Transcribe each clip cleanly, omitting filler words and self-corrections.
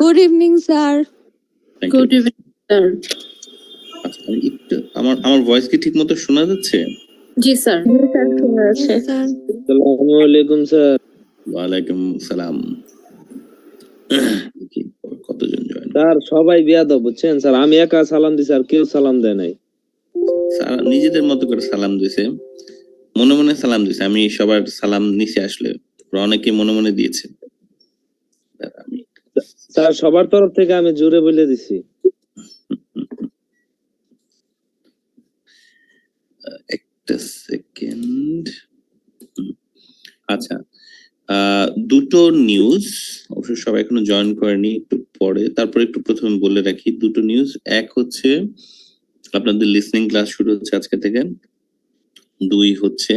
Good evening, sir. Thank Good you. evening, sir. আচ্ছা, আমি একটু আমার ভয়েস কি ঠিক মতো শোনা যাচ্ছে? জি স্যার। Yes, sir. আসসালামু আলাইকুম স্যার। ওয়ালাইকুম সালাম। কি কতজন জয়েন? স্যার সবাই বেয়াদব বুঝছেন স্যার, আমি একা সালাম দিছি আর কেউ সালাম দেয় নাই। স্যার নিজেদের মতো করে সালাম দিয়েছে, মনে মনে সালাম দিয়েছে। আমি সবার সালাম নিচে আসলে অনেকে মনে মনে দিয়েছে। আমি স্যার সবার তরফ থেকে আমি জোরে বলে দিছি। একটা সেকেন্ড। আচ্ছা, দুটো নিউজ, অবশ্য সবাই এখনো জয়েন করেনি, একটু পরে। তারপর একটু প্রথমে বলে রাখি দুটো নিউজ। এক হচ্ছে আপনাদের লিসনিং ক্লাস শুরু হচ্ছে আজকে থেকে। দুই হচ্ছে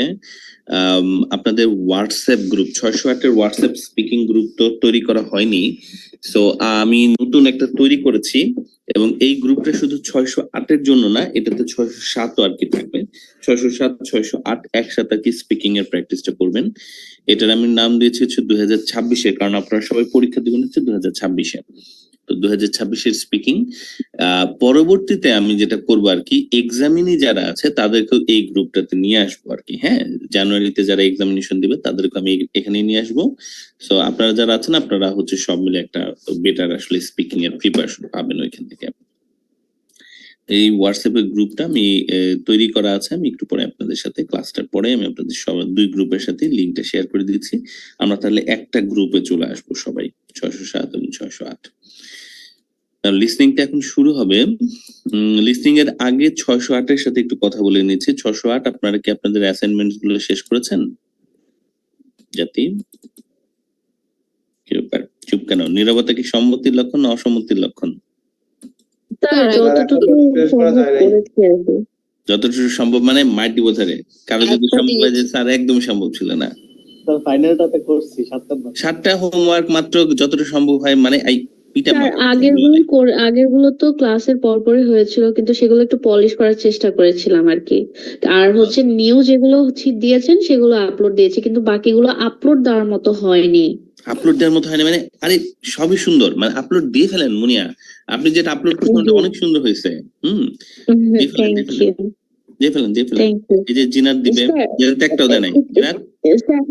আপনাদের হোয়াটসঅ্যাপ গ্রুপ 608 এর হোয়াটসঅ্যাপ স্পিকিং গ্রুপ তো তৈরি করা হয়নি, সো আমি নতুন একটা তৈরি করেছি এবং এই গ্রুপটা শুধু 608 এর জন্য না, এটাতে 607 আর কি থাকবে। 607 608 একসাথে আর কি স্পিকিং এর প্র্যাকটিসটা করবেন। এটার আমি নাম দিয়েছি হচ্ছে 2026 এর, কারণ আপনারা সবাই পরীক্ষা দিবেন হচ্ছে 2026 এ। তো 2026 এর স্পিকিং পরবর্তীতে আমি যেটা করবো আর কি, এক্সামিনি যারা আছে তাদেরকেও এই গ্রুপটাতে নিয়ে আসবো আর কি। হ্যাঁ, জানুয়ারিতে যারা এক্সামিনেশন দিবে তাদেরকে আমি এখানে নিয়ে আসবো। সো আপনারা যারা আছেন আপনারা হচ্ছে সব মিলে একটা বেটার আসলে স্পিকিং এর প্রিপারেশন পাবেন ওইখান থেকে। এই হোয়াটসঅ্যাপ এর গ্রুপটা আমি তৈরি করা আছে, আমি একটু পরে আপনাদের সাথে ক্লাসটার পরে আমি আপনাদের সব দুই গ্রুপের সাথে লিংকটা শেয়ার করে দিচ্ছি। আমরা তাহলে একটা গ্রুপে চলে আসবো সবাই, 607 এবং 608। লিসনিংটা এখন শুরু হবে। লিসনিং এর আগে 608 এর সাথে একটু কথা বলে নিচ্ছি। 608 আপনারা কি আপনাদের অ্যাসাইনমেন্ট গুলো শেষ করেছেন? জাতি কি ব্যাপার, চুপ কেন? নীরবতা কি সম্মতির লক্ষণ না অসম্মতির লক্ষণ? যতটুকু সম্ভব মানে মাইটি বোঝারে, কারো যদি সম্ভব হয় যে স্যার একদম সম্ভব ছিল না, ফাইনালটাতে করছি 7টা হোমওয়ার্ক মাত্র, যতটুকু সম্ভব হয় মানে আগের গুলো তো ক্লাসের পরপরই হয়েছিল, কিন্তু সেগুলো একটু পলিশ করার চেষ্টা করেছিলাম আর কি। আর হচ্ছে নিউ যেগুলো দিয়েছেন সেগুলো আপলোড দিয়েছি, কিন্তু বাকিগুলো আপলোড দেওয়ার মতো হয়নি। আপলোড দেওয়ার মতো হয়নি মানে? আরে সবই সুন্দর, মানে আপলোড দিয়ে ফেলেন মুনিয়া। আপনি যেটা আপলোড করছেন ওটা অনেক সুন্দর হয়েছে। দিয়ে ফেলেন। এই যে জিনাত দিবে, একটাও দেয় নাই জিনাত।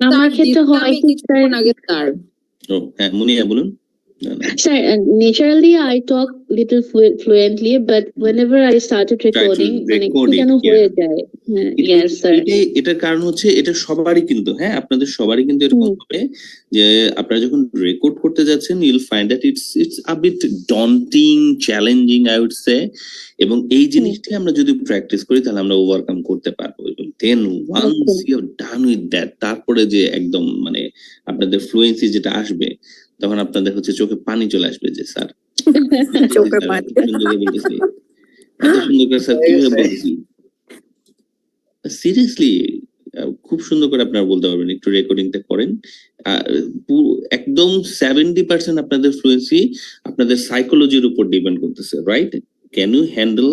আমার ক্ষেত্রে হয় কি স্যার, ও হ্যাঁ, মুনিয়া বলুন। Sir, naturally I talk little fluently, but whenever I started recording, হয়ে যায়। Yes, sir. এটার কারণ হচ্ছে এটা সবারই কিন্তু, হ্যাঁ আপনাদের সবারই কিন্তু এরকম হবে যে আপনারা যখন রেকর্ড করতে যাচ্ছেন you'll find that it's a bit daunting, challenging I would say, এবং এই জিনিসটা আমরা যদি প্র্যাকটিস করি তাহলে আমরা ওভারকাম করতে পারবো। এবং then once you are done with that, তারপরে যে একদম মানে আপনাদের ফ্লুয়েন্সি যেটা আসবে, তখন আপনাদের হচ্ছে চোখে পানি চলে আসবে যে স্যার চোখে পানি এত সুন্দর করে স্যার কিভাবে বলছি। সিরিয়াসলি খুব সুন্দর করে আপনারা বলতে পারবেন, একটু রেকর্ডিংটা করেন। একদম 70% আপনাদের ফ্লুয়েন্সি আপনাদের সাইকোলজির উপর ডিপেন্ড করতেছে, right? Can you handle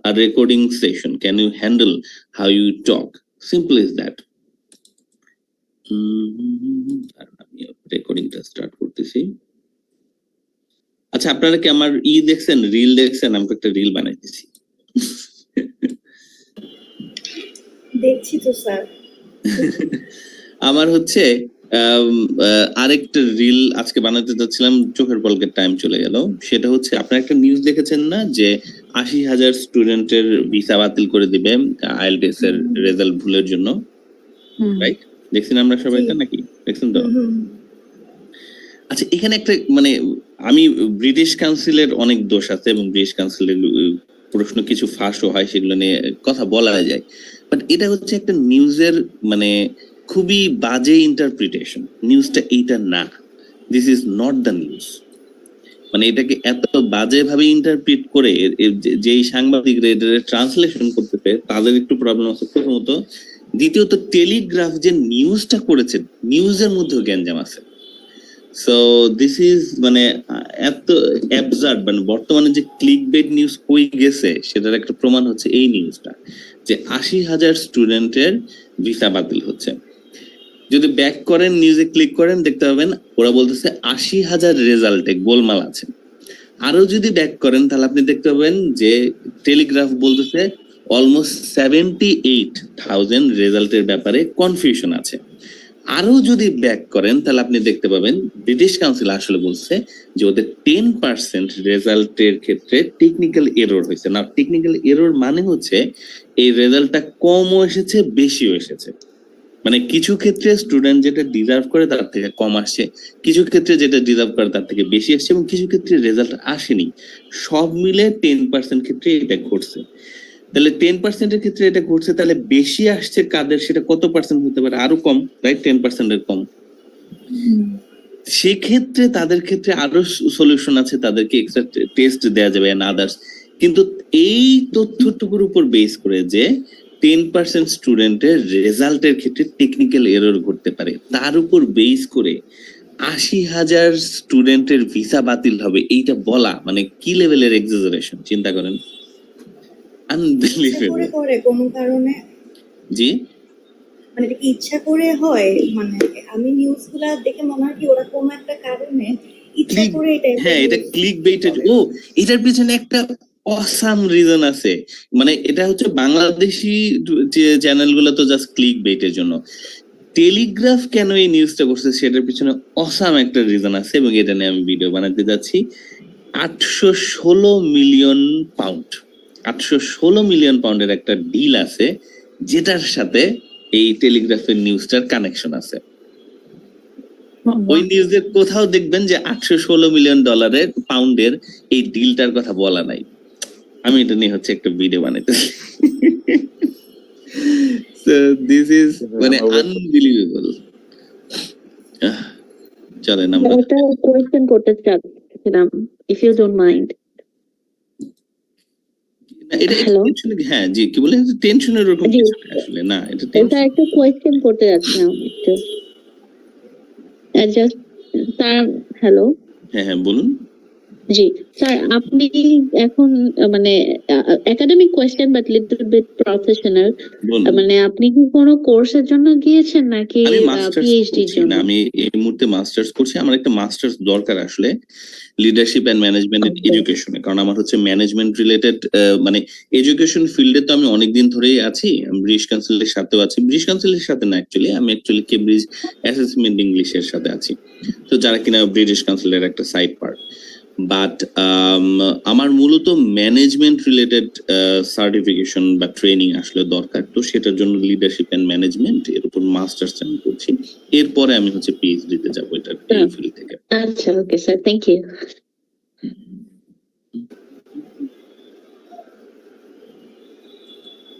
a recording session, can you handle how you talk, simple is that. আমি রেকর্ডিংটা স্টার্ট করতেছি। আচ্ছা, আপনারা কি আমার দেখছেন, রিল দেখছেন? আমি একটা রিল বানাইতেছি। দেখছি তো স্যার। আমার হচ্ছে আরেকটা রিল আজকে বানাতে যাচ্ছিলাম, চোখের পলকের টাইম চলে গেল। সেটা হচ্ছে আপনারা একটা নিউজ দেখেছেন না যে 80,000 স্টুডেন্টের ভিসা বাতিল করে দিবে আইএলটিএস এর রেজাল্ট ভুলের জন্য, রাইট? দেখছেন আমরা সবাই এটা নাকি? দেখছেন তো? আচ্ছা, এখানে একটা মানে আমি ব্রিটিশ কাউন্সিলের অনেক দোষ আছে এবং ব্রিটিশ কাউন্সিলের প্রশ্ন কিছু ফাঁসও হয়, সেগুলো নিয়ে কথা বলা যায়, বাট এটা হচ্ছে একটা নিউজের মানে খুবই বাজে ইন্টারপ্রিটেশন। নিউজটা এইটা না, this is not the news. মানে এটাকে এত বাজে ভাবে ইন্টারপ্রিট করে যেই সাংবাদিকরা এটা ট্রান্সলেশন করতেছে তাদের একটু প্রবলেম আছে প্রথমত। দ্বিতীয়ত টেলিগ্রাফ যে নিউজটা করেছে, নিউজের মধ্যেও গ্যাঞ্জাম আছে। সো দিস ইজ মানে এত অ্যাবসার্ড, মানে বর্তমানে যে ক্লিক বেট নিউজ কই গেছে সেটার একটা প্রমাণ হচ্ছে এই নিউজটা, যে 80,000 স্টুডেন্টের ভিসা বাতিল হচ্ছে। যদি ব্যাক করেন নিউজে ক্লিক করেন দেখতে পাবেন ওরা বলতেছে 80,000 রেজাল্টে গোলমাল আছে। আরো যদি ব্যাক করেন তাহলে আপনি দেখতে পাবেন যে টেলিগ্রাফ বলতেছে অলমোস্ট 78,000 রেজাল্টের ব্যাপারে কনফিউশন আছে। আরো যদি ব্যাক করেন তাহলে আপনি দেখতে পাবেন ব্রিটিশ কাউন্সিল আসলে বলছে যে ওদের 10% রেজাল্টের ক্ষেত্রে টেকনিক্যাল এরর হয়েছে। না, টেকনিক্যাল এরর মানে হচ্ছে এই রেজাল্টটা কমও এসেছে বেশিও এসেছে। মানে কিছু ক্ষেত্রে স্টুডেন্ট যেটা ডিজার্ভ করে তার থেকে কম আসছে, কিছু ক্ষেত্রে যেটা ডিজার্ভ করে তার থেকে বেশি আসছে, এবং কিছু ক্ষেত্রে রেজাল্ট আসেনি। সব মিলে 10% ক্ষেত্রে এটা ঘটছে। তাহলে 10% এর ক্ষেত্রে এটা ঘটছে, তাহলে বেশি আসছে কাদের, সেটা কত পার্সেন্ট হতে পারে? আরো কম, রাইট? 10% এর কম। সেক্ষেত্রে তাদের ক্ষেত্রে আরো সলিউশন আছে, তাদেরকে এক্সট্রা টেস্ট দেওয়া যাবে এন্ড আদার্স। কিন্তু এই তথ্যটুকুর উপর বেস করে যে 10% স্টুডেন্টের রেজাল্টের ক্ষেত্রে টেকনিক্যাল এরর ঘটতে পারে, তার উপর বেস করে 80,000 স্টুডেন্টের ভিসা বাতিল হবে, এইটা বলা মানে কি লেভেলের এক্সাজারেশন চিন্তা করেন। আনবিলিভেবল। করে কোনো কারণে জি, মানে এটা কি ইচ্ছা করে হয়? মানে আমি নিউজগুলা দেখে মনে হয় কি ওরা কোনো একটা কারণে ইচ্ছা করে এটা হ্যাঁ, এটা ক্লিক বেইটেড। ও, এটার পিছনে একটা অসাম রিজন আছে। মানে এটা হচ্ছে বাংলাদেশি যে চ্যানেলগুলো তো জাস্ট ক্লিক বেইটের জন্য। টেলিগ্রাফ কেন এই নিউজটা করছে সেটার পিছনে অসাম একটা রিজন আছে, এবং এটা নিয়ে আমি ভিডিও বানাতে যাচ্ছি। 816 মিলিয়ন পাউন্ড, 816 মিলিয়ন পাউন্ডের একটা ডিল আছে যেটার সাথে এই টেলিগ্রাফের নিউজটার কানেকশন আছে। ওই নিউজের কোথাও দেখবেন যে 816 মিলিয়ন ডলারের পাউন্ডের এই ডিলটার কথা বলা নাই। আমি এটা নিয়ে হচ্ছে একটা ভিডিও বানাইতেছি। So this is মানে আনবিলিভেবল। চলেন আমরা একটা কোয়েশ্চেন করতে চাচ্ছিলাম, ইফ ইউ ডোন্ট মাইন্ড। এটা Hello? হ্যাঁ জি, কি বলে টেনশনের ওরকম জি। কিছু না আসলে, না এটা এটা টেনশন। একটা কোয়েশ্চেন করতে যাচ্ছিলাম একটু জাস্ট স্যার। হ্যালো, হ্যাঁ হ্যাঁ বলুন। জি স্যার, আপনি এখন মানে academic question but little bit professional, বলুন। মানে আপনি কি কোনো কোর্সের জন্য গিয়েছেন নাকি আমি মাস্টার্স পিএইচডির করছি জন্য? না, আমি এই মুহূর্তে মাস্টার্স করছি। আমার একটা মাস্টার্স দরকার আসলে লিডারশিপ এন্ড ম্যানেজমেন্ট Okay. এডুকেশনে, কারণ আমার হচ্ছে ম্যানেজমেন্ট রিলেটেড মানে এডুকেশন ফিল্ডে তো আমি অনেকদিন ধরেই আছি। ব্রিটিশ কাউন্সিলের সাথেও আছি, ব্রিটিশ কাউন্সিলের সাথে না অ্যাকচুয়ালি, আমি অ্যাকচুয়ালি কেমব্রিজ অ্যাসেসমেন্ট ইংলিশের সাথে আছি, তো যারা কিনা ব্রিটিশ কাউন্সিলের একটা সাইড পার্ট। বাট আমার মূলত ম্যানেজমেন্ট রিলেটেড সার্টিফিকেশন বা ট্রেনিং আসলে দরকার, তো সেটার জন্য লিডারশিপ এন্ড ম্যানেজমেন্ট এর উপর মাস্টার্স আমি করছি। এরপরে আমি হচ্ছে পিএইচডি তে যাবো এটার এই ফিল্ড থেকে। আচ্ছা, ওকে স্যার, থ্যাংক ইউ।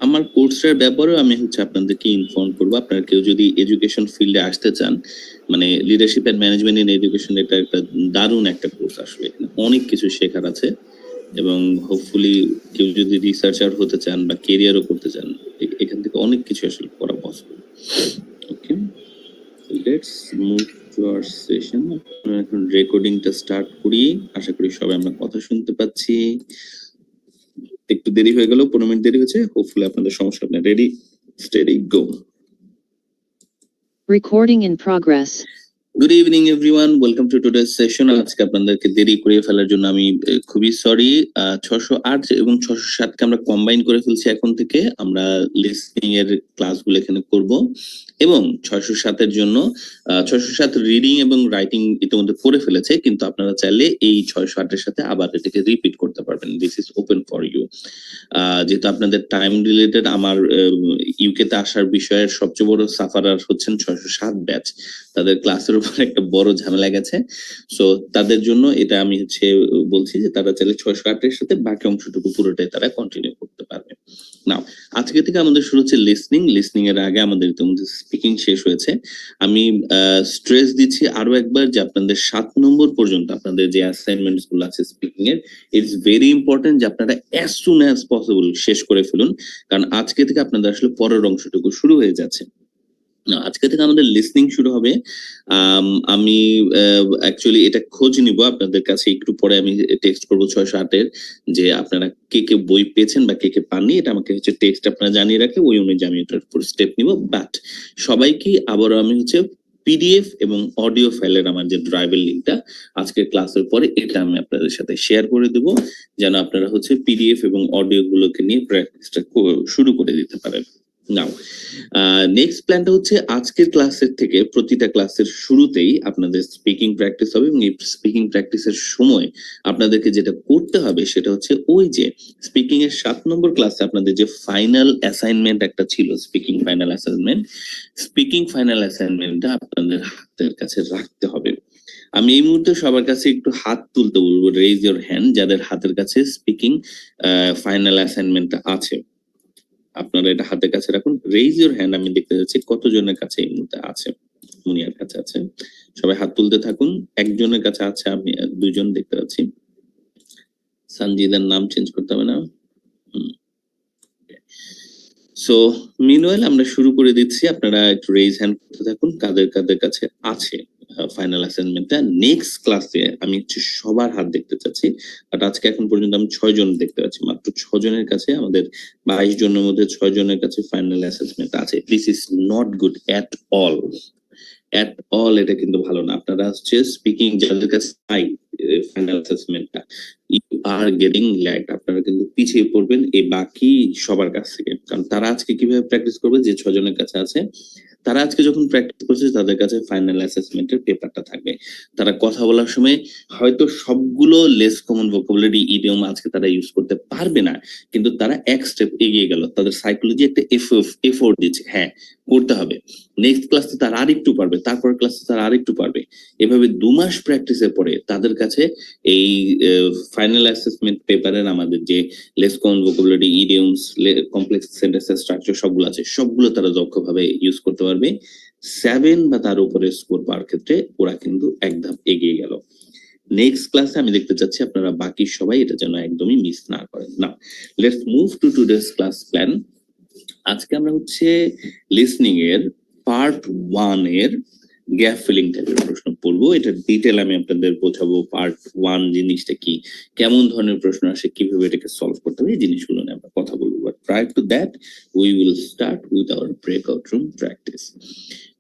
আমার কোর্সের ব্যাপারেও আমি হচ্ছে আপনাদেরকে ইনফর্ম করবো। আপনারা কেউ যদি এডুকেশন ফিল্ডে আসতে চান, মানে leadership and management in education, এটা একটা দারুণ একটা কোর্স আসলে, এখানে অনেক কিছু শেখার আছে, এবং হোপফুলি কেউ যদি রিসার্চার হতে চান বা কেরিয়ারও করতে চান, এখান থেকে অনেক কিছু আসলে করা possible. Okay, let's move to our session. আমরা এখন রেকর্ডিংটা স্টার্ট করি। আশা করি সবাই আমরা কথা শুনতে পাচ্ছি। একটু দেরি হয়ে গেল, 15 মিনিট দেরি হয়েছে, হোপফুলি আপনাদের সমস্যা হবে না। Ready, steady, go. Recording in progress. Good evening everyone, welcome to today's session. আজকে আপনাদেরকে দেরি করে ফেলার জন্য আমি খুবই সরি। 608 এবং 607 কে আমরা কম্বাইন করে ফেলছি। এখন থেকে আমরা লিসনিং এর ক্লাসগুলো এখানে করব, এবং 607 এর জন্য 607 রিডিং এবং রাইটিং ইতিমধ্যে করে ফেলেছে, কিন্তু আপনারা চাইলে এই 608 এর সাথে আবার এটাকে রিপিট করতে পারবেন। This is open for you. যেহেতু আপনাদের টাইম রিলেটেড, আমার ইউকে তে আসার বিষয়ের সবচেয়ে বড় সাফারার হচ্ছেন 607 ব্যাচ। তাদের ক্লাসের উপর একটা বড় ঝামেলা গেছে, সো তাদের জন্য এটা আমি হচ্ছে বলছি যে তারা চাইলে 608 এর সাথে বাকি অংশটুকু পুরোটাই তারা কন্টিনিউ করতে পারবে। নাও আজকে থেকে আমাদের শুরু হচ্ছে লিসনিং। লিসনিং এর আগে আমাদের ইতিমধ্যে স্পিকিং শেষ হয়েছে। আমি স্ট্রেস দিচ্ছি আরো একবার যে আপনাদের 7 নম্বর পর্যন্ত আপনাদের যে অ্যাসাইনমেন্টস গুলো আছে স্পিকিং এর, ইটস ভেরি ইম্পর্টেন্ট যে আপনারা অ্যাজ সুন অ্যাজ পসিবল শেষ করে ফেলুন, কারণ আজকে থেকে আপনাদের আসলে পরের অংশটুকু শুরু হয়ে যাচ্ছে। আজকে থেকে আমাদের লিসনিং শুরু হবে। আমি অ্যাকচুয়ালি এটা খোঁজ নিব আপনাদের কাছে, একটু পরে আমি টেক্সট করবো 608 এর, যে আপনারা কে কে বই পেয়েছেন বা কে কে পাননি, এটা আমাকে হচ্ছে টেক্সট আপনারা জানিয়ে রাখে, ওই অনুযায়ী আমি এটার উপর স্টেপ নিব। বাট সবাইকে আবারও আমি হচ্ছে পিডিএফ এবং অডিও ফাইলের আমার যে ড্রাইভের লিঙ্কটা আজকের ক্লাসের পরে এটা আমি আপনাদের সাথে শেয়ার করে দেব, যেন আপনারা হচ্ছে পিডিএফ এবং অডিও গুলোকে নিয়ে প্র্যাকটিসটা শুরু করে দিতে পারেন। নাও নেক্সট প্ল্যানটা হচ্ছে আজকের ক্লাসের থেকে প্রতিটা ক্লাসের শুরুতেই আপনাদের স্পিকিং প্র্যাকটিস হবে, এবং এই স্পিকিং প্র্যাকটিসের সময় আপনাদেরকে যেটা করতে হবে সেটা হচ্ছে ওই যে স্পিকিং এর 7 নম্বর ক্লাসে আপনাদের যে ফাইনাল অ্যাসাইনমেন্ট একটা ছিল, স্পিকিং ফাইনাল অ্যাসাইনমেন্টটা আপনাদের হাতের কাছে রাখতে হবে। আমি এই মুহূর্তে সবার কাছে একটু হাত তুলতে বলবো, রেইজ ইওর হ্যান্ড, যাদের হাতের কাছে স্পিকিং ফাইনাল অ্যাসাইনমেন্টটা আছে। আপনারা এটা হাতের কাছে রাখুন, রেইজ ইওর হ্যান্ড। আমি দেখতে যাচ্ছি কতজনের কাছে এই মুহূর্তে আছে। মুনিয়ার কাছে আছে, সবাই হাত তুলতে থাকুন। একজনের কাছে আছে, আমি 2জন দেখতে পাচ্ছি। সঞ্জিদার নাম চেঞ্জ করতে হবে না। সো মিনওয়াইল আমরা শুরু করে দিচ্ছি, আপনারা একটু রেইজ হ্যান্ড করতে থাকুন কাদের কাদের কাছে আছে ফাইনাল অ্যাসাইনমেন্টটা। নেক্সট ক্লাসে আমি হচ্ছে সবার হাত দেখতে চাচ্ছি, বাট আজকে এখন পর্যন্ত আমি 6 জন দেখতে পাচ্ছি, মাত্র 6 জনের কাছে, আমাদের 22 জনের মধ্যে 6 জনের কাছে ফাইনাল অ্যাসেসমেন্ট আছে। This is not good at all, এটা কিন্তু ভালো না। আপনারা হচ্ছে স্পিকিং যাদের কাছে নাই ফাইনাল অ্যাসেসমেন্টটা, ইউ আর গেটিং ল্যাগ, আপনারা কিন্তু পিছিয়ে পড়বেন এই বাকি সবার কাছ থেকে। কারণ তারা আজকে কিভাবে প্র্যাকটিস করবে, যে 6 জনের কাছে আছে তারা আজকে যখন প্র্যাকটিস করছে তাদের কাছে ফাইনাল অ্যাসেসমেন্টের পেপারটা থাকবে। তারা কথা বলার সময় হয়তো সবগুলো লেস কমন ভোকাবুলারি ইডিয়ম আজকে তারা ইউজ করতে পারবে না, কিন্তু তারা এক স্টেপ এগিয়ে গেল, তাদের সাইকোলজি একটা এফোর্ট দিচ্ছে, হ্যাঁ করতে হবে। নেক্সট ক্লাসে তারা আরেকটু পারবে, তারপর ক্লাসে তারা আরেকটু পারবে। এভাবে 2 মাস প্র্যাকটিসের পরে তাদের কাছে এই ফাইনাল অ্যাসেসমেন্ট পেপারের আমাদের যে less common vocabulary idioms, complex সেন্টেন্সের স্ট্রাকচার সবগুলো আছে, সবগুলো তারা দক্ষভাবে ইউজ করতে পারবে। 7 বা তার উপরে স্কোর পাওয়ার ক্ষেত্রে ওরা কিন্তু এক ধাপ এগিয়ে গেল। নেক্সট ক্লাসে আমি দেখতে চাচ্ছি আপনারা বাকি সবাই এটা যেন একদমই মিস না করেন। না, let's move to today's class plan. আজকে আমরা হচ্ছে লিসনিং এর পার্ট 1 এর গ্যাপ ফিলিং টাইপের প্রশ্ন পড়বো। এটা ডিটেল আমি আপনাদের বোঝাবো, পার্ট 1 জিনিসটা কি, কেমন ধরনের প্রশ্ন আসে, কিভাবে এটাকে সলভ করতে হবে, এই জিনিসগুলো নিয়ে আমরা কথা বলবো। But prior to that we will start with our breakout room practice.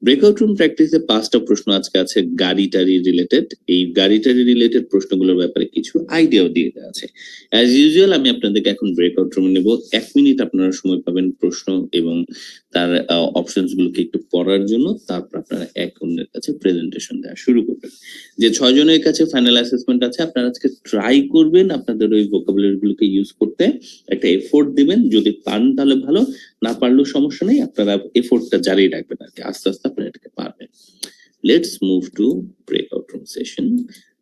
Breakout room প্র্যাকটিসে 5টা প্রশ্ন আজকে আছে গাড়ি-টাড়ি রিলেটেড। এই গাড়ি-টাড়ি রিলেটেড প্রশ্নগুলোর ব্যাপারে কিছু আইডিয়াও দিয়ে দেওয়া আছে। অ্যাজ ইউজুয়াল আমি আপনাদেরকে এখন ব্রেকআউট রুমে নেব। 1 মিনিট আপনারা সময় পাবেন প্রশ্ন এবং তার অপশনস গুলোকে একটু পড়ার জন্য। তারপর আপনারা এক অন্যের কাছে প্রেজেন্টেশন দেওয়া শুরু করবেন। যে 6 জনের কাছে ফাইনাল অ্যাসেসমেন্ট আছে, আপনারা আজকে ট্রাই করবেন আপনাদের ওই ভোকাবুলারি গুলোকে ইউজ করতে, একটা এফোর্ট দিবেন। যদি পারেন তাহলে ভালো, না পারলেও সমস্যা নেই, আপনারা এফোর্টটা জারি রাখবেন আর কি, আস্তে আস্তে আপনারা এটাকে পারবেন। Let's move to breakout room session.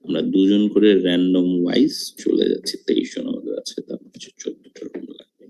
আমরা 2 জন করে র্যান্ডম ওয়াইজ চলে যাচ্ছি। 23 জন আমাদের আছে, তার মধ্যে 14টা রুম লাগবে।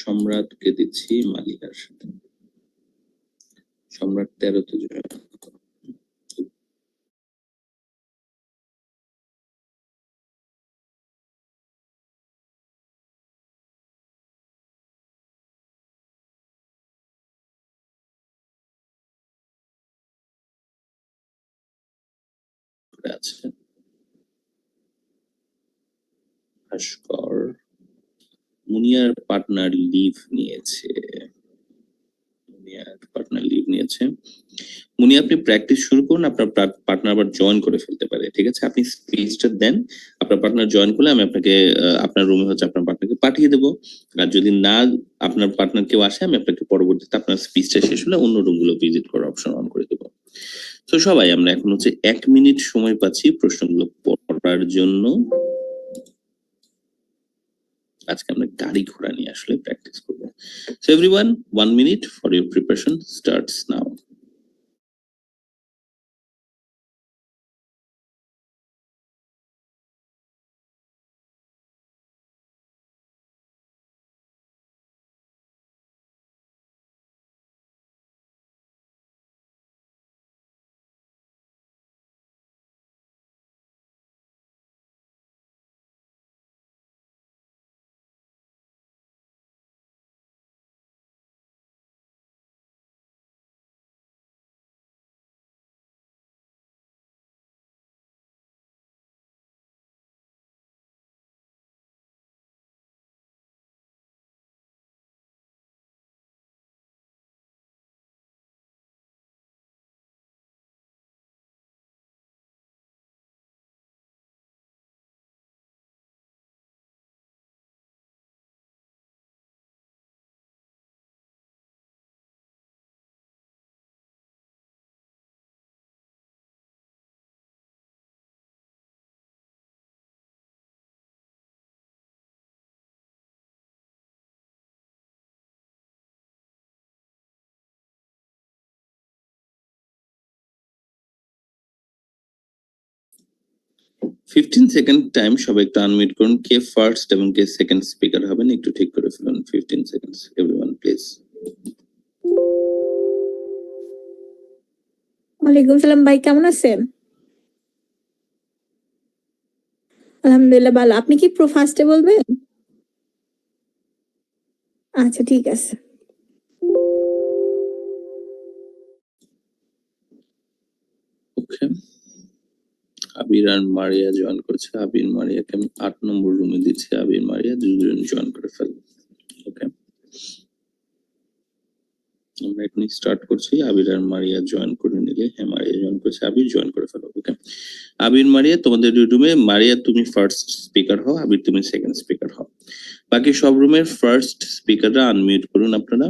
সম্রাটকে দিচ্ছি মালিকার সাথে। সম্রাট 13তে জয়েন আছে। ভাস্কর, মুনিয়ার পার্টনার লিভ নিয়েছে। মুনি আপনি প্র্যাকটিস শুরু করুন, আপনার পার্টনার আবার জয়েন করে ফেলতে পারে, ঠিক আছে? আপনি স্পেসটা দেন, আপনার পার্টনার জয়েন করলে আমি আপনাকে আপনার রুমে হচ্ছে আপনার পার্টনারকে পাঠিয়ে দেবো। আর যদি না আপনার পার্টনার কেউ আসে, আমি আপনাকে পরবর্তীতে আপনার স্পিচটা শেষ হলে অন্য রুমগুলো ভিজিট করার অপশন অন করে দেবো। তো সবাই আমরা এখন হচ্ছে 1 মিনিট সময় পাচ্ছি প্রশ্নগুলো পড়ার জন্য। আজকে আমরা গাড়ি ঘোড়া নিয়ে আসলে প্র্যাকটিস করবো। So everyone 1 minute for your preparation starts now. Fifteen second time, সবাই একটু আনমিউট করুন। কে ফার্স্ট এবং কে সেকেন্ড স্পিকার হবেন একটু ঠিক করে ফেলুন। 15 সেকেন্ডস এভরিওয়ান প্লিজ। ওয়ালাইকুম সালাম ভাই, কেমন আছেন? আলহামদুলিল্লাহ ভালো। আপনি কি ফার্স্টে বলবেন? আচ্ছা ঠিক আছে। ওকে, আবির আর মারিয়া জয়েন করেছে। আবির মারিয়াকে আমি 8 নম্বর রুমে দিচ্ছি। আবির মারিয়া দুজন জয়েন করে ফেলবো। ওকে, আমরা এখন স্টার্ট করছি। আবির আর মারিয়া জয়েন করে নিলে, হ্যাঁ মারিয়া জয়েন করেছে, আবির জয়েন করে ফেলো। ওকে, আবির মারিয়া তোমাদের রুমে, মারিয়া তুমি ফার্স্ট স্পিকার হও, আবির তুমি সেকেন্ড স্পিকার হও। বাকি সব রুমের ফার্স্ট স্পিকাররা আনমিউট করুন আপনারা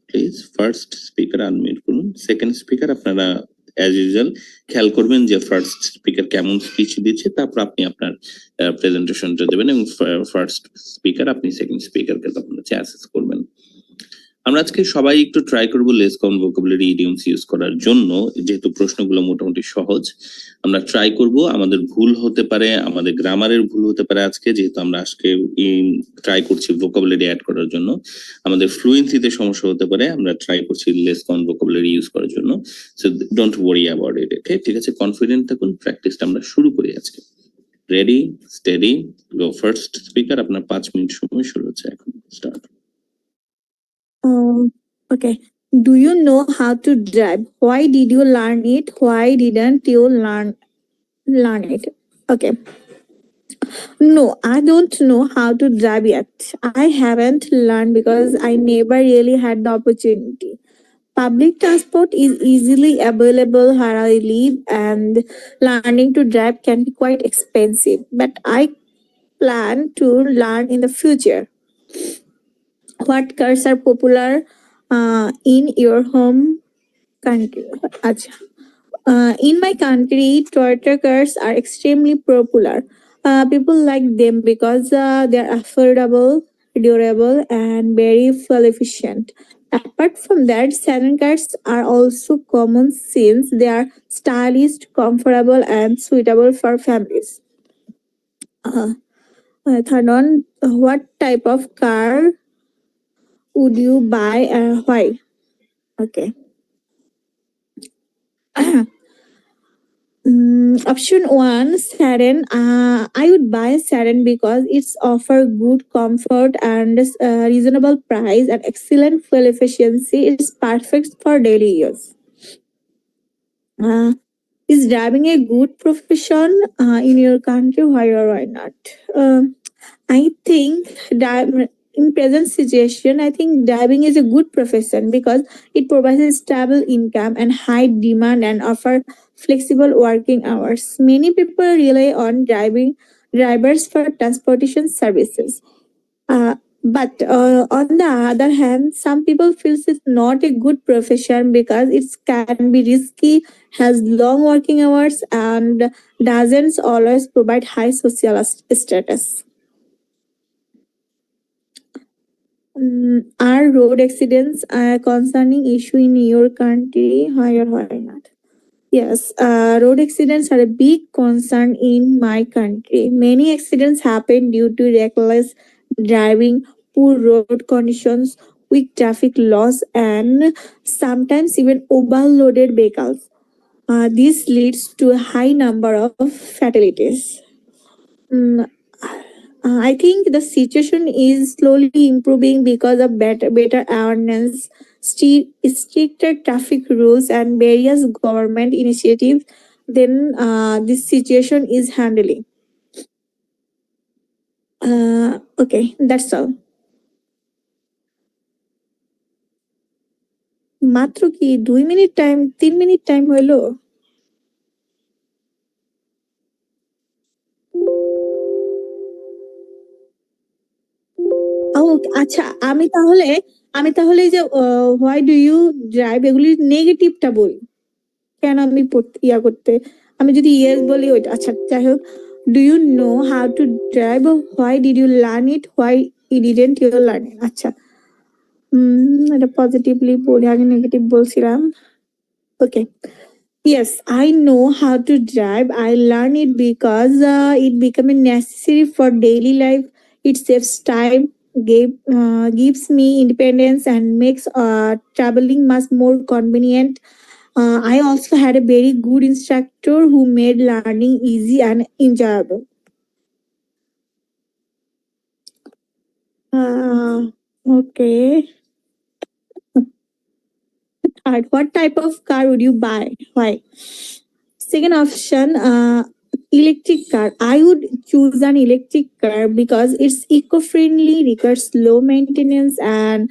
প্লিজ। ফার্স্ট স্পিকার আনমিউট করুন। সেকেন্ড স্পিকার আপনারা অ্যাজ ইউজুয়াল খেয়াল করবেন যে ফার্স্ট স্পিকার কেমন স্পিচ দিচ্ছে, তারপর আপনি আপনার প্রেজেন্টেশনটা দেবেন এবং ফার্স্ট স্পিকার আপনি সেকেন্ড স্পিকারকে তখন হচ্ছে অ্যাসেস করবেন। আমরা আজকে সবাই একটু ট্রাই করবো less common vocabulary idioms use করার জন্য, যেহেতু প্রশ্নগুলো মোটামুটি সহজ। আমরা ট্রাই করব, আমাদের ভুল হতে পারে, আমাদের গ্রামারের ভুল হতে পারে আজকে, যেহেতু আমরা আজকে ট্রাই করছি ভোকাবুলারি অ্যাড করার জন্য। আমাদের ফ্লুয়েন্সিতে সমস্যা হতে পারে, আমরা ট্রাই করছি লেস কমন ভোকাবুলারি ইউজ করার জন্য। So don't worry about it. Okay, ঠিক আছে, কনফিডেন্ট থাকুন। প্র্যাকটিসটা আমরা শুরু করি আজকে। Ready, steady, go. First speaker, আপনার 5 মিনিট সময় শুরু হচ্ছে এখন। Start. Okay. Do you know how to drive? Why did you learn it? Why didn't you learn it? Okay. No, I don't know how to drive yet. I haven't learned because I never really had the opportunity. Public transport is easily available where I live, and learning to drive can be quite expensive. But I plan to learn in the future. What cars are popular in your home country? Acha. In my country, Toyota cars are extremely popular. People like them because they are affordable, durable, and very fuel efficient. Apart from that, sedan cars are also common since they are stylish, comfortable, and suitable for families. Third one, what type of car would you buy and why? Okay. Option one, sedan. I would buy sedan because it's offer good comfort and reasonable price and excellent fuel efficiency. It's perfect for daily use. Is driving a good profession in your country? Why or why not? I think in present situation, I think driving is a good profession because it provides a stable income and high demand and offer flexible working hours. Many people rely on drivers for transportation services. But on the other hand, some people feel it's not a good profession because it can be risky, has long working hours, and doesn't always provide high social status. Are road accidents a concerning issue in your country? Why or why not? Yes, road accidents are a big concern in my country. Many accidents happen due to reckless driving, poor road conditions, weak traffic laws, and sometimes even overloaded vehicles. This leads to a high number of fatalities. Mm, I think the situation is slowly improving because of better awareness, stricter traffic rules, and various government initiatives. Then this situation is handling. Okay, that's all. মাত্র কি 2 minute time 3 minute time হইলো ও আচ্ছা আমি তাহলে এই যে why do you drive এগুলির নেগেটিভটা বলি কেন আমি করতে আমি যদি ইয়েস বলি ওইটা আচ্ছা যাই হোক do you know how to drive why did you learn it why he didn't you learn it আচ্ছা এটা পজিটিভলি বলি আগে নেগেটিভ বলছিলাম okay Yes, I know how to drive. I learned it because it became necessary for daily life. It saves time, gives me independence, and makes traveling much more convenient. I also had a very good instructor who made learning easy and enjoyable. Uh, okay. Third, what type of car would you buy? Why? Second option, electric car. I would choose an electric car because it's eco-friendly, requires low maintenance, and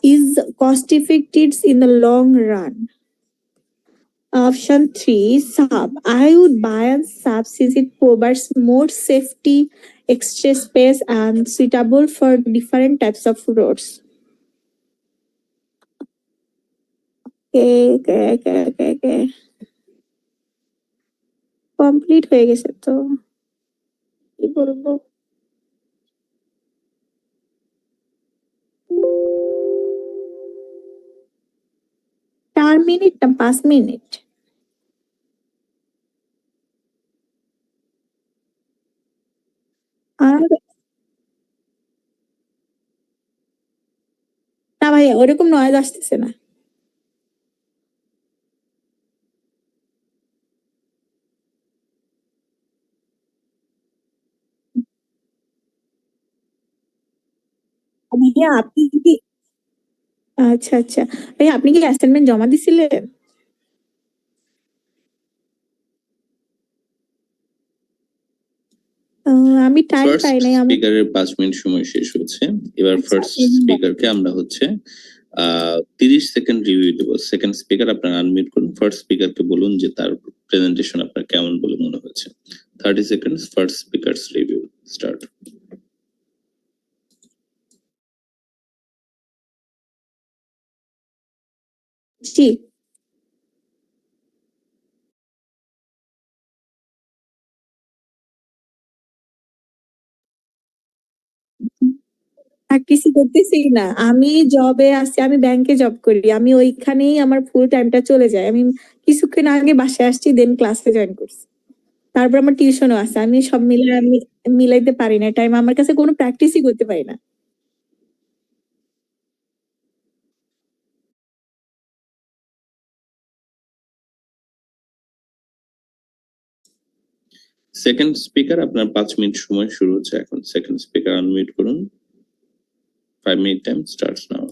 is cost-effective in the long run. Option three, sub. I would buy a sub since it provides more safety, extra space, and suitable for different types of roads. Okay. Complete হয়ে গেছে তো কি বলবো 4 minute না 5 minute আর না ভাইয়া ওরকম noise আসতেছে না ভাইয়া আপনি কি আচ্ছা ভাইয়া আপনি কি অ্যাসাইনমেন্ট জমা দিছিলেন আমি টাইম ফার্স্ট পাই নাই আমি স্পিকারের 5 মিনিট সময় শেষ হয়েছে এবার আচ্ছা, ফার্স্ট স্পিকারকে আমরা হচ্ছে 30 সেকেন্ড রিভিউ দেবো সেকেন্ড স্পিকার আপনারা আনমিউট করুন ফার্স্ট স্পিকারকে বলুন যে তার প্রেজেন্টেশন আপনার কেমন বলে মনে হয়েছে 30 seconds first speakers review start ji প্র্যাকটিসই করতেছি না আমি জবে আছি আমি ব্যাংকে জব করি আমি ওইখানেই আমার ফুল টাইমটা চলে যায় আমি কিছুক্ষণ আগে বাসায় আসছি দেন ক্লাসে জয়েন করছি তারপর আমার টিউশনও আছে আমি সব মিলে আমি মিলাইতে পারি না টাইম আমার কাছে কোনো প্র্যাকটিসই করতে পারি না সেকেন্ড স্পিকার আপনার 5 মিনিট সময় শুরু হচ্ছে এখন সেকেন্ড স্পিকার আনমিউট করুন 5 minute time starts now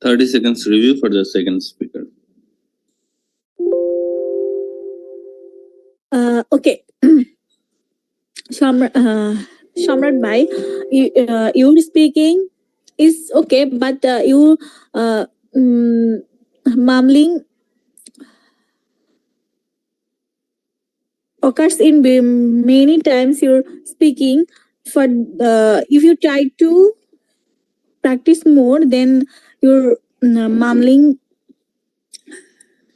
30 seconds review for the second speaker. Okay. Shamrat bhai, your speaking is okay, but you mumbling occurs in many times you're speaking. For if you try to practice more, then your mumbling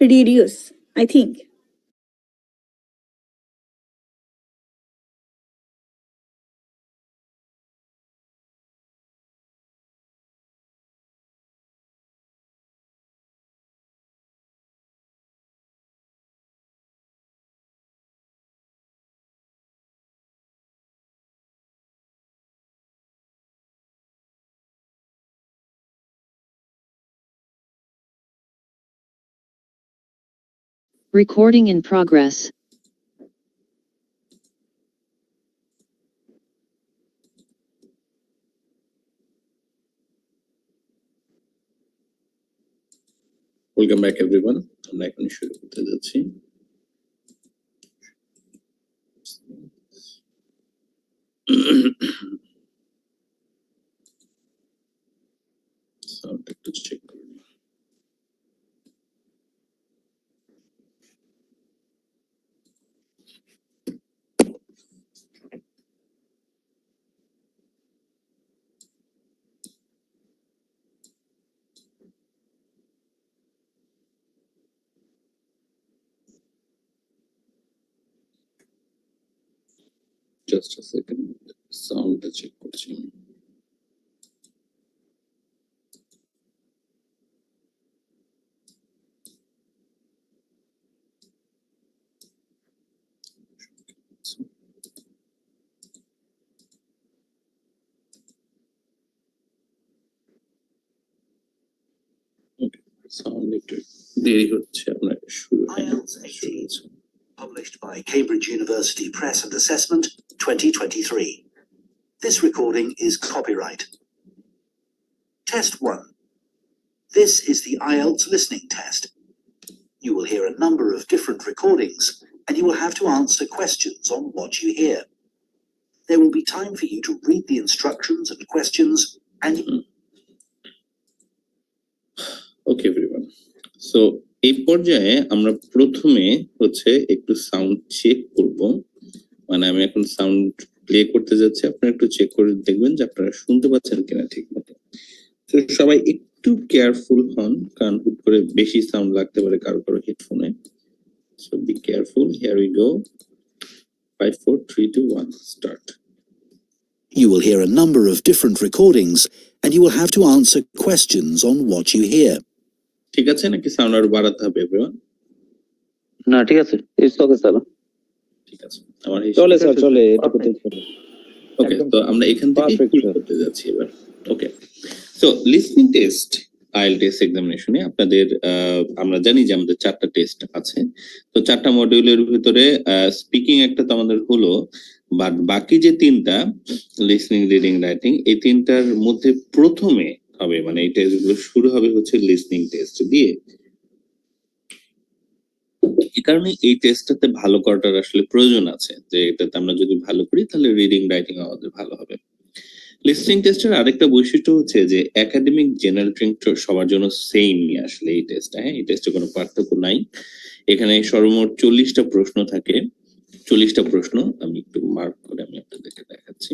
reduce, I think. Recording in progress. Welcome back everyone. আমরা এখন শুরু করতে যাচ্ছি। Sound একটু check করুন। Just a second, সাউন্ডটা check করছি। Sound একটু দেরি হচ্ছে, আপনার শুরু হয়েছে। Published by Cambridge University Press and Assessment 2023. This recording is copyright. Test 1. This is the IELTS listening test. You will hear a number of different recordings and you will have to answer questions on what you hear. There will be time for you to read the instructions and questions and Okay everyone. So এই পর্যায়ে আমরা প্রথমে হচ্ছে একটু sound check করব। মানে আমি এখন সাউন্ড প্লে করতে যাচ্ছি, আপনারা একটু চেক করে দেখবেন যে আপনারা শুনতে পাচ্ছেন কিনা ঠিকমতো। তো সবাই একটু কেয়ারফুল হন, কারণ হুট করে বেশি সাউন্ড লাগতে পারে কারো কারো হেডফোনে। So be careful. Here we go. 5 4 3 2 1 start. you will hear a number of different recordings and you will have to answer questions on what you hear. ঠিক আছে নাকি সাউন্ড আরো বাড়াতে হবে এভরিওয়ান? না ঠিক আছে, ইটস ওকে স্যার, ঠিক আছে। আমার চলে স্যার, চলে এটা করতে চলে। ওকে, তো আমরা এখান থেকে Perfect, শুরু sir. করতে যাচ্ছি এবার। ওকে, সো লিসনিং টেস্ট আইএলটিএস এক্সামিনেশনে আপনাদের আমরা জানি যে আমাদের 4টা টেস্ট আছে। তো 4টা মডিউলের ভিতরে স্পিকিং একটা তো আমাদের হলো, বাট বাকি যে 3টা লিসনিং, রিডিং, রাইটিং, এই 3টার মধ্যে প্রথমে হবে, মানে এই টেস্টগুলো শুরু হবে হচ্ছে লিসনিং টেস্ট দিয়ে। এই কারণে এই টেস্টটাতে ভালো করাটার আসলে প্রয়োজন আছে, যে এটাতে আমরা যদি ভালো করি তাহলে রিডিং, রাইটিং আমাদের ভালো হবে। লিসনিং টেস্টের আরেকটা বৈশিষ্ট্য হচ্ছে যে একাডেমিক জেনারেটিং সবার জন্য সেমই আসলে এই টেস্টটা। হ্যাঁ, এই টেস্টে কোনো পার্থক্য নাই। এখানে সর্বমোট 40টা প্রশ্ন থাকে। 40টা প্রশ্ন আমি একটু মার্ক করে আমি আপনাদেরকে দেখাচ্ছি।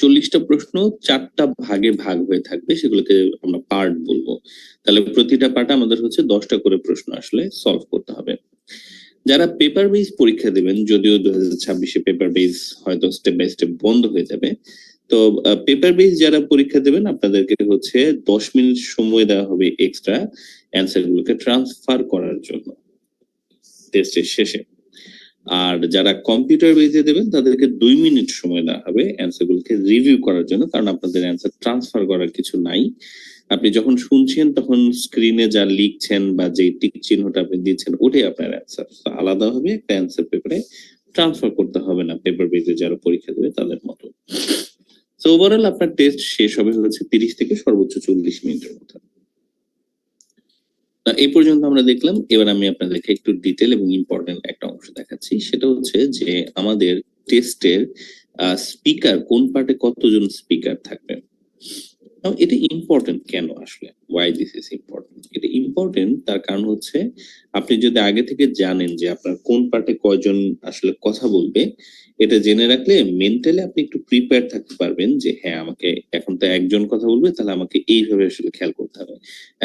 40টা প্রশ্ন 4টা ভাগে ভাগ হয়ে থাকবে, সেগুলোকে আমরা পার্ট বলবো। তাহলে প্রতিটা পার্টে আমাদের হচ্ছে 10টা করে প্রশ্ন আসলে সলভ করতে হবে। যারা পেপার বেস পরীক্ষা দেবেন, যদিও 2026-এ পেপার বেস হয়তো স্টেপ বাই স্টেপ বন্ধ হয়ে যাবে, তো পেপার বেস যারা পরীক্ষা দেবেন আপনাদেরকে হচ্ছে 10 মিনিট সময় দেওয়া হবে এক্সট্রা অ্যান্সার গুলোকে ট্রান্সফার করার জন্য টেস্টের শেষে। আর যারা কম্পিউটার বেসে দেবেন তাদেরকে 2 মিনিট সময় দেওয়া হবে অ্যান্সার গুলোকে রিভিউ করার জন্য, কারণ আপনাদের অ্যান্সার ট্রান্সফার করার কিছু নাই। আপনি যখন শুনছেন তখন স্ক্রিনে যা লিখছেন বা যে টিক চিহ্নটা আপনি দিচ্ছেন ওটাই আপনার অ্যান্সার, আলাদা হবে একটা অ্যান্সার পেপারে ট্রান্সফার করতে হবে না পেপার বেসে যারা পরীক্ষা দেবে তাদের মতো। সো ওভারঅল আপনার টেস্ট শেষ হবে হচ্ছে 30 থেকে সর্বোচ্চ 40 মিনিটের মধ্যে। এই পর্যন্ত আমরা দেখলাম। এবার আমি আপনাদেরকে একটু ডিটেল এবং ইম্পর্টেন্ট একটা অংশ দেখাচ্ছি, সেটা হচ্ছে যে আমাদের টেস্টের স্পিকার কোন পার্টে কতজন স্পিকার থাকবে। এটা ইম্পর্টেন্ট কেন আসলে, ওয়াই দিস ইজ ইম্পর্টেন্ট? এটা ইম্পর্টেন্ট তার কারণ হচ্ছে আপনি যদি আগে থেকে জানেন যে আপনার কোন পার্টে কয়জন আসলে কথা বলবে, এটা জেনে রাখলে মেন্টালি আপনি একটু প্রিপেয়ার থাকতে পারবেন যে হ্যাঁ আমাকে এখন তো একজন কথা বলবে, তাহলে আমাকে এইভাবে আসলে খেয়াল করতে হবে।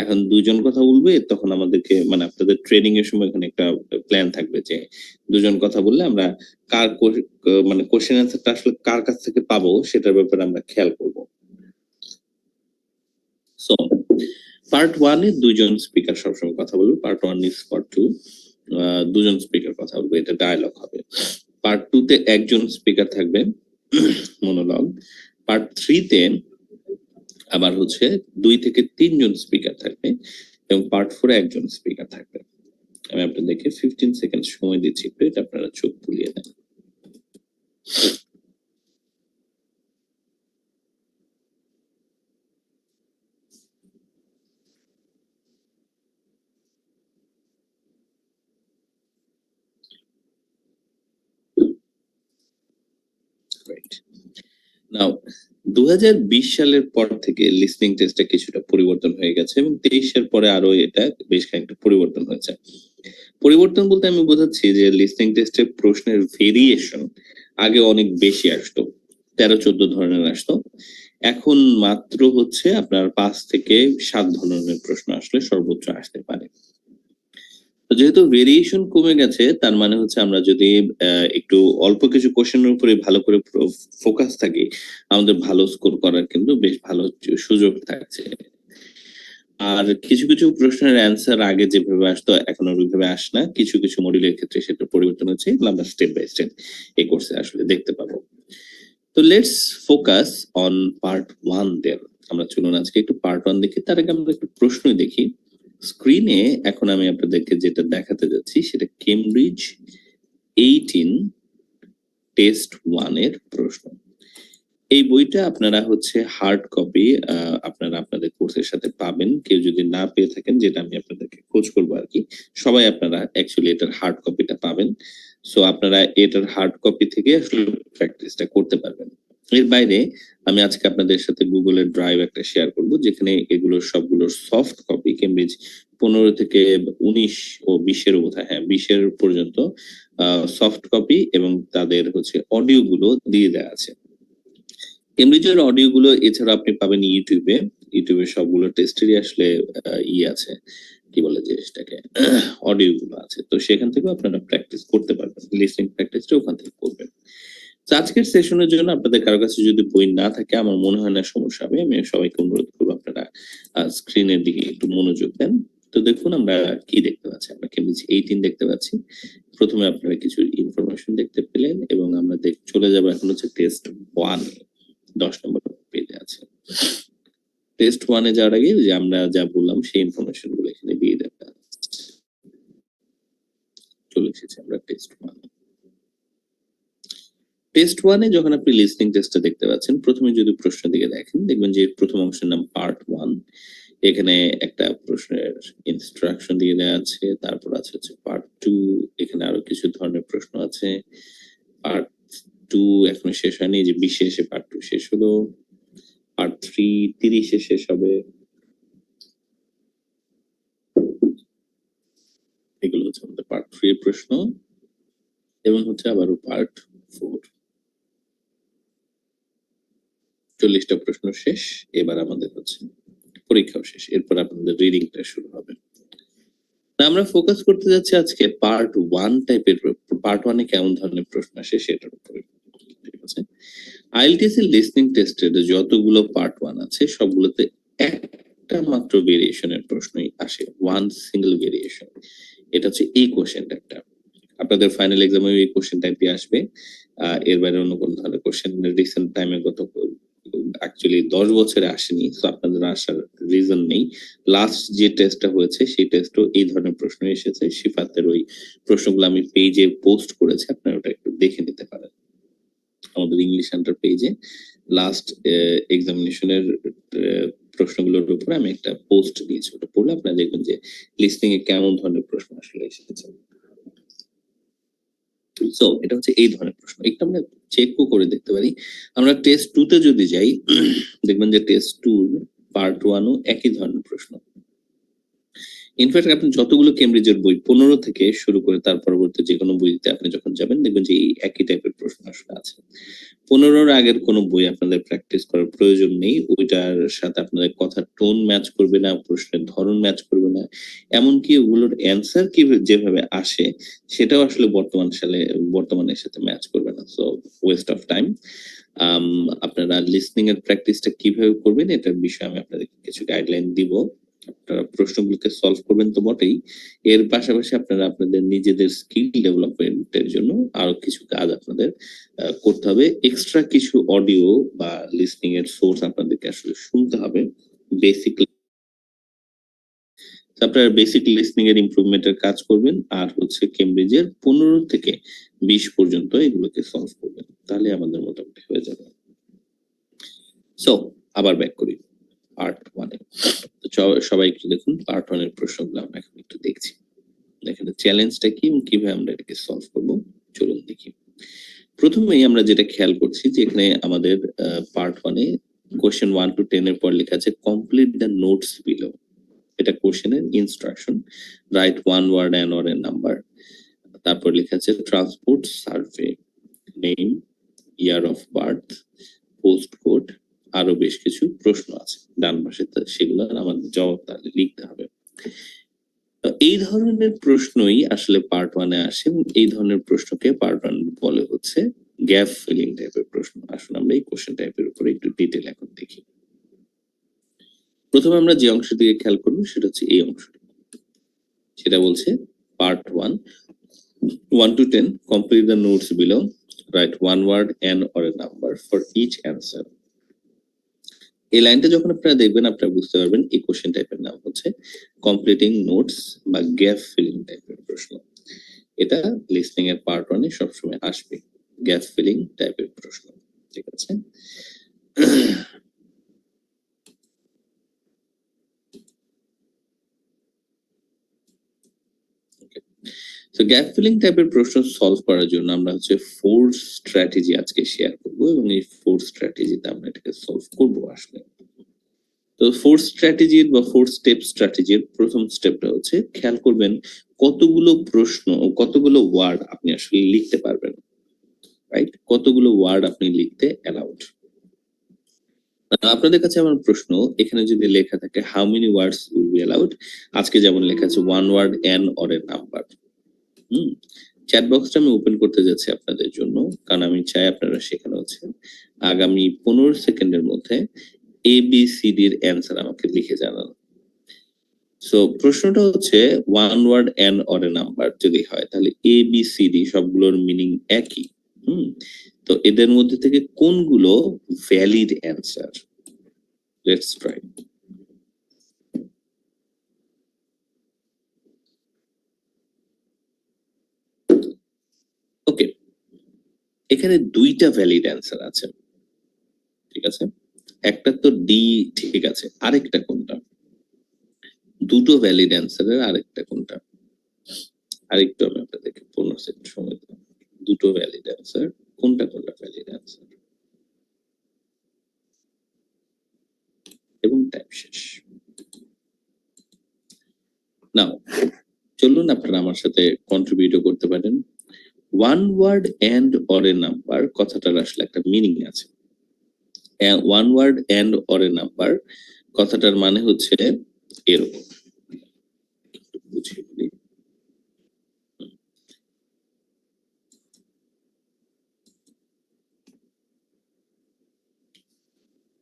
এখন দুজন কথা বলবে, তখন আমাদেরকে মানে আপনাদের ট্রেনিং এর সময় এখানে একটা প্ল্যান থাকবে যে দুজন কথা বললে আমরা কার মানে কোশ্চেন অ্যান্সারটা আসলে কার কাছ থেকে পাবো সেটার ব্যাপারে আমরা খেয়াল করবো। সো পার্ট 1 এ দুইজন স্পিকার সবসময় কথা বলবে, পার্ট 1 ইজ পার্ট 2 দুজন স্পিকার কথা বলবে, এটা ডায়ালগ হবে। পার্ট 2 তে একজন স্পিকার থাকবে, মনোলগ। পার্ট 3 তে আবার হচ্ছে 2 থেকে 3 জন স্পিকার থাকবে এবং পার্ট 4 এ একজন স্পিকার থাকবে। আমি আপনাদেরকে 15 সেকেন্ড সময় দিচ্ছি, একটু এটা আপনারা চোখ বুলিয়ে দেন। নাও 2020 সালের পর থেকে লিসনিং টেস্টে কিছুটা পরিবর্তন হয়ে গেছে এবং 23 এর পরে আরো এটা বেশ খানিকটা পরিবর্তন হয়েছে। পরিবর্তন বলতে আমি বোঝাচ্ছি যে লিসনিং টেস্টে প্রশ্নের ভেরিয়েশন আগে অনেক বেশি আসতো, 13-14 ধরনের আসতো। এখন মাত্র হচ্ছে আপনার 5 থেকে 7 ধরনের প্রশ্ন আসলে সর্বোচ্চ আসতে পারে। যেহেতু ভেরিয়েশন কমে গেছে, তার মানে হচ্ছে আমরা যদি একটু অল্প কিছু কোশ্চেনের উপরে ভালো করে ফোকাস থাকি, আমাদের ভালো স্কোর করার কিন্তু বেশ ভালো সুযোগ থাকছে। আর কিছু কিছু প্রশ্নের অ্যান্সার আগে যেভাবে আসতো এখন আর ওইভাবে আসে না, কিছু কিছু মডিউলের ক্ষেত্রে সেটা পরিবর্তন হচ্ছে, এগুলো আমরা স্টেপ বাই স্টেপ এই কোর্সে আসলে দেখতে পাবো। তো লেটস ফোকাস অন পার্ট 1 দেন। আমরা চলুন আজকে একটু পার্ট 1 দেখি। তার আগে আমরা একটু প্রশ্নই দেখি। স্ক্রিনে এখন আমি আপনাদেরকে যেটা দেখাতে যাচ্ছি সেটা কেমব্রিজ 18 টেস্ট 1 এর প্রশ্ন। এই বইটা আপনারা হচ্ছে হার্ড কপি আপনারা আপনাদের কোর্সের সাথে পাবেন। কেউ যদি না পেয়ে থাকেন, যেটা আমি আপনাদেরকে খোঁজ করবো আর কি, সবাই আপনারা অ্যাকচুয়ালি এটার হার্ড কপিটা পাবেন। সো আপনারা এটার হার্ড কপি থেকে আসলে প্র্যাকটিসটা করতে পারবেন। এর বাইরে আমি আজকে আপনাদের সাথে গুগলের ড্রাইভ একটা শেয়ার করব, যেখানে এগুলোর সবগুলোর সফট কপি কেমব্রিজ 15 থেকে 19 ও 20 এর বোধহয়, হ্যাঁ 20 এর পর্যন্ত সফট কপি এবং তাদের হচ্ছে অডিও গুলো দিয়ে দেওয়া আছে। কেমব্রিজের অডিও গুলো এছাড়া আপনি পাবেন ইউটিউবে সবগুলো টেস্টেরই আসলে আছে, কি বলে জিনিসটাকে, অডিও গুলো আছে। তো সেখান থেকে আপনারা প্র্যাকটিস করতে পারবেন, লিসনিং প্র্যাকটিসটা ওখান থেকে করবেন। তো আজকের সেশনের জন্য আপনাদের কারো কাছে যদি বই না থাকে, আমার মনে হয় না সমস্যা হবে। আমি সবাইকে অনুরোধ করবো আপনারা স্ক্রিনের দিকে একটু মনোযোগ দেন। তো দেখুন আমরা কি দেখতে পাচ্ছি, আমরা কেমব্রিজ 18 দেখতে পাচ্ছি। প্রথমে আপনারা কিছু ইনফরমেশন দেখতে পেলেন এবং আমরা চলে যাবো এখন হচ্ছে টেস্ট 1 এ। 10 নম্বর পেজে আছে। টেস্ট 1 এ যাওয়ার আগে যে আমরা যা বললাম সেই ইনফরমেশন গুলো এখানে দিয়ে দেওয়া চলে এসেছে। আমরা টেস্ট 1 এ যখন আপনি লিসনিং টেস্টটা দেখতে পাচ্ছেন, প্রথমে যদি প্রশ্নের দিকে দেখেন, দেখবেন যে প্রথম অংশের নাম পার্ট 1। এখানে একটা প্রশ্নের ইনস্ট্রাকশন দিয়ে দেওয়া আছে। তারপর আছে হচ্ছে পার্ট 2, এখানে আরো কিছু ধরনের প্রশ্ন আছে। পার্ট 2 এখনো শেষ হয়নি, যে 20 এসে পার্ট 2 শেষ হলো। পার্ট 3 30 এ শেষ হবে। এগুলো হচ্ছে আমাদের পার্ট 3 এর প্রশ্ন এবং হচ্ছে আবারও পার্ট 4। 40টা প্রশ্ন শেষ। এবার আমাদের হচ্ছে পরীক্ষাও শেষ, এরপর আপনাদের রিডিংটা শুরু হবে। আমরা ফোকাস করতে যাচ্ছি আজকে পার্ট 1 টাইপের। পার্ট 1 এ কেমন ধরনের প্রশ্ন আসে সেটার উপরে, ঠিক আছে? আইএলটিএস এর লিসনিং টেস্টের যতগুলো পার্ট 1 আছে সবগুলোতে একটা মাত্র ভেরিয়েশনের প্রশ্নই আসে, ওয়ান সিঙ্গেল ভেরিয়েশন। এটা হচ্ছে এই কোশ্চেন টাইপটা। আপনাদের ফাইনাল এক্সামে এই কোশ্চেন টাইপই আসবে। এর বাইরে অন্য কোন ধরনের কোশ্চেন রিসেন্ট টাইমে গত অ্যাকচুয়ালি 10 বছরে আসেনি, তো আপনাদের আসার রিজন নেই। লাস্ট যে টেস্টটা হয়েছে সেই টেস্টও এই ধরনের প্রশ্ন এসেছে। শিফাতের ওই প্রশ্নগুলো আমি পেজে পোস্ট করেছি, আপনারা ওটা একটু দেখে নিতে পারেন আমাদের ইংলিশ সেন্টার পেজে। লাস্ট এক্সামিনেশনের প্রশ্নগুলোর উপর আমি একটা পোস্ট দিয়েছি, ওটা পড়লে আপনারা দেখবেন যে লিসনিং এ কেমন ধরনের প্রশ্ন আসলে এসেছে। সো এটা হচ্ছে এই ধরনের প্রশ্ন, একটু আমরা চেকও করে দেখতে পারি। আমরা টেস্ট 2 তে যদি যাই দেখবেন যে টেস্ট 2 পার্ট 1 ও একই ধরনের প্রশ্ন। ইনফ্যাক্ট আপনি যতগুলো কেমব্রিজের বই 15 থেকে শুরু করে তার পরবর্তী যে কোনো বইতে আপনি যখন যাবেন দেখবেন যে এই একই টাইপের প্রশ্ন আসলে আছে। 15-র আগের কোনো বই আপনাদের প্র্যাকটিস করার প্রয়োজন নেই, ওইটার সাথে আপনাদের কথার টোন ম্যাচ করবে না, প্রশ্নের ধরন ম্যাচ করবে না, এমনকি ওগুলোর অ্যান্সার কি যেভাবে আসে সেটাও আসলে বর্তমানের সাথে ম্যাচ করবে না। So West of time. আপনারা লিসনিং এর প্র্যাকটিসটা কিভাবে করবেন এটার বিষয়ে আমি আপনাদেরকে কিছু গাইডলাইন দিব। আপনারা প্রশ্নগুলোকে সলভ করবেন তো বটেই, এর পাশাপাশি আপনারা আপনাদের নিজেদের স্কিল ডেভেলপমেন্টের জন্য আরো কিছু কাজ আপনাদের করতে হবে। এক্সট্রা কিছু অডিও বা লিসনিং এর সোর্স আপনাদেরকে আসলে শুনতে হবে। বেসিক আপনারা বেসিক লিসনিং এর ইমপ্রুভমেন্টের কাজ করবেন, আর হচ্ছে কেমব্রিজের 15 থেকে 20 পর্যন্ত এগুলোকে সলভ করবেন, তাহলে আমাদের মোটামুটি হয়ে যাবে। সো আবার ব্যাক করি পার্ট 1 এ। তো সবাই একটু দেখুন পার্ট 1 এর প্রশ্নগুলো আমরা এখন একটু দেখছি। এখানে চ্যালেঞ্জটা কি এবং কিভাবে আমরা এটাকে সলভ করব চলুন দেখি। প্রথমেই আমরা যেটা খেয়াল করছি যে এখানে আমাদের পার্ট 1 এ কোশ্চেন 1 to 10 এর পর লেখা আছে কমপ্লিট দ্য নোটস বিলো। এটা কোশ্চেনের instruction, right one word and or a number. তারপর লেখা আছে transport survey, name, year of birth, post code, আরো বেশ কিছু প্রশ্ন আছে ডান পাশে, সেগুলো আমাদের জবাব তাহলে লিখতে হবে। এই ধরনের প্রশ্নই আসলে পার্ট 1 এ আসে এবং এই ধরনের প্রশ্নকে পার্ট 1 বলে হচ্ছে গ্যাপ ফিলিং টাইপের প্রশ্ন। আসুন আমরা এই কোশ্চেন টাইপের উপরে একটু ডিটেইল এখন দেখি। প্রথমে আমরা যে অংশ দিকে খেয়াল করব সেটা হচ্ছে এই অংশটা, সেটা বলছে part 1 1 to 10 complete the notes below, write one word and or a number for each answer। এই লাইনটা যখন আপনারা দেখবেন আপনারা বুঝতে পারবেন এই কোশ্চেন টাইপের নাম হচ্ছে কমপ্লিটিং নোটস বা গ্যাপ ফিলিং টাইপের প্রশ্ন। এটা লিসনিং এর পার্ট 1 এ সবসময় আসবে, গ্যাপ ফিলিং টাইপের প্রশ্ন, ঠিক আছে। তো গ্যাপ ফিলিং টাইপের প্রশ্ন সলভ করার জন্য আমরা হচ্ছে 4 স্ট্র্যাটেজি আজকে শেয়ার করব এবং এই 4 স্ট্র্যাটেজিতে আমরা এটাকে সলভ করব আসলে। তো 4 স্ট্র্যাটেজির বা 4 স্টেপ স্ট্র্যাটেজির প্রথম স্টেপটা হচ্ছে খেয়াল করবেন কতগুলো প্রশ্ন ও কতগুলো ওয়ার্ড আপনি আসলে লিখতে পারবেন, রাইট? কতগুলো ওয়ার্ড আপনি লিখতে অ্যালাউড। আপনাদের কাছে আমার প্রশ্ন, এখানে যদি লেখা থাকে how many words will be allowed, আজকে যেমন লেখা আছে one word and or a number. Chat বক্সটা আমি ওপেন করতে যাচ্ছি আপনাদের জন্য, কারণ আমি চাই আপনারা সেখানে হচ্ছে আগামী 15 সেকেন্ডের মধ্যে ABCD এর অ্যান্সার আমাকে লিখে জানান। সো প্রশ্নটা হচ্ছে one word and or a number যদি হয় তাহলে ABCD সবগুলোর মিনিং একই। তো এদের মধ্যে থেকে কোনগুলো valid answer? Let's try. Okay, এখানে দুইটা ভ্যালিড অ্যান্সার আছে, ঠিক আছে। একটা তো ডি, ঠিক আছে, আরেকটা কোনটা? দুটো ভ্যালিড অ্যান্সারের আরেকটা কোনটা? আরেকটু আমি আপনাদেরকে 15 সেকেন্ড সময় দেব। দুটো ভ্যালিড অ্যান্সার, কোনটা ভ্যালিড অ্যান্সার? এবং টাইম শেষ। নাও চলুন আপনারা আমার সাথে কন্ট্রিবিউট করতে পারেন। One word and or a number কথাটার আসলে একটা মিনিং আছে। One word and or a number কথাটার মানে হচ্ছে এরকম, বুঝিয়ে বলি।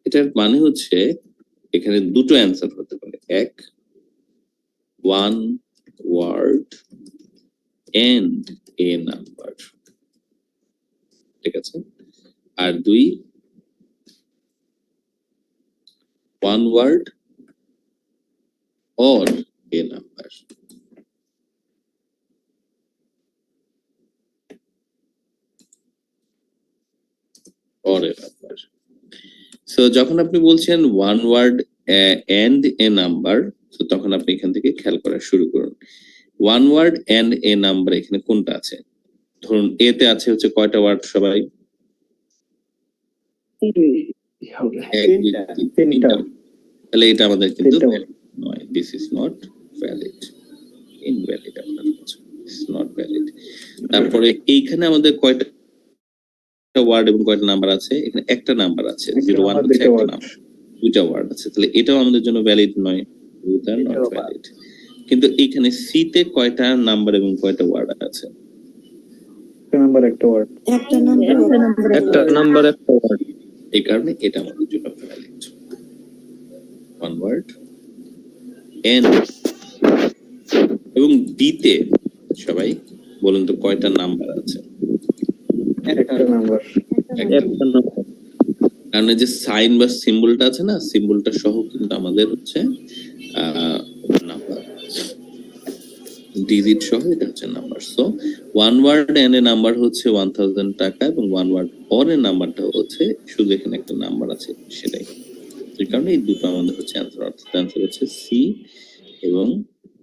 এটার মানে হচ্ছে এখানে দুটো অ্যান্সার হতে পারে, এক one word and a number, ঠিক আছে, আর দুই one word or a number. Or a number so যখন আপনি বলছেন one word and a number, তো তখন আপনি এখান থেকে খেয়াল করা শুরু করুন। One word and a number এখানে কোনটা আছে? ধরুন এতে আছে হচ্ছে কয়টা ওয়ার্ড সবাই? এক, দুই, তিন, তিনটা। তাহলে এটা আমাদের কিন্তু valid নয়, this is not valid, invalid আপনার কাছে, ইটস নট ভ্যালিড। তারপরে এইখানে আমাদের কয়টা ওয়ার্ড এবং কয়টা নাম্বার আছে? এখানে একটা নাম্বার আছে, 01 হচ্ছে একটা নাম্বার, দুইটা ওয়ার্ড আছে, তাহলে এটাও আমাদের জন্য ভ্যালিড নয়, both are not valid। কিন্তু এখানে সি তে কয়টা নাম্বার এবং কয়টা ওয়ার্ড আছে? একটা নাম্বার একটা নাম্বার একটা ওয়ার্ড। এই কারণে এটা আমাদের জন্য ভ্যালিড। ওয়ান ওয়ার্ড এন্ড এবং ডি তে সবাই বলুন তো কয়টা নাম্বার আছে? একটা নাম্বার। কারণ এই যে সাইন বা সিম্বলটা আছে না, সিম্বলটা সহ কিন্তু আমাদের হচ্ছে নাম্বার, ডিজিট সহ এটা হচ্ছে number. So one word and a number হচ্ছে 1000 টাকা এবং ওয়ান ওয়ার্ড অর এ নাম্বারটা হচ্ছে শুধু এখানে একটা নাম্বার আছে সেটাই। এই কারণে এই দুটো আমাদের হচ্ছে অ্যান্সার, অর্থাৎ অ্যান্সার হচ্ছে সি এবং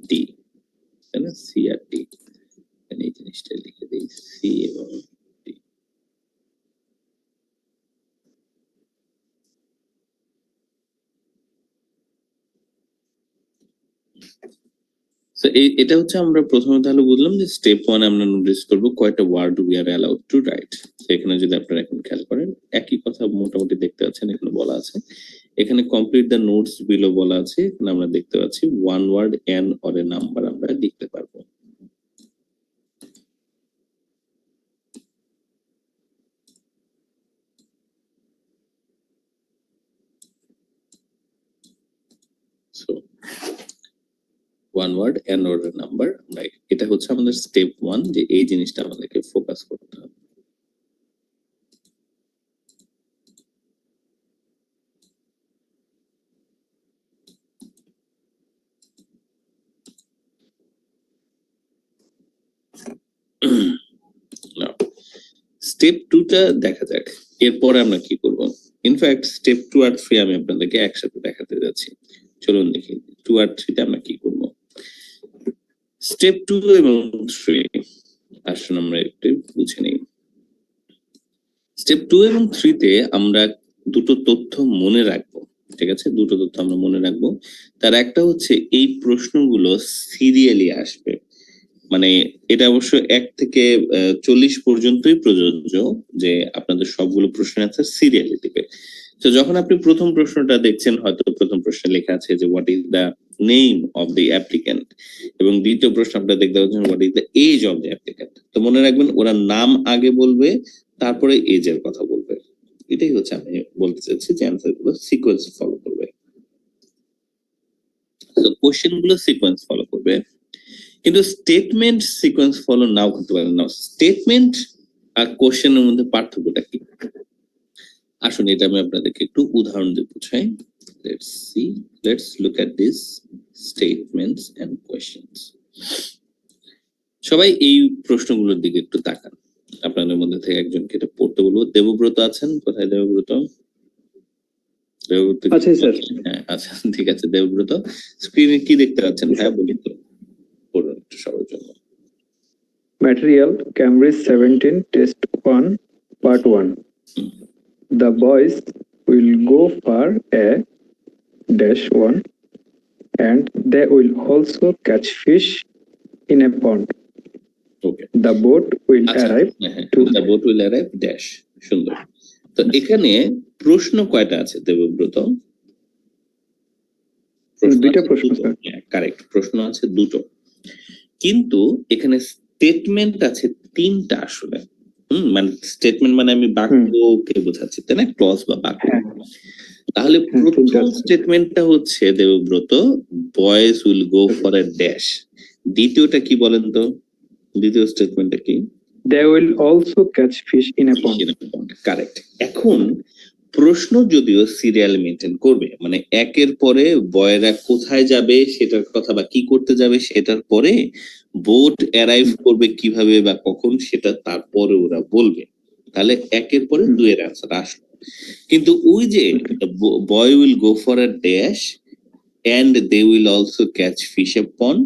ডি, তাই না? সি আর ডি, এই জিনিসটা লিখে দিই, সি এবং ডি। So এটা হচ্ছে আমরা প্রথমে তাহলে বুঝলাম যে স্টেপ 1 আমরা নোটিস করব কয়টা word we are allowed to write. এখানে যদি আপনারা এখন খেয়াল করেন একই কথা মোটামুটি দেখতে পাচ্ছেন, এখানে বলা আছে, এখানে কমপ্লিট দ্য নোটস বিলো বলা আছে, এখানে আমরা দেখতে পাচ্ছি one word and or a number আমরা লিখতে পারবো। So one word and or a number, এটা হচ্ছে আমাদের স্টেপ 1, যে এই জিনিসটা আমাদেরকে ফোকাস করতে হবে। স্টেপ 2 টা দেখা যাক, এরপরে আমরা কি করব। ইনফ্যাক্ট স্টেপ 2 আর 3 আমি আপনাদেরকে একসাথে দেখাতে যাচ্ছি। চলুন দেখি 2 আর 3 তে আমরা কি করব। স্টেপ 2 এবং 3 আসুন আমরা একটু বুঝে নিই। স্টেপ 2 এবং 3 তে আমরা দুটো তথ্য মনে রাখবো, ঠিক আছে? দুটো তথ্য আমরা মনে রাখবো। তার একটা হচ্ছে এই প্রশ্নগুলো সিরিয়ালি আসবে, মানে এটা অবশ্য 1 থেকে 40 পর্যন্তই প্রযোজ্য, যে আপনাদের সবগুলো প্রশ্নের অ্যান্সার সিরিয়ালি দিবে। তো যখন আপনি প্রথম প্রশ্নটা দেখছেন, হয়তো প্রথম প্রশ্নে লেখা আছে যে what is the name of the applicant, এবং দ্বিতীয় প্রশ্ন আপনারা দেখতে পাচ্ছেন what is the age of the applicant. তো মনে রাখবেন ওরা নাম আগে বলবে, তারপরে এজের কথা বলবে। এটাই হচ্ছে আমি বলতে চাচ্ছি যে অ্যান্সার গুলো সিকোয়েন্স ফলো করবে। তো কোশ্চেন গুলো সিকোয়েন্স ফলো করবে, কিন্তু স্টেটমেন্ট সিকোয়েন্স ফলো নাও করতে পারে না। স্টেটমেন্ট আর কোশ্চেনের মধ্যে পার্থক্যটা কি? আসুন এটা আমি আপনাদেরকে একটু উদাহরণ দিয়ে বুঝাই। Let's look at this statements and questions. সবাই এই প্রশ্নগুলোর দিকে একটু তাকান। আপনাদের মধ্যে থেকে একজনকে এটা পড়তে বলবো। দেবব্রত আছেন? কোথায় দেবব্রত? দেবব্রত আছে স্যার। হ্যাঁ আচ্ছা ঠিক আছে। দেবব্রত স্ক্রিনে কি দেখতে পাচ্ছেন? হ্যাঁ বলুন তো, পড়ুন একটু সবার জন্য। Material Cambridge 17 Test 1 Part 1. The boys will go for a -1 and they will also catch fish in a pond. Okay, The boat will আচ্ছা arrive to the boat will arrive dash. সুন্দর। তো এখানে প্রশ্ন কয়টা আছে দেবব্রত? দুইটা প্রশ্ন স্যার। কারেক্ট, প্রশ্ন আছে দুটো, কিন্তু এখানে স্টেটমেন্ট আছে তিনটা আসলে। মানে স্টেটমেন্ট মানে আমি বাক্যকে বোঝাচ্ছি, তাই না? ক্লজ বা বাক্য। তাহলে প্রথম স্টেটমেন্টটা হচ্ছে Debabrata boys will go for a dash. দ্বিতীয়টা কি বলেন তো? দ্বিতীয় স্টেটমেন্টটা কি? they will also catch fish in a pond. Correct. এখন প্রশ্ন যদিও সিরিয়াল মেনটেন করবে, মানে একের পরে বয়েরা কোথায় যাবে সেটার কথা বা কি করতে যাবে সেটার পরে বোট অ্যারাইভ করবে কিভাবে বা কখন সেটা তারপরে ওরা বলবে। তাহলে একের পরে দুইয়ের অ্যান্সার আসলো। কিন্তু ওই যে boy will go for a dash and they will also catch fish a pond,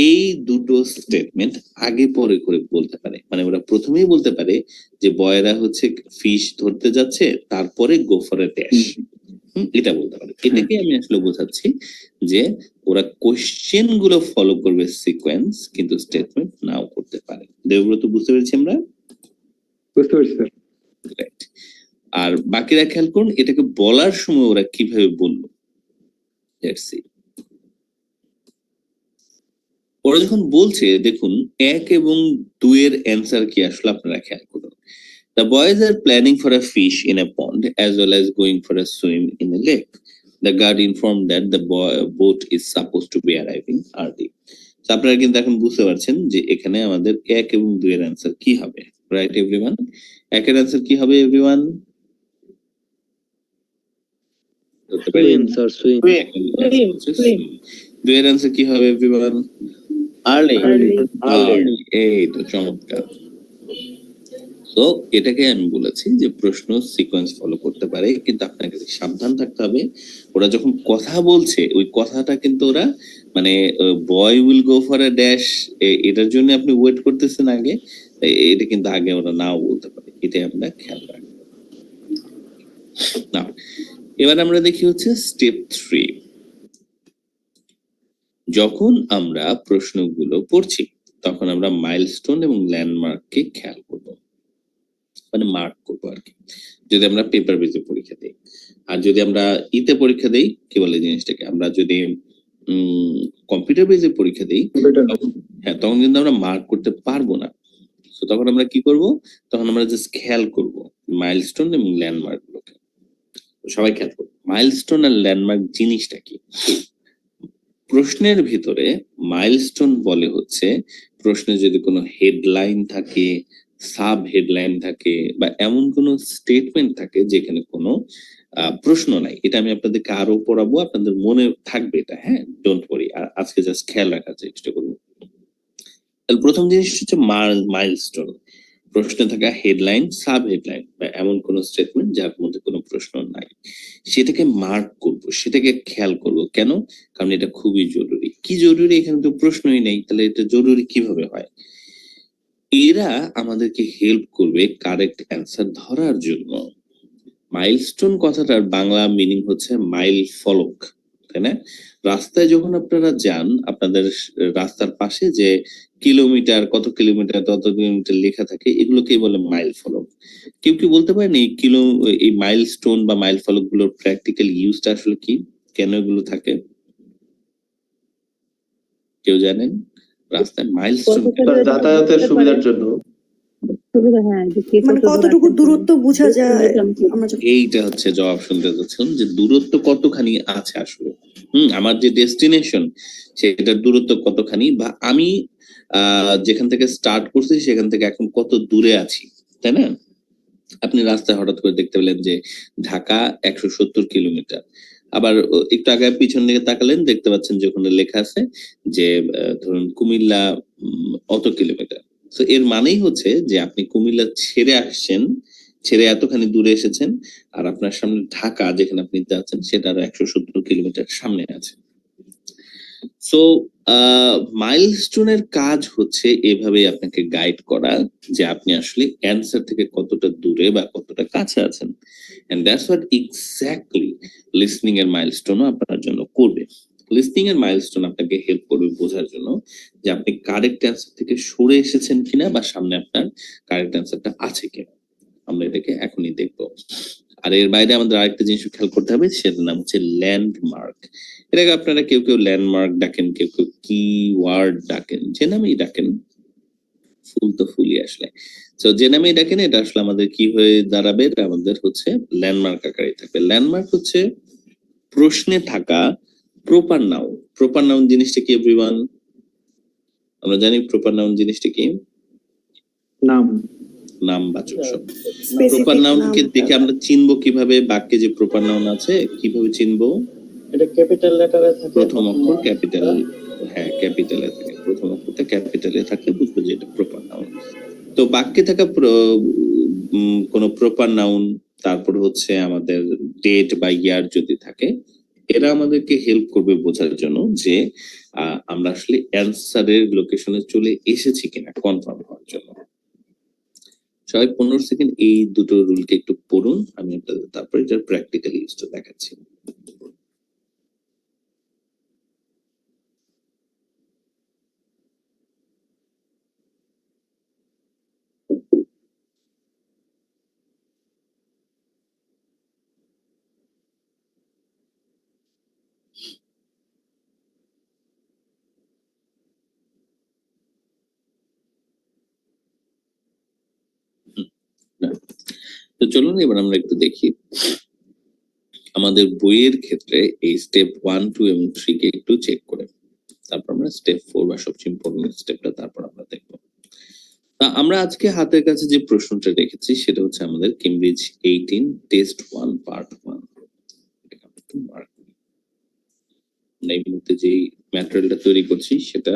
এই দুটো স্টেটমেন্ট আগে পরে করে বলতে পারে, মানে ওরা প্রথমেই বলতে পারে যে বয়রা হচ্ছে ফিশ ধরতে যাচ্ছে, তারপরে গো ফর এ ড্যাশ, এটা বলতে পারে। এটাকে আমি আসলে বোঝাচ্ছি যে ওরা কোশ্চেন গুলো ফলো করবে সিকোয়েন্স, কিন্তু স্টেটমেন্ট নাও করতে পারে। দেবব্রত, বুঝতে পেরেছি আমরা? বুঝতে পারছি স্যার। রাইট। আর বাকিরা খেয়াল করুন এটাকে বলার সময় ওরা কিভাবে বললো। Let's see. ওরা যখন বলছে, দেখুন 1 এবং 2 এর অ্যান্সার কি আসলে আপনারা খেয়াল করুন। The boys are planning for a fish in a pond as well as going for a swim in a lake. The guard informed that the boat is supposed to be arriving early. So আপনারা কিন্তু এখন বুঝতে পারছেন যে এখানে আমাদের 1 এবং 2 এর অ্যান্সার কি হবে, রাইট এভরিওয়ান? 1 এর অ্যান্সার কি হবে এভরিওয়ান? Swim sir, swim. 2 এর অ্যান্সার কি হবে এভরিওয়ান? আর্লি এই তো চমৎকার। তো এটাকে আমি বলেছি যে প্রশ্ন সিকোয়েন্স ফলো করতে পারে, কিন্তু আপনাকে সাবধান থাকতে হবে। ওরা যখন কথা বলছে ওই কথাটা কিন্তু ওরা মানে boy will go for a dash, এটার জন্য আপনি ওয়েট করতেছেন আগে, এটা কিন্তু আগে ওরা নাও বলতে পারে, এটাই আমরা খেয়াল রাখবো। না, এবার আমরা দেখি হচ্ছে স্টেপ 3। যখন আমরা প্রশ্নগুলো পড়ছি তখন আমরা মাইলস্টোন এবং ল্যান্ডমার্ককে খেয়াল করব, মানে মার্ক করবো আর কি, যদি আমরা পেপার বেজে পরীক্ষা দিই। আর যদি আমরা ইতে পরীক্ষা দিই, কি বলে জিনিসটাকে, আমরা যদি কম্পিউটার বেজে পরীক্ষা দিই, হ্যাঁ, তখন কিন্তু আমরা মার্ক করতে পারবো না। তো তখন আমরা কি করব, তখন আমরা জাস্ট খেয়াল করব মাইলস্টোন এবং ল্যান্ডমার্ক গুলোকে। সবাই খেয়াল করবো মাইলস্টোন আর ল্যান্ডমার্ক জিনিসটা কি। প্রশ্নের ভিতরে মাইলস্টোন বলে হচ্ছে প্রশ্নে যদি কোনো হেডলাইন থাকে, সাব হেডলাইন থাকে, বা এমন কোনো স্টেটমেন্ট থাকে যেখানে কোনো প্রশ্ন নাই। এটা আমি আপনাদেরকে আরো পড়াবো, আপনাদের মনে থাকবে এটা, হ্যাঁ, ডোন্ট ওয়ারি। আর আজকে জাস্ট খেয়াল রাখার চেষ্টা করবো। তাহলে প্রথম জিনিস হচ্ছে মাইলস্টোন, প্রশ্নে থাকা হেডলাইন, সাব হেডলাইন বা এমন কোন স্টেটমেন্ট যার মধ্যে কোনো প্রশ্ন নাই, সেটাকে মার্ক করব, সেটাকে খেয়াল করব। কেন? কারণ এটা খুবই জরুরি। কি জরুরি? এখানে তো প্রশ্নই নেই, তাহলে এটা জরুরি কিভাবে হয়? এরা আমাদেরকে হেল্প করবে কারেক্ট অ্যান্সার ধরার জন্য। মাইলস্টোন কথাটার বাংলা মিনিং হচ্ছে মাইল ফলক, তাই না? রাস্তায় যখন আপনারা যান, আপনাদের রাস্তার পাশে যে কিলোমিটার, কত কিলোমিটার, তত কিলোমিটার লেখা থাকে, এগুলোকেই বলে মাইল ফলক। কেউ কি বলতে পারেন এই মাইলস্টোন বা মাইল ফলক গুলোর প্র্যাকটিক্যাল ইউজটা আসলে কি, কেন এগুলো থাকে? কেউ জানেন? রাস্তায় মাইলস্টোন যাতায়াতের সুবিধার জন্য। মানে কতটুকু দূরত্ব বোঝা যায় আমরা এইটা হচ্ছে জবাব শুনতে যাচ্ছেন, যে দূরত্ব কতখানি আছে আসলে, আমার যে ডেস্টিনেশন সেটার দূরত্ব কতখানি, বা আমি যেখান থেকে স্টার্ট করছি সেখান থেকে এখন কত দূরে আছি, তাই না? আপনি রাস্তায় হঠাৎ করে দেখতে পেলেন যে ঢাকা 170 কিলোমিটার, আবার একটু আগে পিছন দিকে তাকালেন, দেখতে পাচ্ছেন যে ওখানে লেখা আছে যে ধরুন কুমিল্লা অত কিলোমিটার। তো এর মানেই হচ্ছে যে আপনি কুমিল্লা ছেড়ে আসছেন, ছেড়ে এতখানি দূরে এসেছেন, আর আপনার সামনে ঢাকা যেখানে আপনি যাচ্ছেন সেটা আরো 170 কিলোমিটার সামনে আছে। সো মাইলস্টোনের কাজ হচ্ছে এভাবে আপনাকে গাইড করা যে আপনি আসলে অ্যান্সার থেকে কতটা দূরে বা কতটা কাছে আছেন। And that's what exactly listening এর মাইলস্টোনও আপনার জন্য করবে। লিসনিং এর মাইলস্টোন আপনাকে হেল্প করবে বোঝার জন্য যে আপনি কারেক্ট অ্যান্সার থেকে সরে এসেছেন কিনা, বা সামনে আপনার কারেক্ট অ্যান্সারটা আছে কিনা। আমরা এটাকে এখনই দেখবো। আর এর বাইরে আমাদের আরেকটা জিনিস খেয়াল করতে হবে, সেটার নাম হচ্ছে ল্যান্ডমার্ক। এটাকে আপনারা কেউ কেউ ল্যান্ডমার্ক ডাকেন, কেউ কেউ কিওয়ার্ড ডাকেন, যে নামেই ডাকেন, ফুল তো ফুলই আসলে। তো যে নামেই ডাকেন, এটা আসলে আমাদের কি হয়ে দাঁড়াবে, আমাদের হচ্ছে ল্যান্ডমার্ক আকারে থাকবে। ল্যান্ডমার্ক হচ্ছে প্রশ্নে থাকা প্রপার নাউন। প্রপার নাউন জিনিসটা কি এভরিওয়ান? আমরা জানি প্রপার নাউন জিনিসটা কি, নাম, নামবাচক শব্দ। প্রপার নাউনকে দেখে আমরা চিনবো কিভাবে? বাক্যে যে প্রপার নাউন আছে কিভাবে চিনবো? এটা ক্যাপিটাল লেটারে থাকে, প্রথম অক্ষর ক্যাপিটাল, হ্যাঁ ক্যাপিটালে থাকে, প্রথম অক্ষরটা ক্যাপিটালে থাকলে বুঝবো যে এটা প্রপার নাউন। তো বাক্যে থাকা কোন প্রপার নাউন তারপর হচ্ছে আমাদের ডেট বা ইয়ার যদি থাকে, এরা আমাদেরকে হেল্প করবে বোঝার জন্য যে আমরা আসলে অ্যান্সারের লোকেশনে চলে এসেছি কিনা কনফার্ম হওয়ার জন্য। সবাই 15 সেকেন্ড এই দুটো রুলকে একটু পড়ুন, আমি আপনাদের তারপরে এটার প্র্যাকটিক্যাল ইউজটা দেখাচ্ছি। তো চলুন এবার আমরা একটু দেখি আমাদের বইয়ের ক্ষেত্রে এই স্টেপ 1, 2 এবং 3 কে একটু চেক করে তারপর আমরা স্টেপ 4 বা সবচেয়ে ইম্পর্টেন্ট স্টেপটা তারপর আমরা দেখব। আমরা আজকে হাতের কাছে যে প্রশ্নটা রেখেছি সেটা হচ্ছে আমাদের কেমব্রিজ 18 টেস্ট 1 পার্ট 1। এই মুহূর্তে যে ম্যাটেরিয়ালটা তৈরি করছি সেটা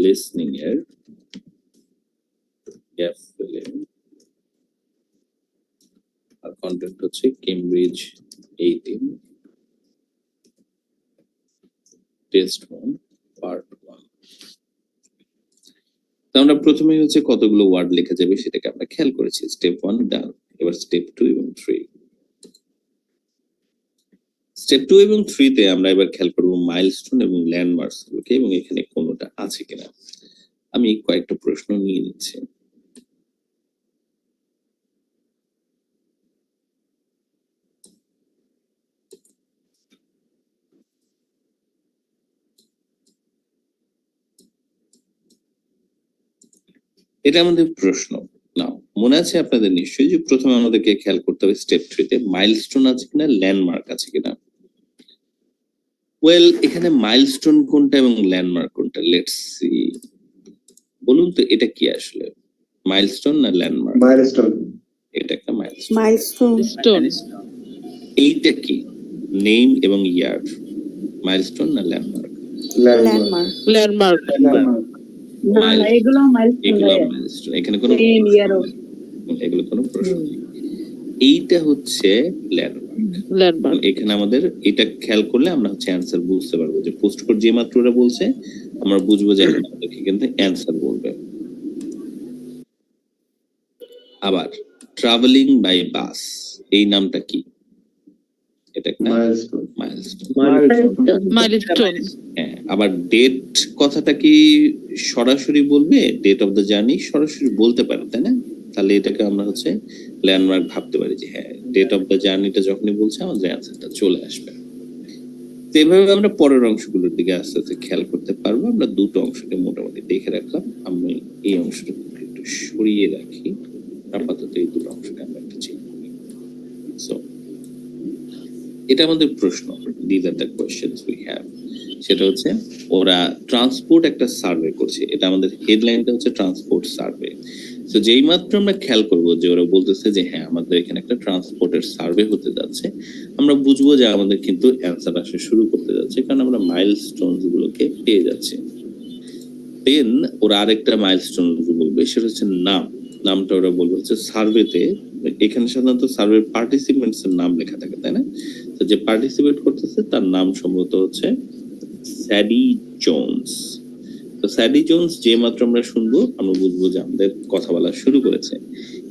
লিসনিং এর গ্যাপ ফিলিং আর কন্টেন্ট হচ্ছে কেমব্রিজ 18 টেস্ট 1 পার্ট 1। তো আমরা প্রথমে হচ্ছে কতগুলো ওয়ার্ড লেখা যাবে সেটাকে আমরা খেয়াল করেছি। স্টেপ 1 ডান। এবার স্টেপ 2 এবং 3। স্টেপ 2 এবং 3 তে আমরা এবার খেয়াল করব মাইলস্টোন এবং ল্যান্ডমার্কস গুলোকে এবং এখানে কোনোটা আছে কিনা। আমি কয়েকটা প্রশ্ন নিয়ে নিচ্ছি। এটা আমাদের প্রশ্ন। নাও মনে আছে আপনাদের নিশ্চয়ই যে প্রথমে আমাদেরকে খেয়াল করতে হবে স্টেপ 3 তে মাইলস্টোন আছে কিনা, ল্যান্ডমার্ক আছে কিনা। ওয়েল এখানে মাইলস্টোন কোনটা এবং ল্যান্ডমার্ক কোনটা, লেটস সি। বলুন তো এটা কি আসলে, মাইলস্টোন না ল্যান্ডমার্ক? মাইলস্টোন। এটা একটা মাইলস্টোন। মাইলস্টোন। এইটা কি, নেম এবং ইয়ার, মাইলস্টোন না ল্যান্ডমার্ক? ল্যান্ডমার্ক। ল্যান্ডমার্ক। এগুলো মাইলস্টোন, এখানে কোনো এগুলো কোনো প্রশ্ন নেই। এইটা হচ্ছে ল্যান্ডমার্ক। এখানে আমাদের এটা খেয়াল করলে আমরা হচ্ছে অ্যান্সার বুঝতে পারবো যে পোস্ট কোড যে মাত্র ওরা বলছে আমরা বুঝবো যে এখন আমাদেরকে কিন্তু অ্যান্সার বলবে। আবার ট্রাভেলিং বাই বাস, এই নামটা কি? এটা একটা মাইলস্টোন। হ্যাঁ, আবার ডেট কথাটা কি সরাসরি বলবে? ডেট অফ দ্য জার্নি সরাসরি বলতে পারে, তাই না? তাহলে এটাকে আমরা হচ্ছে ল্যান্ডমার্ক ভাবতে পারি যে হ্যাঁ ডেট অফ দ্য জার্নিটা যখনই বলছে আমাদের অ্যান্সারটা চলে আসবে। তো এইভাবে আমরা পরের অংশগুলোর দিকে আস্তে আস্তে খেয়াল করতে পারবো। আমরা দুটো অংশকে মোটামুটি দেখে রাখলাম, আমি এই অংশটা একটু সরিয়ে রাখি। আপাতত এই দুটো অংশকে আমরা একটু চেক করি। সো এটা আমাদের প্রশ্ন, these are the questions we have। সেটা হচ্ছে ওরা ট্রান্সপোর্ট একটা সার্ভে করছে, এটা আমাদের হেডলাইনটা হচ্ছে ট্রান্সপোর্ট সার্ভে। তো যেই মাত্র আমরা খেয়াল করবো যে ওরা বলতেছে যে হ্যাঁ আমাদের এখানে একটা ট্রান্সপোর্টের সার্ভে হতে যাচ্ছে, আমরা বুঝবো যে আমাদের কিন্তু অ্যান্সার আসা শুরু করতে যাচ্ছে, কারণ আমরা মাইলস্টোনস গুলোকে পেয়ে যাচ্ছি। দেন ওরা আরেকটা মাইলস্টোন বলবে, সেটা হচ্ছে নাম। নামটা ওরা বলবে হচ্ছে সার্ভেতে, এখানে সাধারণত সার্ভে পার্টিসিপেন্টস এর নাম লেখা থাকে, তাই না? তো যে পার্টিসিপেট করতেছে তার নাম সম্ভবত হচ্ছে স্যাডি জোনস। তো স্যাডি জোনস যে মাত্র আমরা শুনবো আমরা বুঝবো যে আমাদের কথা বলা শুরু করেছে।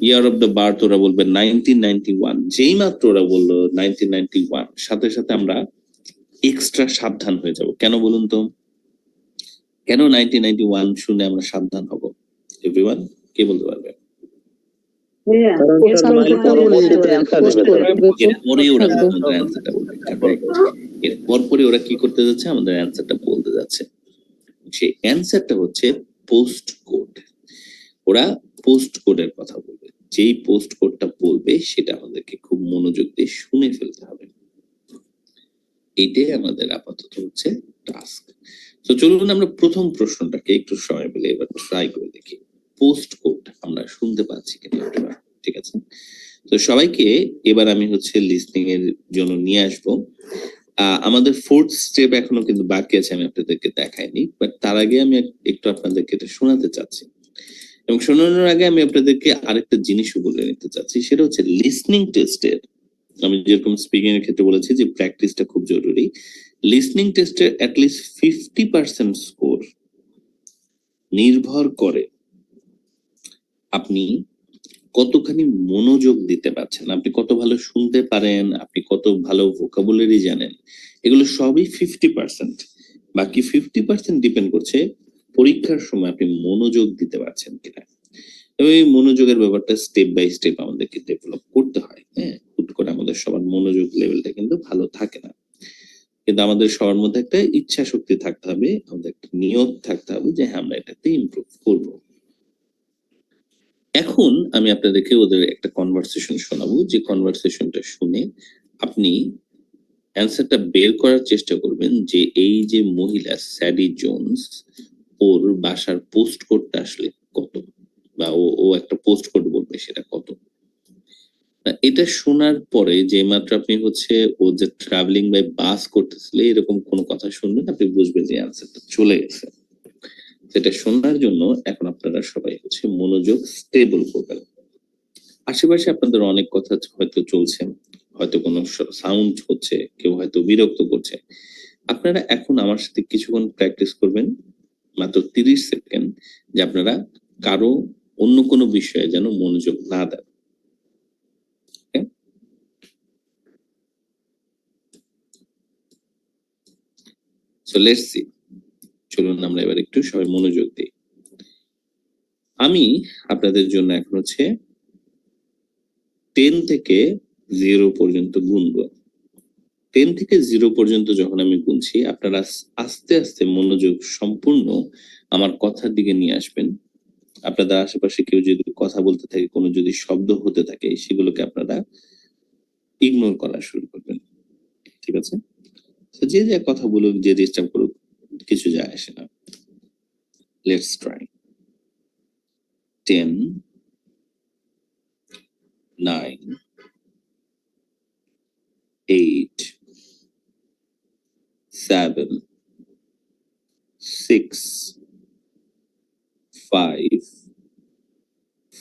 ইয়ার অফ দ্য বার্থ ওরা বলবে 1991। যেই মাত্র ওরা বললো 1991, সাথে সাথে আমরা এক্সট্রা সাবধান হয়ে যাব। কেন বলুন তো, কেন 1991 শুনে আমরা সাবধান হব? এভরিওয়ান কে বলতে পারবে? পরপরই ওরা কি করতে যাচ্ছে, আমাদের অ্যান্সারটা বলতে যাচ্ছে। সেই অ্যান্সারটা হচ্ছে পোস্ট কোড। ওরা পোস্ট কোডের কথা বলবে, যেই পোস্ট কোডটা বলবে সেটা আমাদেরকে খুব মনোযোগ দিয়ে শুনে ফেলতে হবে। এইটাই আমাদের আপাতত হচ্ছে টাস্ক। তো চলুন আমরা প্রথম প্রশ্নটাকে একটু সময় পেলে এবার ট্রাই করে দেখি। পোস্ট কোড আমরা শুনতে পাচ্ছি কিনা, ঠিক আছে? তো সবাইকে এবার আমি হচ্ছে লিসনিং এর জন্য নিয়ে আসবো। আমাদের ফোর্থ স্টেপ এখনো কিন্তু বাকি আছে, আমি আপনাদেরকে দেখাইনি, বাট তার আগে আমি একটু আপনাদেরকে এটা শোনাতে চাচ্ছি। এবং শোনানোর আগে আমি আপনাদেরকে আরেকটা জিনিসও বলে নিতে চাচ্ছি, সেটা হচ্ছে লিসনিং টেস্টের আমি যেরকম স্পিকিং এর ক্ষেত্রে বলেছি যে প্র্যাকটিসটা খুব জরুরি। লিসনিং টেস্টের অ্যাটলিস্ট 50% স্কোর নির্ভর করে আপনি কতখানি মনোযোগ দিতে পারছেন, আপনি কত ভালো শুনতে পারেন, আপনি কত ভালো ভোকাবুলারি জানেন, এগুলো সবই 50%। বাকি 50% ডিপেন্ড করছে পরীক্ষার সময় আপনি মনোযোগ দিতে পারছেন কিনা। এবং এই মনোযোগের ব্যাপারটা স্টেপ বাই স্টেপ আমাদেরকে ডেভেলপ করতে হয়। হ্যাঁ, হুট করে আমাদের সবার মনোযোগ লেভেলটা কিন্তু ভালো থাকে না, কিন্তু আমাদের সবার মধ্যে একটা ইচ্ছা শক্তি থাকতে হবে, আমাদের একটা নিয়ত থাকতে হবে যে হ্যাঁ আমরা এটাতে ইমপ্রুভ করব। এখন আমি আপনাদেরকে ওদের একটা কনভারসেশন শোনাবো, যে কনভারসেশনটা শুনে আপনি অ্যান্সারটা বের করার চেষ্টা করবেন যে এই যে মহিলা স্যাডি জোনস, ওর বাসার পোস্ট কোডটা আসলে কত, বা ও একটা পোস্ট কোড বলবে সেটা কত। এটা শোনার পরে যে মাত্র আপনি হচ্ছে ও যে ট্রাভেলিং বাই বাস করতেছিল এরকম কোনো কথা শুনবেন, আপনি বুঝবেন যে অ্যান্সারটা চলে গেছে। সেটা শোনার জন্য এখন আপনারা সবাই হচ্ছে মনোযোগ স্টেবল করবেন। আশেপাশে আপনাদের অনেক কথা হয়তো চলছে, হয়তো কোনো সাউন্ড হচ্ছে, কেউ হয়তো বিরক্ত করছে। আপনারা এখন আমার সাথে কিছুক্ষণ প্র্যাকটিস করবেন, মাত্র 30 সেকেন্ড, যে আপনারা কারো অন্য কোনো বিষয়ে যেন মনোযোগ না দেন। সো লেটস সি, চলুন আমরা এবার একটু সবাই মনোযোগ দিই। আমি আপনাদের জন্য এখন হচ্ছে 10 থেকে 0 পর্যন্ত গুনবো। 10 থেকে 0 পর্যন্ত যখন আমি গুনছি, আপনারা আস্তে আস্তে মনোযোগ সম্পূর্ণ আমার কথার দিকে নিয়ে আসবেন। আপনাদের আশেপাশে কেউ যদি কথা বলতে থাকে, কোনো যদি শব্দ হতে থাকে, সেগুলোকে আপনারা ইগনোর করা শুরু করবেন, ঠিক আছে? তো যে যে কথা বলুক, যে ডিস্টার্ব করুক, কিছু যায় আসে না। Let's try. 10, 9, 8, 7, 6, 5,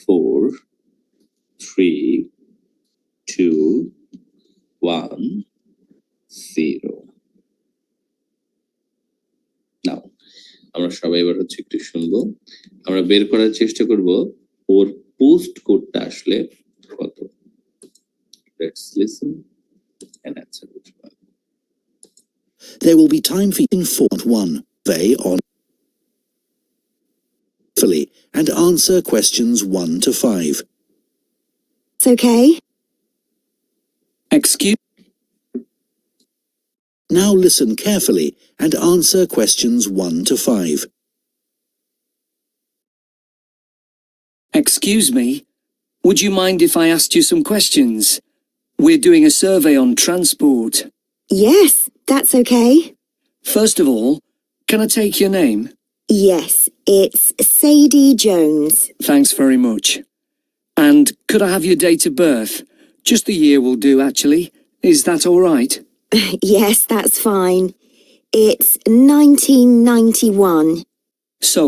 4, 3, 2, 1, 0। নাও আমরা সবাই এবার হচ্ছে একটু শুনবো, আমরা বের করার চেষ্টা করব ওর পোস্ট কোডটা আসলে কত। Let's listen and answer. There will be time for informed one survey on fully and answer questions 1 to 5. It's okay. Excuse. Now listen carefully and answer questions 1 to 5. Excuse me, would you mind if I asked you some questions? We're doing a survey on transport. Yes, that's okay. First of all, can I take your name? Yes, it's Sadie Jones. Thanks very much. And could I have your date of birth? Just the year will do, actually. Is that all right? Yes, that's fine. It's 1991. So,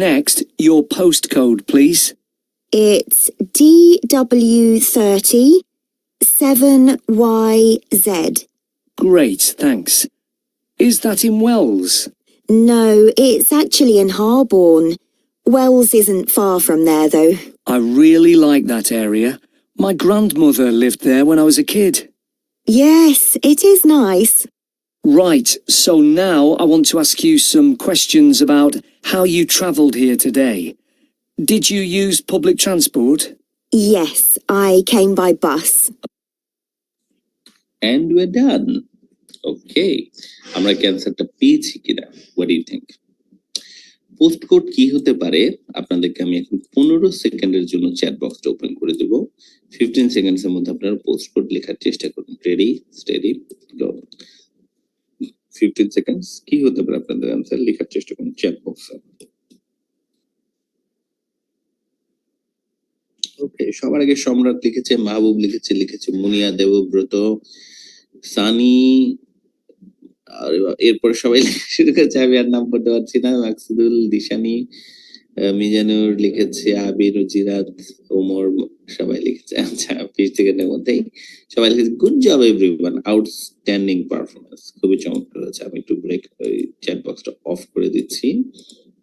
next, your postcode, please. It's DW30 7YZ. Great, thanks. Is that in Wells? No, it's actually in Harborne. Wells isn't far from there, though. I really like that area. My grandmother lived there when I was a kid. Yes, it is nice. Right, so now I want to ask you some questions about how you travelled here today. Did you use public transport? Yes, I came by bus. And we're done. Okay, আমরা কি অ্যানসারটা পেয়েছি কিনা? What do you think? Post code কি হতে পারে আপনাদেরকে আমি এখন 15 সেকেন্ডের জন্য চ্যাট বক্সটা ওপেন করে দেব। 15 সেকেন্ডসের মধ্যে আপনারা পোস্ট কোড লেখার চেষ্টা করুন। রেডি, স্টেডি, গো। 15 সেকেন্ডস। কি হতে পারে আপনাদের অ্যানসার লেখার চেষ্টা করুন চ্যাট বক্সে। ওকে, সবার আগে সম্রাট লিখেছে, মাহবুব লিখেছে মুনিয়া, দেবব্রত, সানি, আর এরপর সবাই শুরু করেছে। আমি আর নাম পড়তে পারছি না। মাকসুদুল, দিশানি, মিজানুর লিখেছে, আবির, জিরাত, ওমর, সবাই লিখেছে। আচ্ছা, সেকেন্ডের মধ্যেই সবাই লিখেছে good job everyone, outstanding performance, খুবই চমৎকার হয়েছে। আমি একটু ব্রেক চ্যাট বক্সটা অফ করে দিচ্ছি।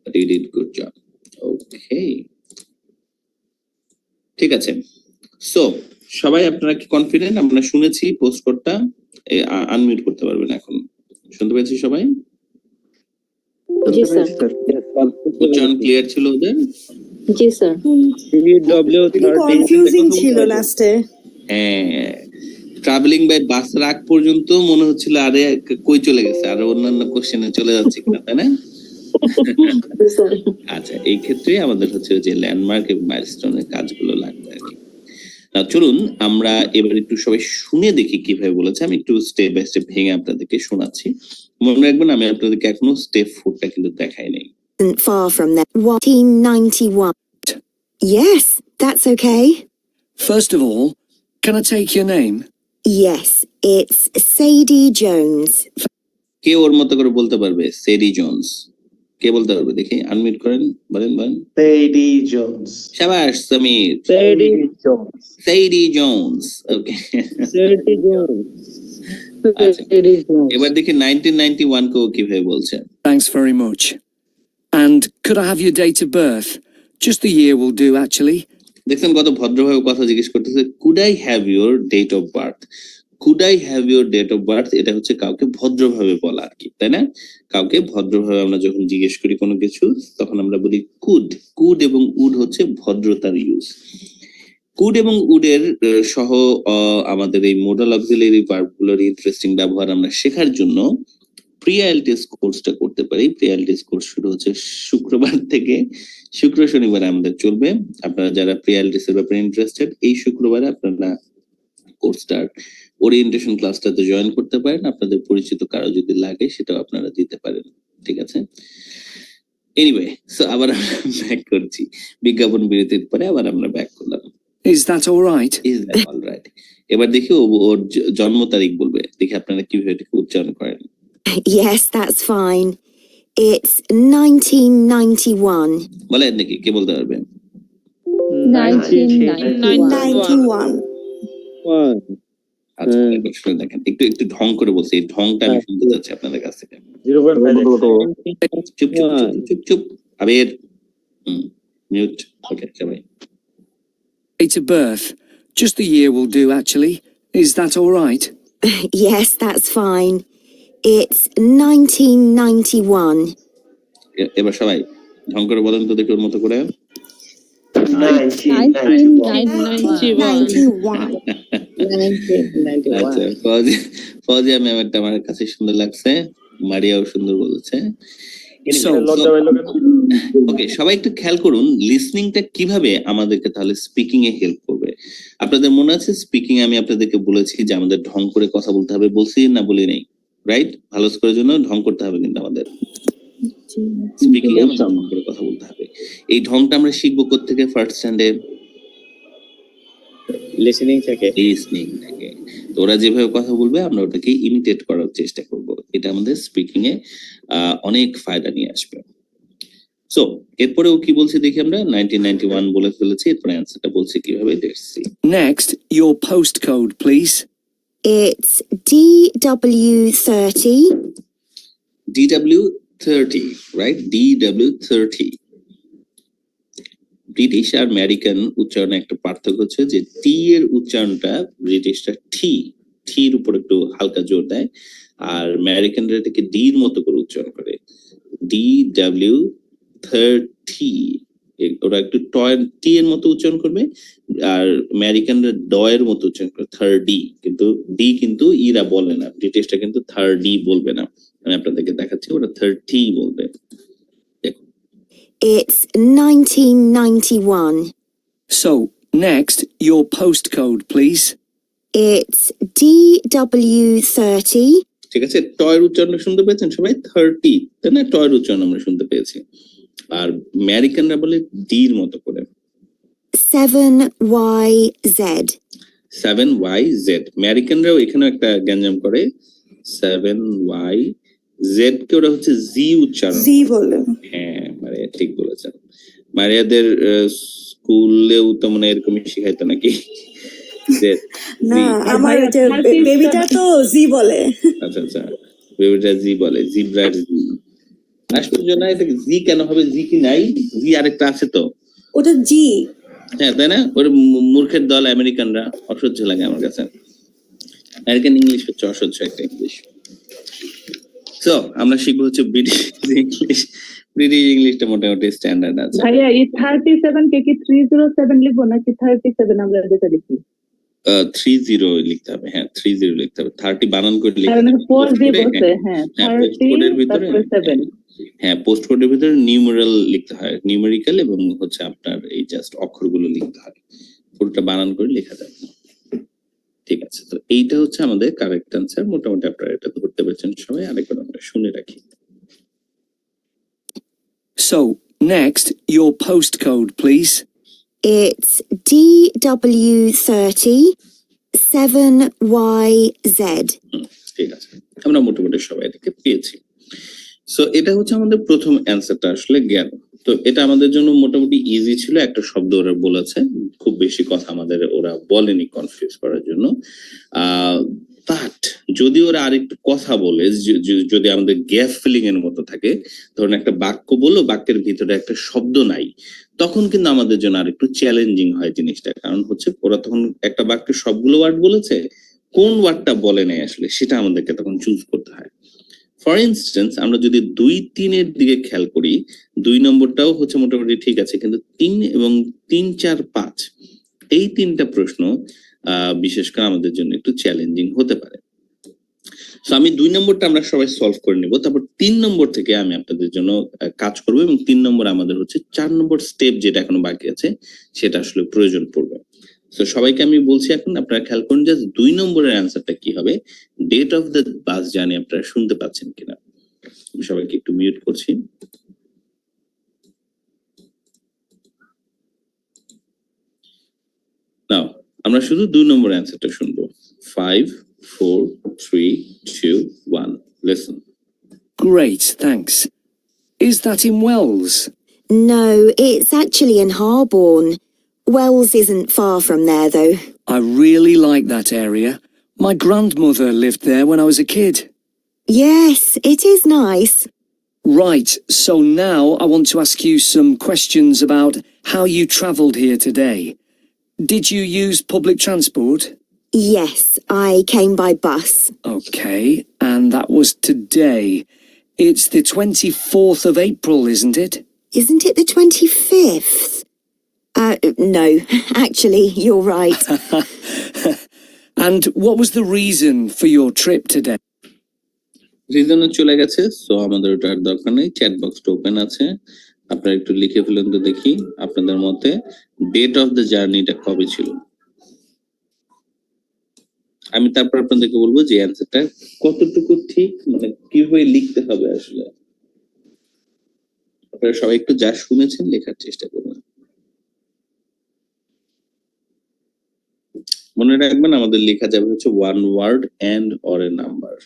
But you did good job. Okay, ঠিক আছে। সো সবাই আপনারা কি কনফিডেন্ট? আমরা শুনেছি পোস্ট কোডটা, আনমিউট করতে পারবেন এখন। শুনতে পেয়েছি সবাই? জি স্যার। উচ্চারণ ক্লিয়ার ছিল ওদের? জি স্যার। কনফিউজিং ছিল লাস্টে। হ্যাঁ, ট্রাভেলিং বাই বাসের আগ পর্যন্ত মনে হচ্ছিল আরে কই চলে গেছে, আর অন্যান্য কোশ্চেনে চলে যাচ্ছে কিনা, তাই না? আচ্ছা, এই ক্ষেত্রে আমাদের হচ্ছে যে ল্যান্ডমার্ক এবং মাইলস্টোনের কাজগুলো লাগবে আর কি। চলুন আমরা এবার একটু সবাই শুনে দেখি কিভাবে বলেছে। আমি একটু স্টেপ বাই স্টেপ ভেঙে আপনাদেরকে শোনাচ্ছি। মনে রাখবেন আমি আপনাদেরকে এখনো স্টেপ 4টা কিন্তু দেখাই নাই। Far from there. 1891. Yes, that's okay. First of all, can I take your name? Yes, it's Sadie Jones. কে ওর মতো করে বলতে পারবে? সেডি জোনস। কে বলতে পারবে দেখি? আনমিউট করেন, বলেন। সেডি জোনস। শাবাশ সমীর। সেডি জোনস। ওকে, আচ্ছা, এবার দেখি 1991 কেও কিভাবে বলছে। Thanks very much. And could I have your date of birth? Just the year will do, actually. দেখছেন কত ভদ্রভাবে কথা জিজ্ঞেস করতেছে। Could I have your date of birth? Could I have your date of birth, এটা হচ্ছে কাউকে ভদ্রভাবে বলা আর কি, তাই না? কাউকে ভদ্রভাবে আমরা যখন জিজ্ঞেস করি কোনো কিছু, তখন আমরা বলি কুড। কুড এবং উড হচ্ছে ভদ্রতার ইউজ। কুড এবং উডের সহ আমাদের এই মোডাল অক্সিলারি ভার্বগুলোর ইন্টারেস্টিং ব্যবহার আমরা শেখার জন্য প্রি-আইএলটিএস কোর্সটা করতে পারি। প্রি-আইএলটিএস কোর্স শুরু হচ্ছে শুক্রবার থেকে, শুক্র শনিবার আমাদের চলবে। আপনারা যারা প্রি-আইএলটিএস এর ব্যাপারে ইন্টারেস্টেড, এই শুক্রবারে আপনারা কোর্সটার ওরিয়েন্টেশন ক্লাসটাতে জয়েন করতে পারেন। আপনাদের পরিচিত কারো যদি লাগে সেটাও আপনারা দিতে পারেন, ঠিক আছে? এনিওয়ে, সো আবার আমরা ব্যাক করছি। বিজ্ঞাপন বিরতির পরে আবার আমরা ব্যাক করলাম। Is that all right? Is that all right? এবার দেখি ওর জন্ম তারিখ বলবে, দেখি আপনারা কিভাবে এটাকে উচ্চারণ করেন। Yes, that's fine. It's 1991. বলেন নাকি, কে বলতে পারবে? 91 আচ্ছা, একবার শুনে দেখেন, একটু ঢং করে বলছি, এই ঢংটা আমি শুনতে চাচ্ছি আপনাদের কাছ থেকে। 0.5 চুপ চুপ চুপ চুপ, আবের মিউট। ওকে সবাই। Date of birth. Just the year will do, actually. Is that all right? Yes, that's fine. It's 1991. এবার সবাই ঢং করে বলেন তো দেখি ওর মতো করে। 91 আচ্ছা, ফজিয়া ম্যামটা আমার কাছে সুন্দর লাগছে, মারিয়াও সুন্দর বলেছে। ওকে, সবাই একটু খেয়াল করুন লিসনিংটা কিভাবে আমাদেরকে তাহলে স্পিকিং এ হেল্প করবে। আপনাদের মনে আছে স্পিকিং আমি আপনাদেরকে বলেছি যে আমাদের ঢং করে কথা বলতে হবে, বলছি না বলি নেই? রাইট, ভালো স্কোরের জন্য ঢং করতে হবে কিন্তু আমাদের স্পিকিং এ ঢং করে কথা বলতে হবে। এই ঢংটা আমরা শিখবো কোত্থেকে? ফার্স্ট স্ট্যান্ডে লিসেনিং থেকে। তো ওরা যেভাবে কথা বলবে আমরা ওটাকে ইমিটেট করার চেষ্টা করব। এটা আমাদের স্পিকিং এ অনেক ফায়দা নিয়ে আসবে। সো এরপরে ও কি বলছে দেখি আমরা। 1991 বলে ফেলেছি, এরপরে অ্যান্সারটা বলছে কিভাবে, let's see. Next, your postcode, please. It's DW30. DW30, right? DW30। British আর আমেরিকান উচ্চারণে একটা পার্থক্য হচ্ছে যে টি এর উচ্চারণটা ব্রিটিশরা ঠির উপর একটু হালকা জোর দেয়, আর আমেরিকানরা এটাকে ডির মতো করে উচ্চারণ করে। DW30, ওরা একটু টি এর মতো উচ্চারণ করবে, আর আমেরিকানরা ড এর মতো উচ্চারণ করে 30, কিন্তু ডি কিন্তু ইরা বলে না, ব্রিটিশরা কিন্তু 30 বলবে না। আমি আপনাদেরকে দেখাচ্ছি, ওরা 30 বলবে। It's 1991. So, next, your postcode, please. It's DW30. ঠিক আছে, টয়ের উচ্চারণ শুনতে পেয়েছেন সবাই? 30, তাই না? টয়ের উচ্চারণ আমরা শুনতে পেয়েছি। আর আমেরিকানরা বলে ডির মতো করে 7YZ. 7YZ। আমেরিকানরাও এখানেও একটা গ্যাঞ্জাম করে, 7YZ কে ওরা হচ্ছে জি উচ্চারণ। জি বলে। হ্যাঁ, মারিয়া ঠিক বলেছেন। মারিয়াদের স্কুলেও তো মনে এরকমই শিখাইতো নাকি? জেড না আমার ওই যে বেবিটা তো জি বলে। আচ্ছা আচ্ছা, বেবিটা জি বলে, জিব্রার জি। আশ্চর্য না, এটা জি কেন হবে? জি কি নাই? জি আরেকটা আছে তো। ওটা জি। হ্যাঁ তাই না? ওর মূর্খের দল আমেরিকানরা, অসহ্য লাগে আমার কাছে। আমেরিকান ইংলিশ হচ্ছে অসহ্য একটা ইংলিশ। সো আমরা শিখবো হচ্ছে ব্রিটিশ ইংলিশ। ব্রিটিশ ইংলিশটা মোটামুটি স্ট্যান্ডার্ড আছে। ভাইয়া এই 37 কে কি 307 লিখবো নাকি 37 আমরা যেটা লিখি? 30 লিখতে হবে। হ্যাঁ 30 লিখতে হবে। 30 বানান করে লিখতে কারণ হবে। 4 দিয়ে বসে, হ্যাঁ পোস্ট কোডের 30 ভিতরে, তারপরে 7। হ্যাঁ পোস্ট কোডের ভিতরে নিউমেরাল লিখতে হয়, নিউমেরিক্যাল, এবং হচ্ছে আপনার এই জাস্ট অক্ষরগুলো লিখতে হয়, পুরোটা বানান করে লেখা যাবে না। ঠিক আছে, তো এইটা হচ্ছে আমাদের কারেক্ট অ্যান্সার। মোটামুটি আপনারা এটা ধরতে পেরেছেন সবাই। আরেকবার আমরা শুনে রাখি। So, next, your postcode, please. It's DW30 7YZ. ঠিক আছে, আমরা মোটামুটি সবাই এটাকে পেয়েছি। সো এটা হচ্ছে আমাদের প্রথম অ্যান্সারটা আসলে গেল। তো এটা আমাদের জন্য মোটামুটি ইজি ছিল। একটা শব্দ ওরা বলেছে, খুব বেশি কথা আমাদের ওরা বলেনি কনফিউজ করার জন্য। বাট যদি ওরা আরেকটু কথা বলে, যদি আমাদের গ্যাপ ফিলিং এর মতো থাকে, ধরুন একটা বাক্য বললো, বাক্যের ভিতরে একটা শব্দ নাই, তখন কিন্তু আমাদের জন্য আরেকটু চ্যালেঞ্জিং হয় জিনিসটা। কারণ হচ্ছে ওরা তখন একটা বাক্যের সবগুলো ওয়ার্ড বলেছে, কোন ওয়ার্ডটা বলে নাই আসলে সেটা আমাদেরকে তখন চুজ করতে হয়। ফর ইনস্টেন্স আমরা যদি 2-3 দিকে খেয়াল করি, 2 নম্বরটাও হচ্ছে মোটামুটি ঠিক আছে, কিন্তু 3 এবং 3, 4, 5 এই 3টা প্রশ্ন বিশেষ করে আমাদের জন্য একটু চ্যালেঞ্জিং হতে পারে। তো আমি 2 নম্বরটা আমরা সবাই সলভ করে নিব, তারপর 3 নম্বর থেকে আমি আপনাদের জন্য কাজ করব, এবং 3 নম্বর আমাদের হচ্ছে 4 নম্বর স্টেপ যেটা এখনো বাকি আছে সেটা আসলে প্রয়োজন পড়বে। তো সবাইকে আমি বলছি, এখন আপনারা খেয়াল করুন যে 2 নম্বরের অ্যান্সারটা কি হবে। Date of the bus journey আপনারা শুনতে পাচ্ছেন কিনা? আমি সবাইকে একটু মিউট করছি। নাও আমরা শুধু 2 নম্বর অ্যান্সারটা শুনবো। 5, 4, 3, 2, 1 listen. Great, thanks. Is that in Wells? No, it's actually in Harborne. Wells isn't far from there, though. I really like that area. My grandmother lived there when I was a kid. Yes, it is nice. Right, so now I want to ask you some questions about how you travelled here today. Did you use public transport? Yes, I came by bus. Okay, and that was today. It's the 24th of April, isn't it? Isn't it the 25th? No, actually, you're right. And what was the reason for your trip today? রিজনে চলে গেছে, so আমাদের ওটা আর দরকার নেই। Chat বক্সটা open আছে, আপনারা একটু লিখে ফেলেন তো দেখি আপনাদের মতে ডেট অফ দ্য জার্নিটা কবে ছিল। আমি তারপর আপনাদেরকে বলবো যে অ্যান্সারটা কতটুকু ঠিক, মানে কিভাবে লিখতে হবে আসলে। আপনারা সবাই একটু যা শুনেছেন লেখার চেষ্টা করুন। মনে রাখবেন আমাদের লেখা যাবে হচ্ছে one word and or a number.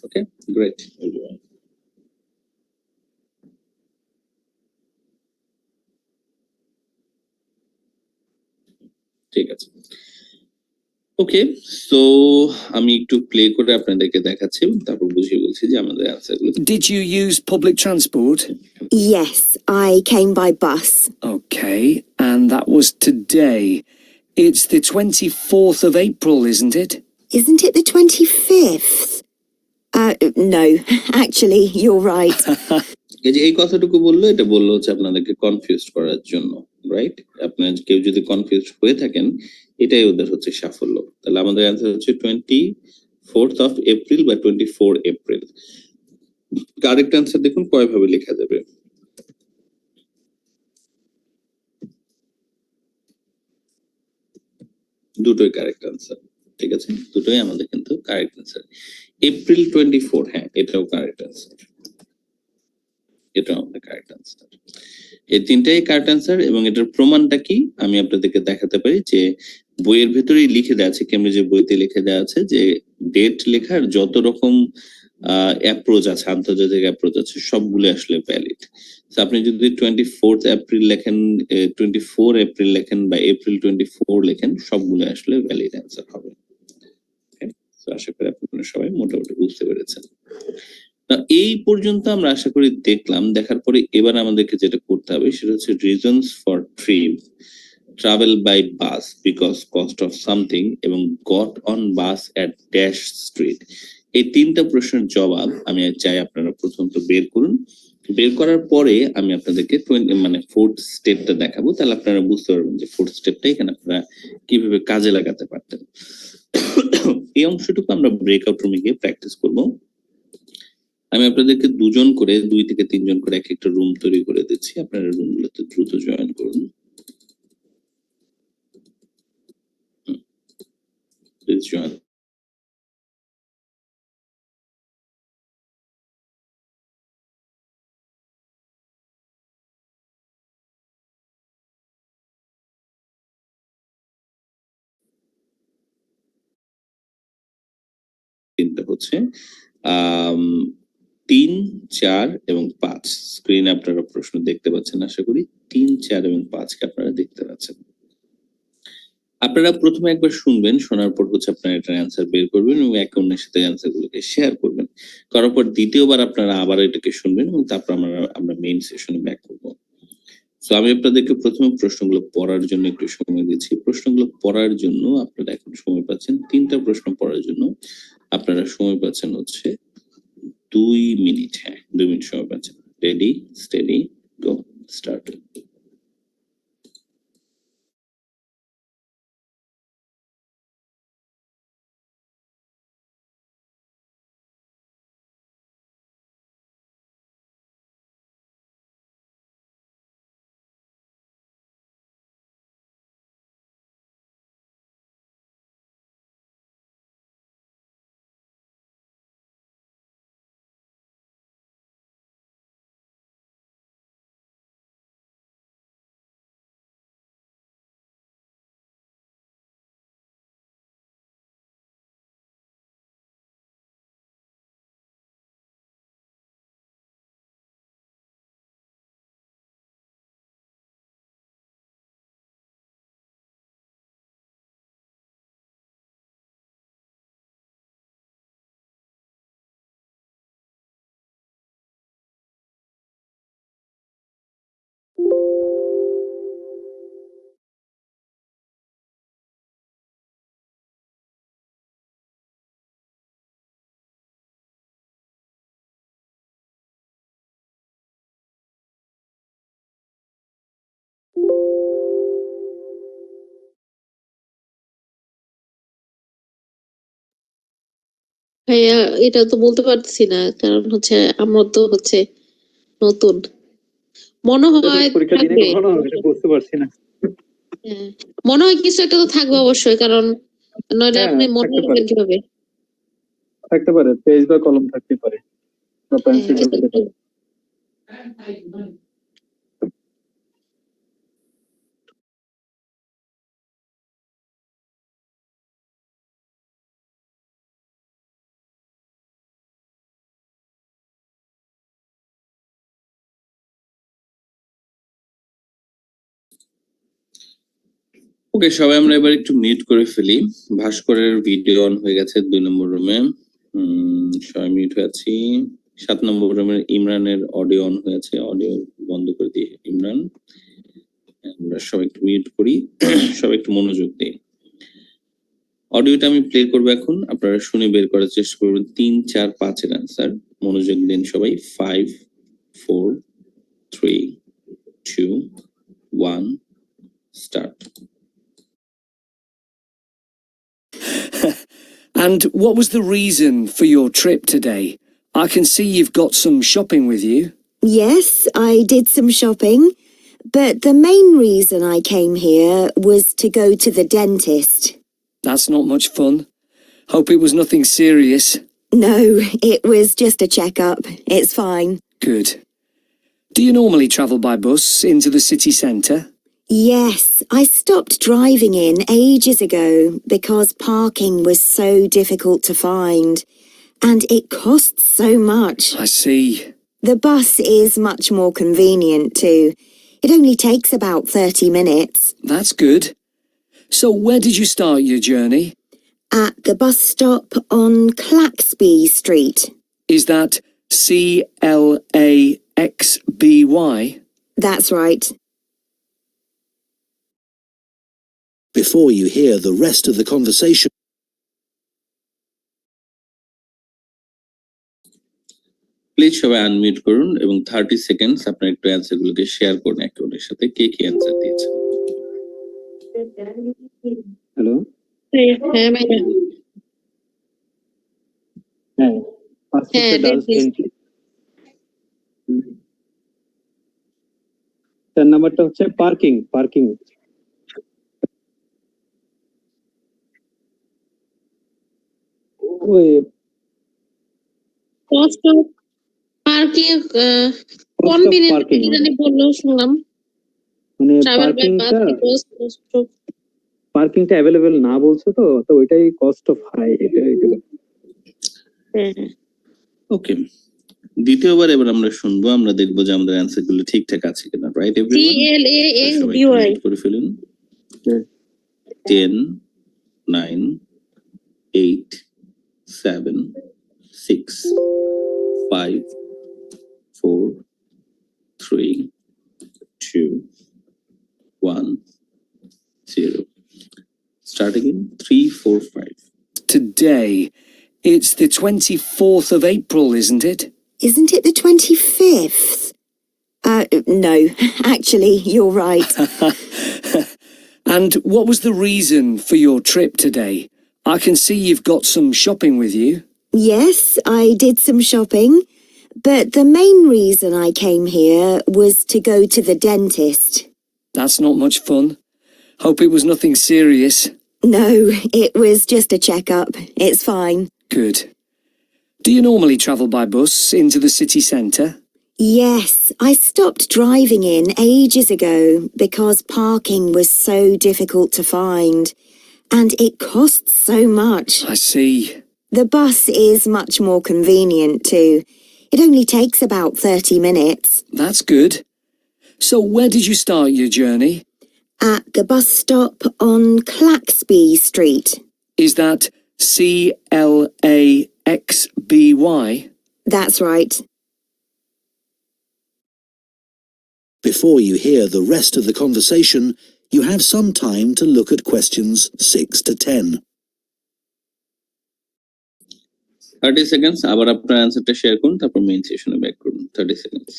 Okay, great. ঠিক আছে, ওকে। সো আমি একটু প্লে করে আপনাদেরকে দেখাচ্ছি, তারপর বুঝিয়ে বলছি যে আমাদের অ্যান্সারগুলো। Did you use public transport? Yes, I came by bus. Okay, and that was today. It's the 24th of April, isn't it? Isn't it the 25th? No, actually, you're right. এই যে এই কথাটুকু বললো, এটা বললো হচ্ছে আপনাদেরকে কনফিউজ করার জন্য, রাইট? আপনার কেউ যদি কনফিউজ হয়ে থাকেন, এটাই ওদের হচ্ছে সাফল্য। তাহলে আমাদের অ্যান্সার হচ্ছে 24th of April বা 24 এপ্রিল। কারেক্ট অ্যান্সার দেখুন কয়ভাবে লেখা যাবে। দুটোই কারেক্ট অ্যান্সার, ঠিক আছে? দুটোই আমাদের কিন্তু কারেক্ট অ্যান্সার। এপ্রিল 24, হ্যাঁ এটাও কারেক্ট অ্যান্সার, এটাও আমাদের কারেক্ট অ্যান্সার। এই তিনটাই কারেক্ট অ্যান্সার এবং এটার প্রমাণটা কি আমি আপনাদেরকে দেখাতে পারি যে বইয়ের ভেতরেই লিখে দেওয়া আছে, কেমব্রিজের বইতে লিখে দেওয়া আছে যে ডেট লেখার যত রকম অ্যাপ্রোচ আছে, আন্তর্জাতিক অ্যাপ্রোচ আছে, সবগুলো আসলে ভ্যালিড। আপনি যদি 24 এপ্রিল লেখেন, 24 এপ্রিল লেখেন বা এপ্রিল 24 লেখেন, সবগুলো আসলে ভ্যালিড অ্যান্সার হবে। আশা করি আপনারা সবাই মোটামুটি বুঝতে পেরেছেন। এই পর্যন্ত আমরা আশা করি দেখলাম। দেখার পরে এবার আমাদেরকে যেটা করতে হবে সেটা হচ্ছে reasons for trip, travel by bus because cost of something এবং got on bus at dash street. এই তিনটা প্রশ্নের জবাব আমি চাই আপনারা প্রথমত বের করুন। বের করার পরে আমি আপনাদেরকে ফোর্থ স্টেপটা দেখাবো, তাহলে আপনারা বুঝতে পারবেন যে ফোর্থ স্টেপটা এখানে আপনারা কিভাবে কাজে লাগাতে পারতেন। এই অংশটুকু আমরা ব্রেকআউট রুমে গিয়ে প্র্যাকটিস করবো। আমি আপনাদেরকে 2 জন করে 2 থেকে 3 জন করে একটা রুম তৈরি করে দিচ্ছি, আপনারা রুমগুলোতে দ্রুত জয়েন করুন। Please join. তিনটা হচ্ছে 3, 4 এবং 5। স্ক্রিনে আপনারা প্রশ্ন দেখতে পাচ্ছেন আশা করি। 3, 4 এবং 5 কে আপনারা দেখতে পাচ্ছেন। আপনারা প্রথমে একবার শুনবেন, শোনার পর হচ্ছে আপনারা এটার অ্যান্সার বের করবেন এবং একে অন্যের সাথে অ্যান্সার গুলোকে শেয়ার করবেন। করার পর দ্বিতীয়বার আপনারা আবার এটাকে শুনবেন এবং তারপর আমরা মেইন সেশনে ব্যাক করবো। সো আমি আপনাদেরকে প্রথমে প্রশ্নগুলো পড়ার জন্য একটু সময় দিচ্ছি। প্রশ্নগুলো পড়ার জন্য আপনারা এখন সময় পাচ্ছেন, 3টা প্রশ্ন পড়ার জন্য আপনারা সময় পাচ্ছেন হচ্ছে 2 মিনিট। হ্যাঁ, 2 মিনিট সময় পাচ্ছেন। রেডি, স্টেডি, গো, স্টার্ট। ভাইয়া এটা তো বলতে পারছি না, কারণ হচ্ছে আমরা তো হচ্ছে নতুন, মনে হয় পরীক্ষা দিনে থাকবে। কখনো এটা বুঝতে পারছি না। হ্যাঁ, মনে হয় কিছু একটা তো থাকবে অবশ্যই, কারণ নইলে হ্যাঁ, আপনি মনে থাকতে রাখবেন পারে। কিভাবে? থাকতে পারে, পেজ বা কলম থাকতে পারে বা পেন্সিল হ্যাঁ, থাকতে পারে। ওকে, সবাই আমরা এবার একটু মিউট করে ফেলি। ভাস্করের ভিডিও অন হয়ে গেছে 2 নম্বর রুমে। সবাই মিউট হয়ে আছি। 7 নম্বর রুমের ইমরানের অডিও অন হয়েছে, অডিও বন্ধ করে দিয়ে ইমরান। আমরা সবাই একটু মিউট করি, সবাই একটু মনোযোগ দিই। অডিওটা আমি প্লে করবো এখন, আপনারা শুনে বের করার চেষ্টা করবেন 3, 4, 5 এর অ্যান্সার। মনোযোগ দিন সবাই। 5, 4, 3, 2, 1, start. And what was the reason for your trip today? I can see you've got some shopping with you. Yes, I did some shopping, but the main reason I came here was to go to the dentist. That's not much fun. Hope it was nothing serious. No, it was just a checkup. It's fine. Good. Do you normally travel by bus into the city centre? Yes, I stopped driving in ages ago because parking was so difficult to find. And it costs so much. I see. The bus is much more convenient too. It only takes about 30 minutes. That's good. So where did you start your journey? At the bus stop on Claxby Street. Is that CLAXBY? That's right. Before you hear the rest of the conversation, please সবাই unmute করুন এবং 30 seconds আপনার একটু answer গুলোকে share করুন একে অন্যের সাথে, কে কি অ্যান্সার দিয়েছেন। হ্যালো, হ্যাঁ ভাইয়া। হ্যাঁ, হ্যাঁ, তার নাম্বারটা হচ্ছে পার্কিং। ওই কস্ট অফ পার্কিং কনভিনিয়েন্ট জানি বললো শুনলাম। মানে ট্রাভেল বাই বাস পার্কিংটা অ্যাভেলেবেল না বলছে তো ওইটাই কস্ট অফ হাই। এটা ওকে, দ্বিতীয়বার এবার আমরা শুনবো, আমরা দেখবো যে আমাদের অ্যান্সার গুলো ঠিকঠাক আছে কিনা। রাইট এভরিওয়ান, করে ফেলুন। 10 9 8 7 6 5 4 3 2 1 0. Start again. 3 4 5. Today, it's the 24th of April, isn't it? Isn't it the 25th? No, actually, you're right. And what was the reason for your trip today? I can see you've got some shopping with you. Yes, I did some shopping, but the main reason I came here was to go to the dentist. That's not much fun. Hope it was nothing serious. No, it was just a checkup. It's fine. Good. Do you normally travel by bus into the city centre? Yes, I stopped driving in ages ago because parking was so difficult to find. And it costs so much. I see. The bus is much more convenient too. It only takes about 30 minutes. That's good. So where did you start your journey? At the bus stop on Claxby Street. Is that CLAXBY? That's right. before you hear the rest of the conversation, you have some time to look at questions 6 to 10. 30 seconds আবার আপনার অ্যানসারটা share করুন, তারপর main সেশনে back করুন। 30 seconds.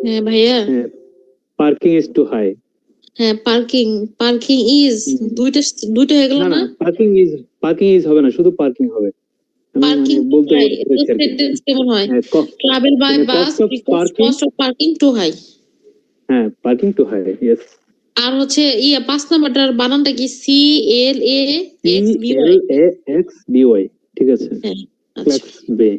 হ্যাঁ ভাইয়া, parking is two high. হ্যাঁ parking is দুইটা হয়ে গেল না? পার্কিং ইজ হবে না, শুধু পার্কিং হবে। পার্কিং বলতে সেন্টেন্স কেমন হয়? Travel by bus cost of parking too high. হ্যাঁ, পার্কিং টু হাই, ইয়েস। আর হচ্ছে 5 নাম্বারটার বানানটা কি? CLAXBY, ঠিক আছে? হ্যাঁ, ক্লাক্সবে।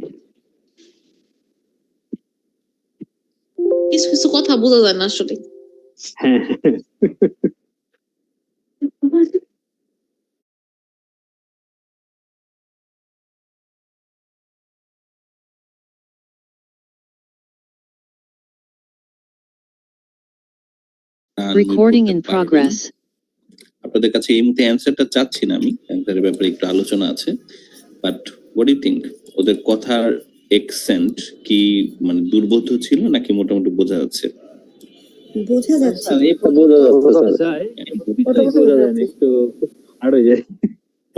কিছু কথা বোঝা যায় না আসলে। হ্যাঁ, Recording in progress. আপনাদের কাছে এই মুহূর্তে অ্যানসারটা চাচ্ছি না, আমি অ্যানসারের ব্যাপারে একটু আলোচনা আছে, but what do you think? ওদের কথার অ্যাকসেন্ট কি মানে দুর্বোধ্য ছিল নাকি মোটামুটি বোঝা যাচ্ছে? বোঝা যাচ্ছে।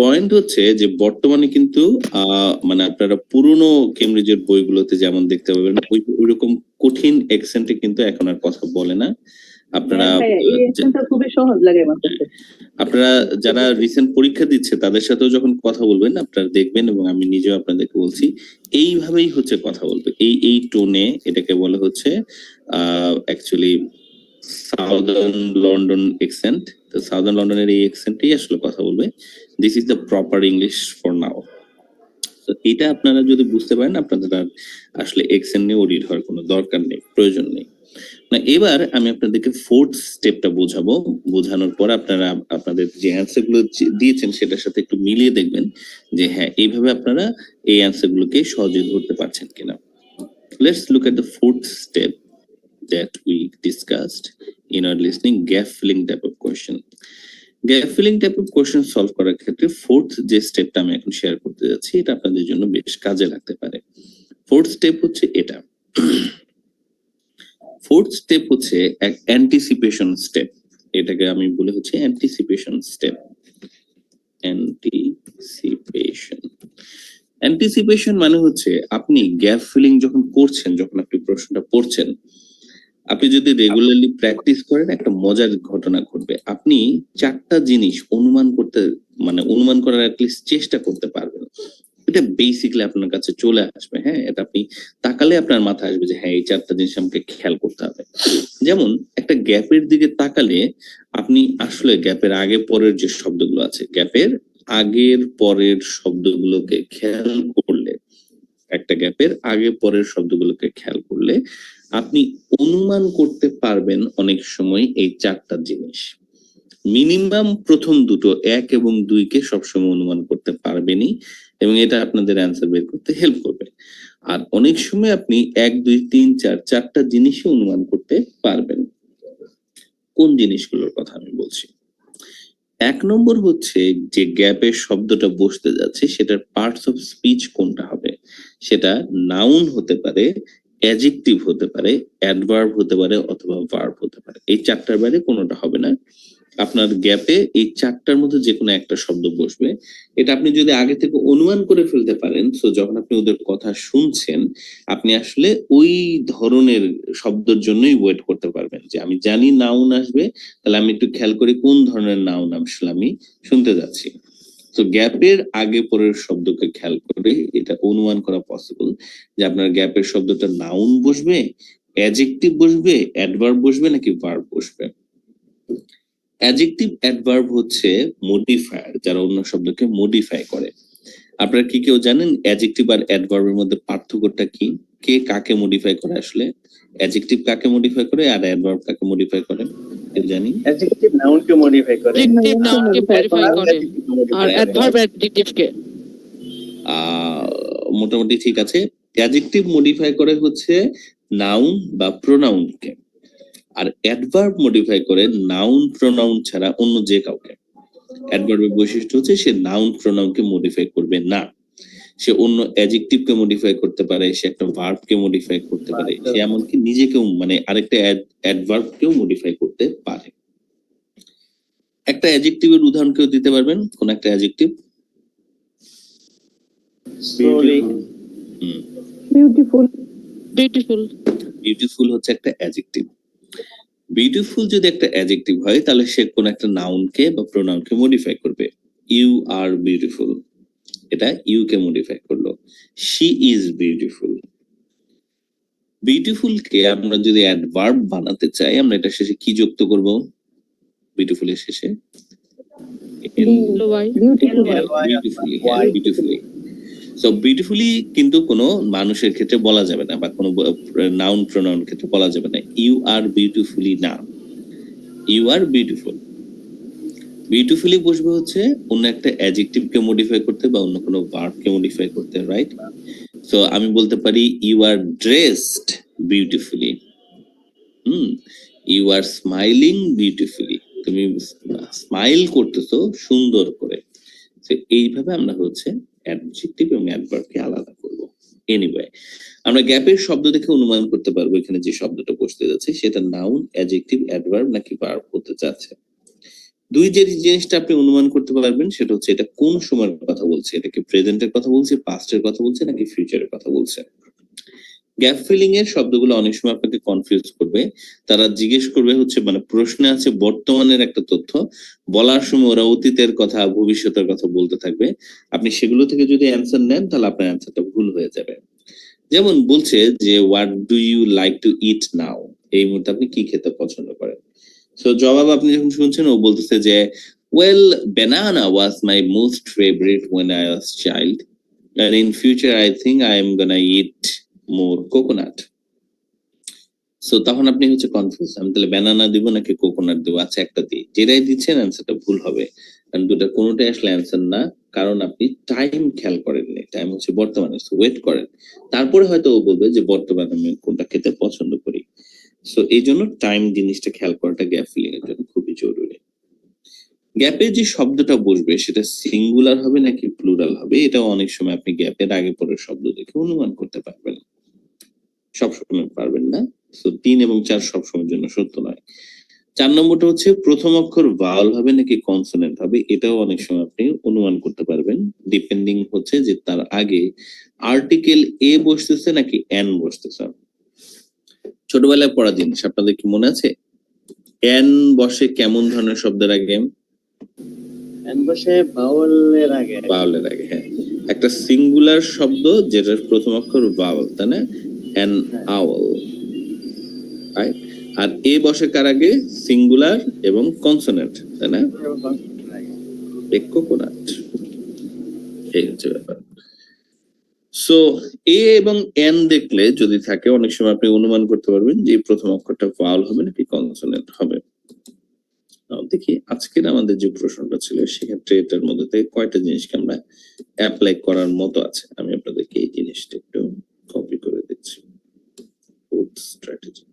পয়েন্ট হচ্ছে যে বর্তমানে কিন্তু মানে আপনারা পুরনো কেমব্রিজের বইগুলোতে যেমন দেখতে পাবেন ওইরকম কঠিন অ্যাকসেন্টে কিন্তু এখন আর কথা বলে না। আপনারা খুবই সহজ লাগে আমার কাছে। আপনারা যারা রিসেন্ট পরীক্ষা দিচ্ছে তাদের সাথেও যখন কথা বলবেন আপনারা দেখবেন, এবং আমি নিজেও আপনাদেরকে বলছি এইভাবেই হচ্ছে কথা বলবে, এই টোনে। এটাকে বলা হচ্ছে অ্যাকচুয়ালি সাউদার্ন লন্ডন অ্যাকসেন্ট। তো সাউদার্ন লন্ডনের এই অ্যাকসেন্টেই আসলে কথা বলবে। This is the proper English for now. তো এটা আপনারা যদি বুঝতে পারেন আপনাদের আর আসলে এক্সেল নিয়ে ওরিড হওয়ার কোনো দরকার নেই, প্রয়োজন নেই। না, এবার আমি আপনাদেরকে ফোর্থ স্টেপটা বোঝাবো। বোঝানোর পর আপনারা আপনাদের যে অ্যান্সার গুলো দিয়েছেন সেটার সাথে একটু মিলিয়ে দেখবেন যে হ্যাঁ এইভাবে আপনারা এই অ্যান্সার গুলোকে সহজে ধরতে পারছেন কিনা। Let's look at the fourth step that we discussed in our listening gap filling type of question. Gap filling type of question solve করার ক্ষেত্রে fourth যে স্টেপটা আমি এখন শেয়ার করতে যাচ্ছি এটা আপনাদের জন্য বেশ কাজে লাগতে পারে। fourth step হচ্ছে এটা। fourth step হচ্ছে এক anticipation step, এটাকে আমি বলে হচ্ছে anticipation step। anticipation মানে হচ্ছে আপনি গ্যাপ ফিলিং যখন করছেন, যখন আপনি প্রশ্নটা পড়ছেন, আপনি যদি রেগুলারলি প্র্যাকটিস করেন একটা মজার ঘটনা ঘটবে। আপনি চারটা জিনিস অনুমান করতে মানে অনুমান করার অ্যাটলিস্ট চেষ্টা করতে পারবেন। এটা বেসিক্যালি আপনার কাছে চলে আসবে। হ্যাঁ, এটা আপনি তাকালে আপনার মাথায় আসবে যে হ্যাঁ এই চারটা জিনিস আমাকে খেয়াল করতে হবে। যেমন একটা গ্যাপের দিকে তাকালে আপনি আসলে গ্যাপের আগে পরের যে শব্দগুলো আছে, গ্যাপের আগের পরের শব্দগুলোকে খেয়াল করলে, একটা গ্যাপের আগে পরের শব্দগুলোকে খেয়াল করলে আপনি অনুমান করতে পারবেন অনেক সময় এই চারটা জিনিস। মিনিমাম প্রথম দুটো 1 এবং 2 কে সবসময় অনুমান করতে পারবেনই এবং এটা আপনাদের অ্যান্সার বের করতে হেল্প করবে। আর অনেক সময় আপনি 1 2 3 4 চারটা জিনিসই অনুমান করতে পারবেন। কোন জিনিসগুলোর কথা আমি বলছি? 1 নম্বর হচ্ছে যে গ্যাপের শব্দটা বসতে যাচ্ছে সেটার পার্টস অফ স্পিচ কোনটা হবে। সেটা নাউন হতে পারে, অ্যাডজেক্টিভ হতে পারে, অ্যাডভার্ব হতে পারে অথবা ভার্ব হতে পারে। এই চারটার বাইরে কোনোটা হবে না। আপনার গ্যাপে এই চারটার মধ্যে যে কোনো একটা শব্দ বসবে। এটা আপনি যদি আগে থেকে অনুমান করে ফেলতে পারেন, সো যখন আপনি ওদের কথা শুনছেন আপনি আসলে ওই ধরনের শব্দের জন্যই ওয়েট করতে পারবেন যে আমি জানি নাউন আসবে, তাহলে আমি একটু খেয়াল করি কোন ধরনের নাউন আসলে আমি শুনতে যাচ্ছি। তো গ্যাপের আগে পরের শব্দকে খেয়াল করে এটা অনুমান করা পসিবল যে আপনার গ্যাপের শব্দটা নাউন বসবে, অ্যাডজেক্টিভ বসবে, অ্যাডভার্ব বসবে নাকি ভার্ব বসবে। অ্যাডজেক্টিভ অ্যাডভার্ব হচ্ছে মডিফায়ার, যারা অন্য শব্দকে মডিফাই করে। আপনারা কি কেউ জানেন অ্যাডজেক্টিভ আর অ্যাডভার্বের মধ্যে পার্থক্যটা কি? কে কাকে মডিফাই করে আসলে? অ্যাডজেক্টিভ কাকে মডিফাই করে আর অ্যাডভার্ব কাকে মডিফাই করে? কেউ জানি? অ্যাডজেক্টিভ নাউনকে মডিফাই করে, অ্যাডজেক্টিভ নাউনকে মডিফাই করে আর অ্যাডভার্ব অ্যাডজেক্টিভকে। মোটামুটি ঠিক আছে। অ্যাডজেক্টিভ মডিফাই করে হচ্ছে নাউন বা প্রোনাউনকে, আর অ্যাডভার্ব মডিফাই করে নাউন প্রোনাউন ছাড়া অন্য যে কাউকে। অ্যাডভার্বের বৈশিষ্ট্য হচ্ছে সে নাউন প্রোনাউনকে মডিফাই করবে না, সে অন্য অ্যাডজেক্টিভকে মডিফাই করতে পারে, সে একটা ভার্বকে মডিফাই করতে পারে, সে এমনকি নিজেকেও মানে আরেকটা অ্যাডভার্বকেও মডিফাই করতে পারে। একটা অ্যাডজেক্টিভের উদাহরণ কেউ দিতে পারবেন? কোন একটা adjective? Slowly, beautiful. Beautiful. Beautiful হচ্ছে একটা অ্যাডজেক্টিভ। বিউটিফুল যদি একটা অ্যাডজেক্টিভ হয় তাহলে সে কোন একটা নাউনকে বা প্রোনাউনকে মডিফাই করবে। ইউ আর বিউটিফুল, এটা ইউ কে মডিফাই করলো। She is beautiful. বিউটিফুল কে আমরা যদি অ্যাডভার্ব বানাতে চাই আমরা এটা শেষে কি যুক্ত করব? বিউটিফুলের শেষে বিউটিফুলি। সো বিউটিফুলি কিন্তু কোনো মানুষের ক্ষেত্রে বলা যাবে না বা কোনো নাউন প্রোনাউন ক্ষেত্রে বলা যাবে না। ইউ আর বিউটিফুলি না, ইউ আর বিউটিফুল। বিউটিফুলি বসবে হচ্ছে অন্য একটা অ্যাডজেক্টিভ কে মডিফাই করতে বা অন্য কোনো ভার্ব কে মডিফাই করতে, রাইট? সো আমি বলতে পারি you are dressed beautifully, you are smiling beautifully, তুমি স্মাইল করতেছো সুন্দর করে। তো এইভাবে আমরা হচ্ছে অ্যাডজেক্টিভ এবং অ্যাডভার্বকে আলাদা করব। এনিওয়ে, আমরা গ্যাপের শব্দ দেখে অনুমান করতে পারবো এখানে যে শব্দটা বসতে যাচ্ছে সেটা নাউন, অ্যাডজেক্টিভ, অ্যাডভার্ব নাকি ভার্ব হতে যাচ্ছে। দুই যে জিনিসটা আপনি অনুমান করতে পারবেন সেটা হচ্ছে এটা কোন সময়ের কথা বলছে, এটা কি প্রেজেন্টের কথা বলছে, পাস্টের কথা বলছে নাকি ফিউচারের কথা বলছে। গ্যাপ ফিলিং এর শব্দগুলো অনেক সময় আপনাকে কনফিউজ করবে। তারা জিজ্ঞেস করবে হচ্ছে মানে প্রশ্নে আছে বর্তমানের একটা তথ্য, বলার সময় ওরা অতীতের কথা ভবিষ্যতের কথা বলতে থাকবে। আপনি সেগুলো থেকে যদি অ্যান্সার নেন তাহলে আপনার অ্যান্সারটা ভুল হয়ে যাবে। যেমন বলছে যে what do you like to eat now, এই মুহূর্তে আপনি কি খেতে পছন্দ করেন। সো জবাব আপনি যখন শুনছেন ও বলতেছে যে well, banana was my most favorite when I was child. and in future I think I am gonna eat more coconut. So তখন আপনি হচ্ছে কনফিউজ, আমি তাহলে ব্যানানা দিব নাকি কোকোনাট দিব? আচ্ছা একটা দিই, যেটাই দিচ্ছেন অ্যান্সারটা ভুল হবে, কারণ দুটা কোনোটাই আসলে অ্যান্সার না, কারণ আপনি টাইম খেয়াল করেননি। টাইম হচ্ছে বর্তমানে, ওয়েট করেন, তারপরে হয়তো ও বলবে যে বর্তমানে আমি কোনটা খেতে পছন্দ করি। সো এই জন্য টাইম জিনিসটা খেয়াল করাটা গ্যাপ ফিলিং এর জন্য খুবই জরুরি। গ্যাপে যে শব্দটা বসবে সেটা সিঙ্গুলার হবে নাকি প্লুরাল হবে, এটাও অনেক সময় আপনি গ্যাপের আগে পরের শব্দ দেখে অনুমান করতে পারবেন, সবসময় পারবেন না। তো 3 এবং 4 সবসময়ের জন্য সত্য নয়। 4 নম্বরটা হচ্ছে প্রথম অক্ষর ভাওয়াল হবে নাকি কনসোনেন্ট হবে, এটাও অনেক সময় আপনি অনুমান করতে পারবেন, ডিপেন্ডিং হচ্ছে যে তার আগে আর্টিকেল এ বসতেছে নাকি এন বসতেছে। ছোটবেলায় পড়া জিনিস আপনাদের কি মনে আছে? এন বসে কেমন ধরনের শব্দের আগে? এন বসে ভাওয়ালের আগে। ভাওয়ালের আগে, হ্যাঁ। একটা সিঙ্গুলার শব্দ যেটার প্রথম অক্ষর ভাওয়াল, তাই না? An Awal, right? আর এ বসে কার আগে? সিঙ্গুলার এবং কনসোনেন্ট, তাই না? কোকোনাট, এই হচ্ছে ব্যাপার। সো এ এবং এন দেখলে যদি থাকে, অনেক সময় আপনি অনুমান করতে পারবেন যে প্রথম অক্ষরটা ভাওয়াল হবে নাকি কনসোনেন্ট হবে। দেখি আজকের আমাদের যে প্রশ্নটা ছিল সেক্ষেত্রে এটার মধ্যে থেকে কয়টা জিনিসকে আমরা অ্যাপ্লাই করার মতো আছে, আমি আপনাদেরকে এই জিনিসটা একটু কপি করে দিচ্ছি। স্ট্র্যাটেজি,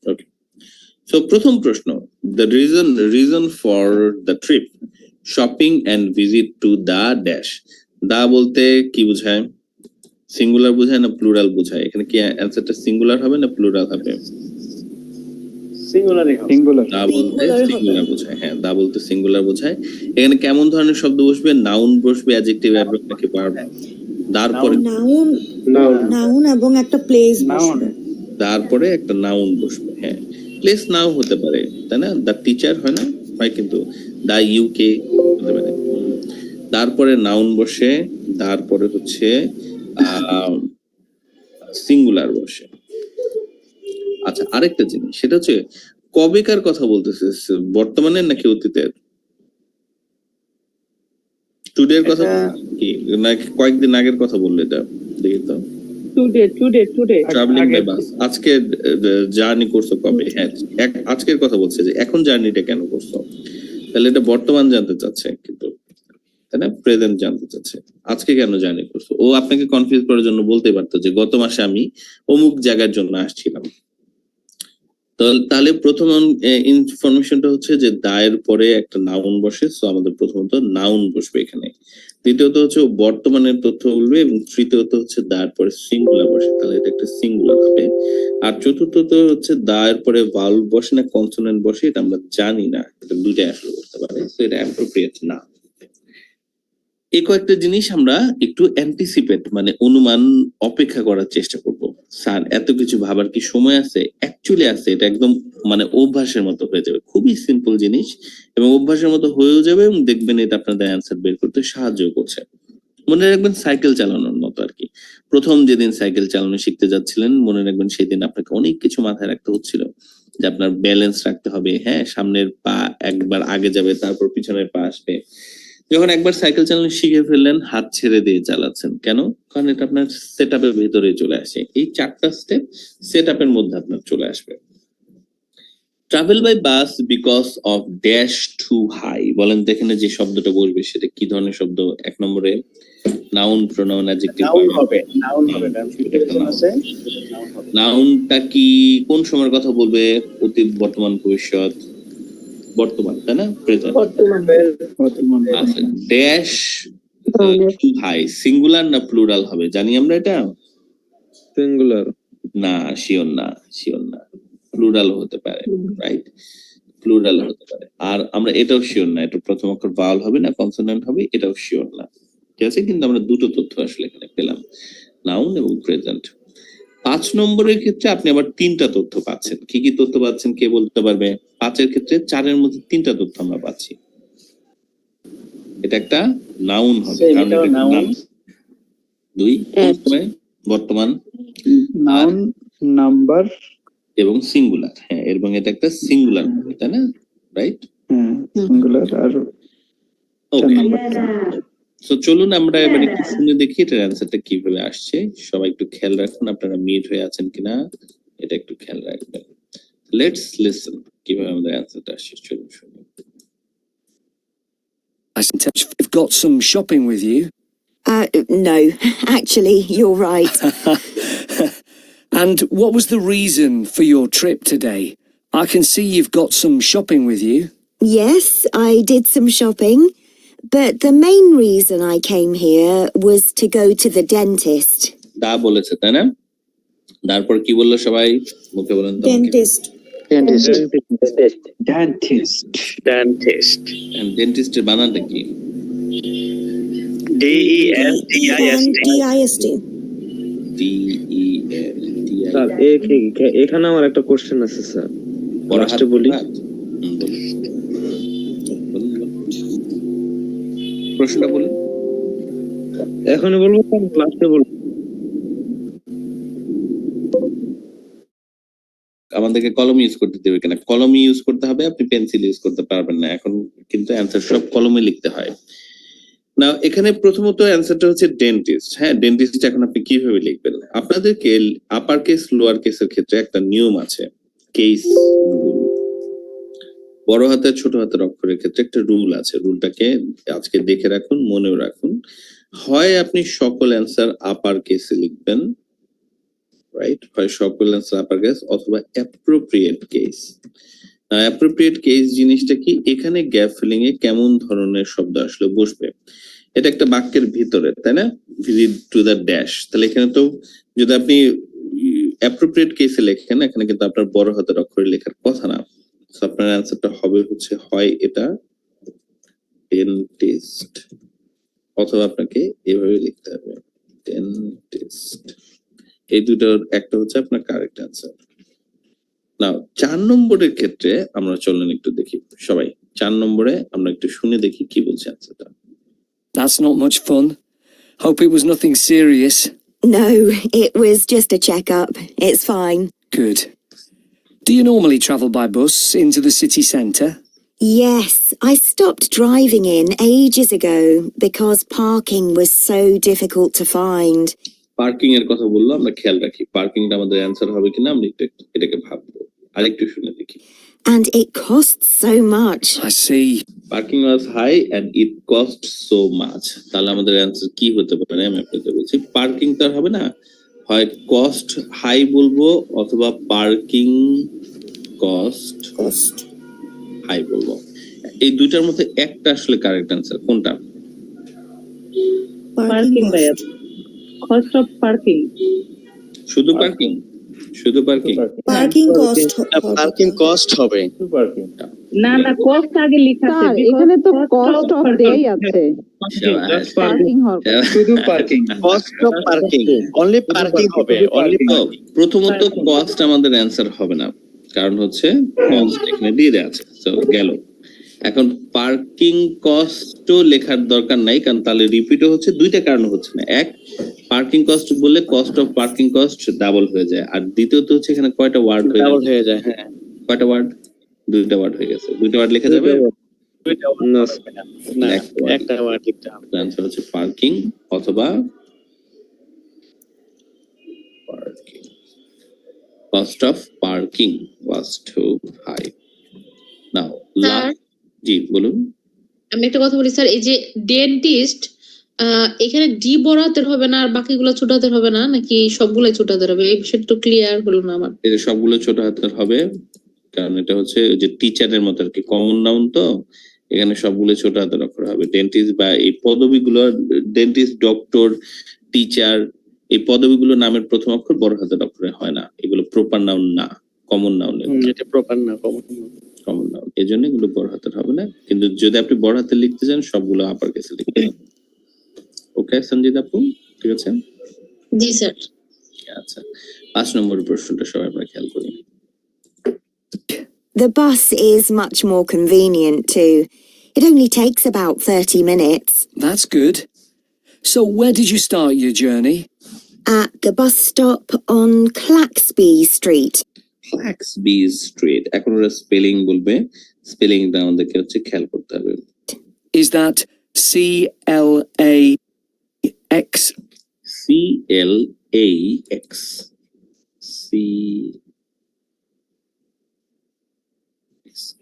ওকে। সো প্রথম প্রশ্ন, the reason for the trip, shopping and visit to the dash. The বলতে কি বোঝায়? সিঙ্গুলার বোঝায় না প্লুরাল বোঝায়? এখানে কি অ্যানসারটা সিঙ্গুলার হবে না প্লুরাল হবে? সিঙ্গুলারই হবে। সিঙ্গুলার। দা বলতে সিঙ্গুলার বোঝায়, হ্যাঁ, দা বলতে সিঙ্গুলার বোঝায়। এখানে কেমন ধরনের শব্দ বসবে? নাউন বসবে, অ্যাডজেক্টিভ, অ্যাডভার্ব নাকি ভার্ব? তারপরে নাউন এবং একটা প্লেস বসবে। তারপরে একটা নাউন বসবে, হ্যাঁ। প্লেস নাও হতে পারে, তাই না? দা টিচার হয় না, হয় কিন্তু দা ইউকে হতে পারে। তারপরে নাউন বসে, তারপরে হচ্ছে সিঙ্গুলার বসে। আচ্ছা, আরেকটা জিনিস, সেটা হচ্ছে কবেকার কথা বলতেছে, বর্তমানের নাকি অতীতের? টুডের কথা কি নাকি কয়েকদিন আগের কথা বললে? এটা দেখি তো। টুডে ট্রাভেলিং বাই বাস, আজকে জার্নি করছো কবে? হ্যাঁ, আজকের কথা বলছে যে এখন জার্নিটা কেন করছো, তাহলে এটা বর্তমান জানতে চাচ্ছে, কিন্তু তাই না, প্রেজেন্ট জানতে চাচ্ছে। আজকে কেন জার্নি করছো? ও আপনাকে কনফিউজ করার জন্য বলতে পারতো যে গত মাসে আমি অমুক জায়গার জন্য আসছিলাম। তাহলে প্রথম ইনফরমেশনটা হচ্ছে যে দায়ের পরে একটা নাউন বসে, সো আমাদের প্রথমত নাউন বসবে এখানে। দ্বিতীয়ত হচ্ছে বর্তমানের তথ্য বলবে, এবং তৃতীয়ত হচ্ছে দায়ের পরে সিঙ্গুলার বসে, তাহলে এটা একটা সিঙ্গুলার হবে। আর চতুর্থত হচ্ছে দায়ের পরে ভালভ বসে না কনসোনেন্ট বসে, এটা আমরা জানি না, এটা দুইটাই আসলে করতে পারে, তো এটা অ্যাপ্রোপ্রিয়েট না। এই কয়েকটা জিনিস আমরা একটু অ্যান্টিসিপেট, মানে অনুমান, অপেক্ষা করার চেষ্টা করব। স্যার এত কিছু ভাবার কি সময় আছে? অ্যাকচুয়ালি আছে, এটা একদম মানে অভ্যাসের মতো হয়ে যাবে, খুবই সিম্পল জিনিস এবং অভ্যাসের মতো হয়েও যাবে, এবং দেখবেন এটা আপনাদের অ্যান্সার বের করতে সাহায্য করছে। মনে রাখবেন সাইকেল চালানোর মতো আর কি। প্রথম যেদিন সাইকেল চালানো শিখতে যাচ্ছিলেন, মনে রাখবেন সেদিন আপনাকে অনেক কিছু মাথায় রাখতে হচ্ছিল, যে আপনার ব্যালেন্স রাখতে হবে, হ্যাঁ, সামনের পা একবার আগে যাবে, তারপর পিছনের পা আসবে। যখন একবার সাইকেল চালানো শিখে ফেললেন, হাত ছেড়ে দিয়ে চালাচ্ছেন কেন? কারণ এটা আপনার সেট আপের ভেতরে চলে আসে। এই 4টা স্টেপ সেট আপের মধ্যে আপনার চলে আসবে। Travel by bus because of dash too high, বলেন তো এখানে যে শব্দটা বসবে সেটা কি ধরনের শব্দ? 1 নম্বরে নাউন, প্রোনাউন, অ্যাডজেক্টিভ, নাউন হবে। নাউন হবে, কারণ প্রিপোজিশন আছে, নাউন হবে। নাউনটা কি কোন সময়ের কথা বলবে? অতীত, বর্তমান, ভবিষ্যৎ? বর্তমান, তাই না, প্রেজেন্ট। আচ্ছা, ড্যাশ টু হাই সিঙ্গুলার না প্লুরাল হবে, জানি আমরা এটা? সিঙ্গুলার। না, শিওর না, প্লুরাল হতে পারে, রাইট? প্লুরাল হতে পারে। আর আমরা এটাও শিওর না, এটা প্রথম অক্ষর ভাওয়াল হবে না কনসোনেন্ট হবে, এটাও শিওর না, ঠিক আছে? কিন্তু আমরা দুটো তথ্য আসলে এখানে পেলাম, নাউন এবং প্রেজেন্ট। 5 নম্বরের ক্ষেত্রে আপনি আবার 3টা তথ্য পাচ্ছেন। কি কি তথ্য পাচ্ছেন কে বলতে পারবে? 5 এর ক্ষেত্রে 4 এর মধ্যে 3টা তথ্য আমরা পাচ্ছি। এটা একটা নাউন হবে, Same, কারণ এটাও এটা একটা noun. নাম। দুই, কোন সময়? বর্তমান নাউন, নাম্বার, এবং সিঙ্গুলার। হ্যাঁ, এবং এটা একটা সিঙ্গুলার হবে, তাই না? রাইট? সিঙ্গুলার আর ওকে, নাম্বারটা। সো চলুন আমরা এবার একটু শুনে দেখি এটার অ্যান্সারটা কিভাবে আসছে। সবাই একটু খেয়াল রাখুন, আপনারা মিউট হয়ে আছেন কিনা এটা একটু খেয়াল রাখবেন। লেটস লিসেন কিভাবে আমাদের অ্যান্সারটা আসছে। চলুন শুনি। I sense you've got some shopping with you. No, actually, you're right. And what was the reason for your trip today? I can see you've got some shopping with you. Yes, I did some shopping, but the main reason I came here was to go to the dentist. দা বলেছে, তাই না? তারপর কি বললো সবাই? মুখে বলেন তো। ডেন্টিস্ট। ডেন্টিস্টের বানানটা কি? DENTIST। DENTIST। স্যার এখানে আমার একটা কোশ্চেন আছে স্যার, বড় লাস্টে হাত বলি। প্রশ্নটা বলুন। এখনই বলবো, লাস্টে বলবো। আমাদেরকে কলম ইউজ করতে দেবে কিনা? কলম ইউজ করতে হবে, আপনি পেন্সিল ইউজ করতে পারবেন না এখন, কিন্তু অ্যান্সার সব কলমে লিখতে হয়। না, এখানে প্রথমত অ্যান্সারটা হচ্ছে ডেন্টিস্ট। হ্যাঁ, ডেন্টিস্ট এখন আপনি কিভাবে লিখবেন? আপনাদেরকে আপার কেস লোয়ার কেসের ক্ষেত্রে একটা নিয়ম আছে, কেস রুল। বড় হাতের ছোট হাতের অক্ষরের ক্ষেত্রে একটা রুল আছে, রুলটাকে আজকে দেখে রাখুন, মনেও রাখুন। হয় আপনি সকল অ্যান্সার আপার কেসে লিখবেন, রাইট, হয় সকল অ্যান্সার আপার কেস, অথবা অ্যাপ্রোপ্রিয়েট কেস। অ্যাপ্রোপ্রিয়েট কেস জিনিসটা কি? এখানে গ্যাপ ফিলিং এ কেমন ধরনের শব্দ আসলে বসবে, এটা একটা বাক্যের ভিতরে, তাই না? ভিজিট টু দ্য ড্যাশ, তাহলে এখানে তো যদি আপনি অ্যাপ্রোপ্রিয়েট কেসে লেখেন, এখানে কিন্তু আপনার বড় হাতের অক্ষরে লেখার কথা না। সো আপনার অ্যান্সারটা হবে হচ্ছে হয় এটা ডেন্টিস্ট, অথবা আপনাকে এভাবে লিখতে হবে ডেন্টিস্ট। এই দুটোর একটা হচ্ছে আপনার কারেক্ট অ্যান্সার। নাও 4 নম্বরের ক্ষেত্রে আমরা চলুন একটু দেখি সবাই। 4 নম্বরে আমরা একটু শুনে দেখি কি বলছে অ্যান্সারটা। That's not much fun. Hope it was nothing serious. No, it was just a checkup. It's fine. Good. Do you normally travel by bus into the city centre? Yes, I stopped driving in ages ago because parking was so difficult to find. Parking এর কথা বললো, আমরা খেয়াল রাখি পার্কিংটা আমাদের answer হবে কিনা, আমরা একটু এটাকে ভাববো। আরেকটু শুনে দেখি। And it costs so much. I see. Parking was high and it cost so much. তাহলে আমাদের অ্যান্সার কি হতে পারে? আমি আপনাদের বলছি, পার্কিং তো আর হবে না, হয় কস্ট হাই বলবো, অথবা পার্কিং কস্ট হাই বলবো। এই দুইটার মধ্যে একটা আসলে কারেক্ট অ্যান্সার কোনটা? পার্কিং ভাইয়া, কস্ট অফ পার্কিং। শুধু পার্কিং? শুধু parking? Parking cost. Parking cost হবে। না না, কস্ট আগে লেখা আছে। স্যার এখানে তো কস্ট অফ দেই আছে, পার্কিং হবে। শুধু parking, cost of parking, only parking হবে, অনলি। প্রথমত কস্ট আমাদের অ্যান্সার হবে না, কারণ হচ্ছে কস্ট এখানে দিয়ে দেওয়া আছে, তো গেল। এখন পার্কিং কস্টও লেখার দরকার নাই, কারণ তাহলে রিপিটও হচ্ছে, দুইটা কারণ হচ্ছে না। এক, পার্কিং কস্ট বললে cost of parking cost double হয়ে যায়, আর দ্বিতীয়ত হচ্ছে এখানে কয়টা ওয়ার্ড ডাবল হয়ে যায়। হ্যাঁ, কয়টা ওয়ার্ড? দুইটা ওয়ার্ড হয়ে গেছে। দুইটা ওয়ার্ড লেখা যাবে না, একটা ওয়ার্ড লিখতে হবে। অ্যান্সার হচ্ছে পার্কিং অথবা parking. Cost of parking was too high. Now ji বলুন। আমি একটা কথা বলি স্যার, এই যে ডেন্টিস্ট, এখানে ডি বড় হাতের হবে না আর বাকিগুলো ছোট হাতের হবে না, নাকি সবগুলাই ছোট হাতের হবে? এই বিষয়টা তো ক্লিয়ার হলো না আমার। এটা সবগুলো ছোট হাতের হবে, কারণ এটা হচ্ছে যে টিচারের মতো আর কি, কমন নাউন তো, এখানে সবগুলো ছোট হাতের অক্ষর হবে। ডেন্টিস্ট বা এই পদবিগুলো, ডেন্টিস্ট, ডক্টর, টিচার, এই পদবিগুলো নামের প্রথম অক্ষর বড় হাতের অক্ষরে হয় না, এগুলো প্রপার নাউন না, কমন নাউন। এটা প্রপার না, কমন নাউন, এই জন্য এগুলো বড় হাতের হবে না। কিন্তু যদি আপনি বড় হাতে লিখতে চান সবগুলো আপার কেসে লিখতে হবে। ওকে সঞ্জিত আপু, ঠিক আছে? জি স্যার। আচ্ছা, 5 নম্বরের প্রশ্নটা সবাই আমরা খেয়াল করি। The bus is much more convenient too. It only takes about 30 minutes. That's good. So where did you start your journey? At the bus stop on Claxby Street. Claxby Street, এখন ওরা spelling বলবে, spelling down দেখে হচ্ছে খেয়াল করতে হবে। Is that C-L-A-X? C-L-A-X.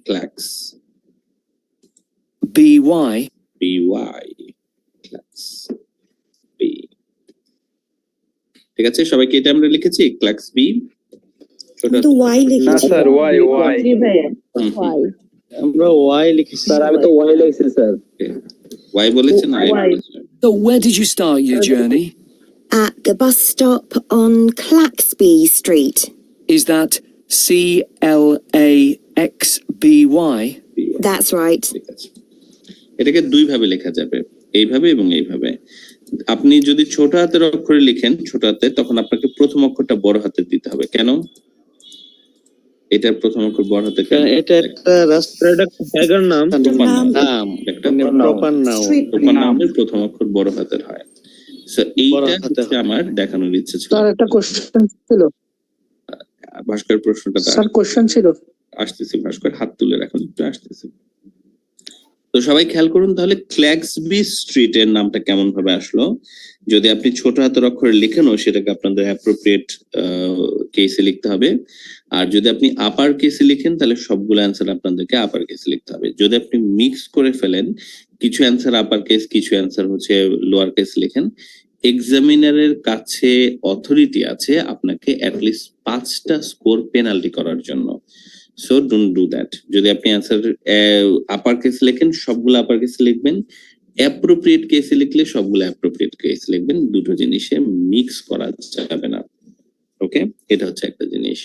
Clax. B-Y? B-Y. Clax. B. ঠিক আছে, সবাইকে এটা আমরা লিখেছি ক্লাক্সবি। কিন্তু ওয়াই না লিখেছি। স্যার ওয়াই ওয়াই আমরা ওয়াই লিখেছি স্যার, আমি তো ওয়াই লিখেছি স্যার। ওয়াই বলেছেন না? So where did you start your journey? At the bus stop on Claxby Street. Is that C-L-A-X-B-Y? That's right. ঠিক আছে, এটাকে দুই ভাবে লেখা যাবে, এইভাবে এবং এইভাবে। আপনি যদি ছোট হাতের অক্ষরে লিখেন ছোট হাতে, তখন আপনাকে প্রথম অক্ষরটা বড় হাতে দিতে হবে। কেন? এটার প্রথম অক্ষর বড় হাতে কেন? এটা একটা রাস্তার একটা জায়গার নাম, নাম একটা প্রপার নাম, প্রপার নামের প্রথম অক্ষর বড় হাতের হয়। সো এইটা হচ্ছে আমার দেখানোর ইচ্ছে ছিল। স্যার একটা কোশ্চেন ছিল। ভাস্কর প্রশ্নটা স্যার কোশ্চেন ছিল। আসতেছি, ভাস্কর হাত তুলে রাখুন, একটু আসতেছি। তো সবাই খেয়াল করুন তাহলে ক্ল্যাক্সবি স্ট্রিটের নামটা কেমন ভাবে আসলো। যদি আপনি ছোট হাতের অক্ষরে লিখেনও সেটাকে আপনাদের অ্যাপ্রোপ্রিয়েট কেসে লিখতে হবে। আর যদি আপনি আপার কেসে লিখেন তাহলে সবগুলো অ্যান্সার আপনাদেরকে আপার কেসে লিখতে হবে। যদি আপনি মিক্স করে ফেলেন, কিছু অ্যান্সার আপার কেস, কিছু অ্যান্সার হচ্ছে লোয়ার কেস লিখেন, এক্সামিনারের কাছে অথরিটি আছে আপনাকে অ্যাটলিস্ট 5টা স্কোর পেনাল্টি করার জন্য। So don't do that. যদি আপনি অ্যান্সার আপার কেস লেখেন সবগুলো আপার কেসে লিখবেন, অ্যাপ্রোপ্রিয়েট কেসে লিখলে সবগুলো অ্যাপ্রোপ্রিয়েট কেসে লিখবেন, দুটো জিনিসে মিক্স করা যাবে না। ওকে, এটা হচ্ছে একটা জিনিস।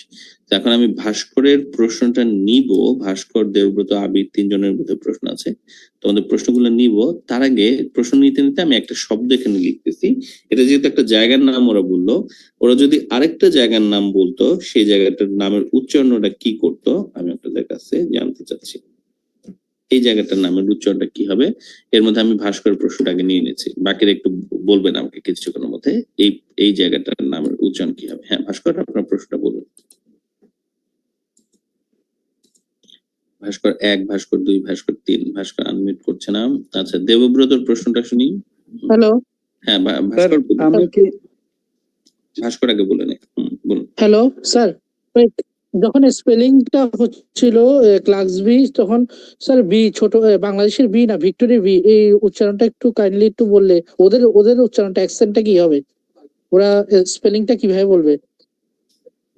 এখন আমি ভাস্করের প্রশ্নটা নিব। ভাস্কর, দেবব্রত, আবির তিনজনের মধ্যে প্রশ্ন আছে, তোমাদের প্রশ্নগুলো নিব। তার আগে প্রশ্ন নিতে নিতে আমি একটা শব্দ এখানে লিখতেছি। এটা যেহেতু একটা জায়গার নাম ওরা বললো, ওরা যদি আরেকটা জায়গার নাম বলতো সেই জায়গাটার নামের উচ্চারণটা কি করতো আমি আপনাদের কাছে জানতে চাচ্ছি। এই জায়গাটার নামের উচ্চারণটা কি হবে, এর মধ্যে আমি ভাস্করের প্রশ্নটাকে নিয়ে নিয়েছি, বাকিরা একটু বলবেন আমাকে কিছুক্ষণের মধ্যে এই জায়গাটার নামের উচ্চারণ কি হবে। হ্যাঁ ভাস্কর, আপনার প্রশ্নটা বলুন। ভাস্কর 1, ভাস্কর 2, ভাস্কর 3, ভাস্কর আনমিউট করছে না। আচ্ছা, দেবব্রতর প্রশ্নটা শুনি। হ্যালো। হ্যাঁ ভাস্কর, আমি কি ভাস্কর আগে বলে নে। বলুন। হ্যালো স্যার, যখন স্পেলিংটা হচ্ছিল ক্লাক্সবি, তখন স্যার বি ছোট বাংলাদেশের বি না ভিক্টোরি বি, এই উচ্চারণটা একটু কাইন্ডলি একটু বললে, ওদের উচ্চারণটা অ্যাকসেন্টটা কি হবে, ওরা স্পেলিংটা কিভাবে বলবে?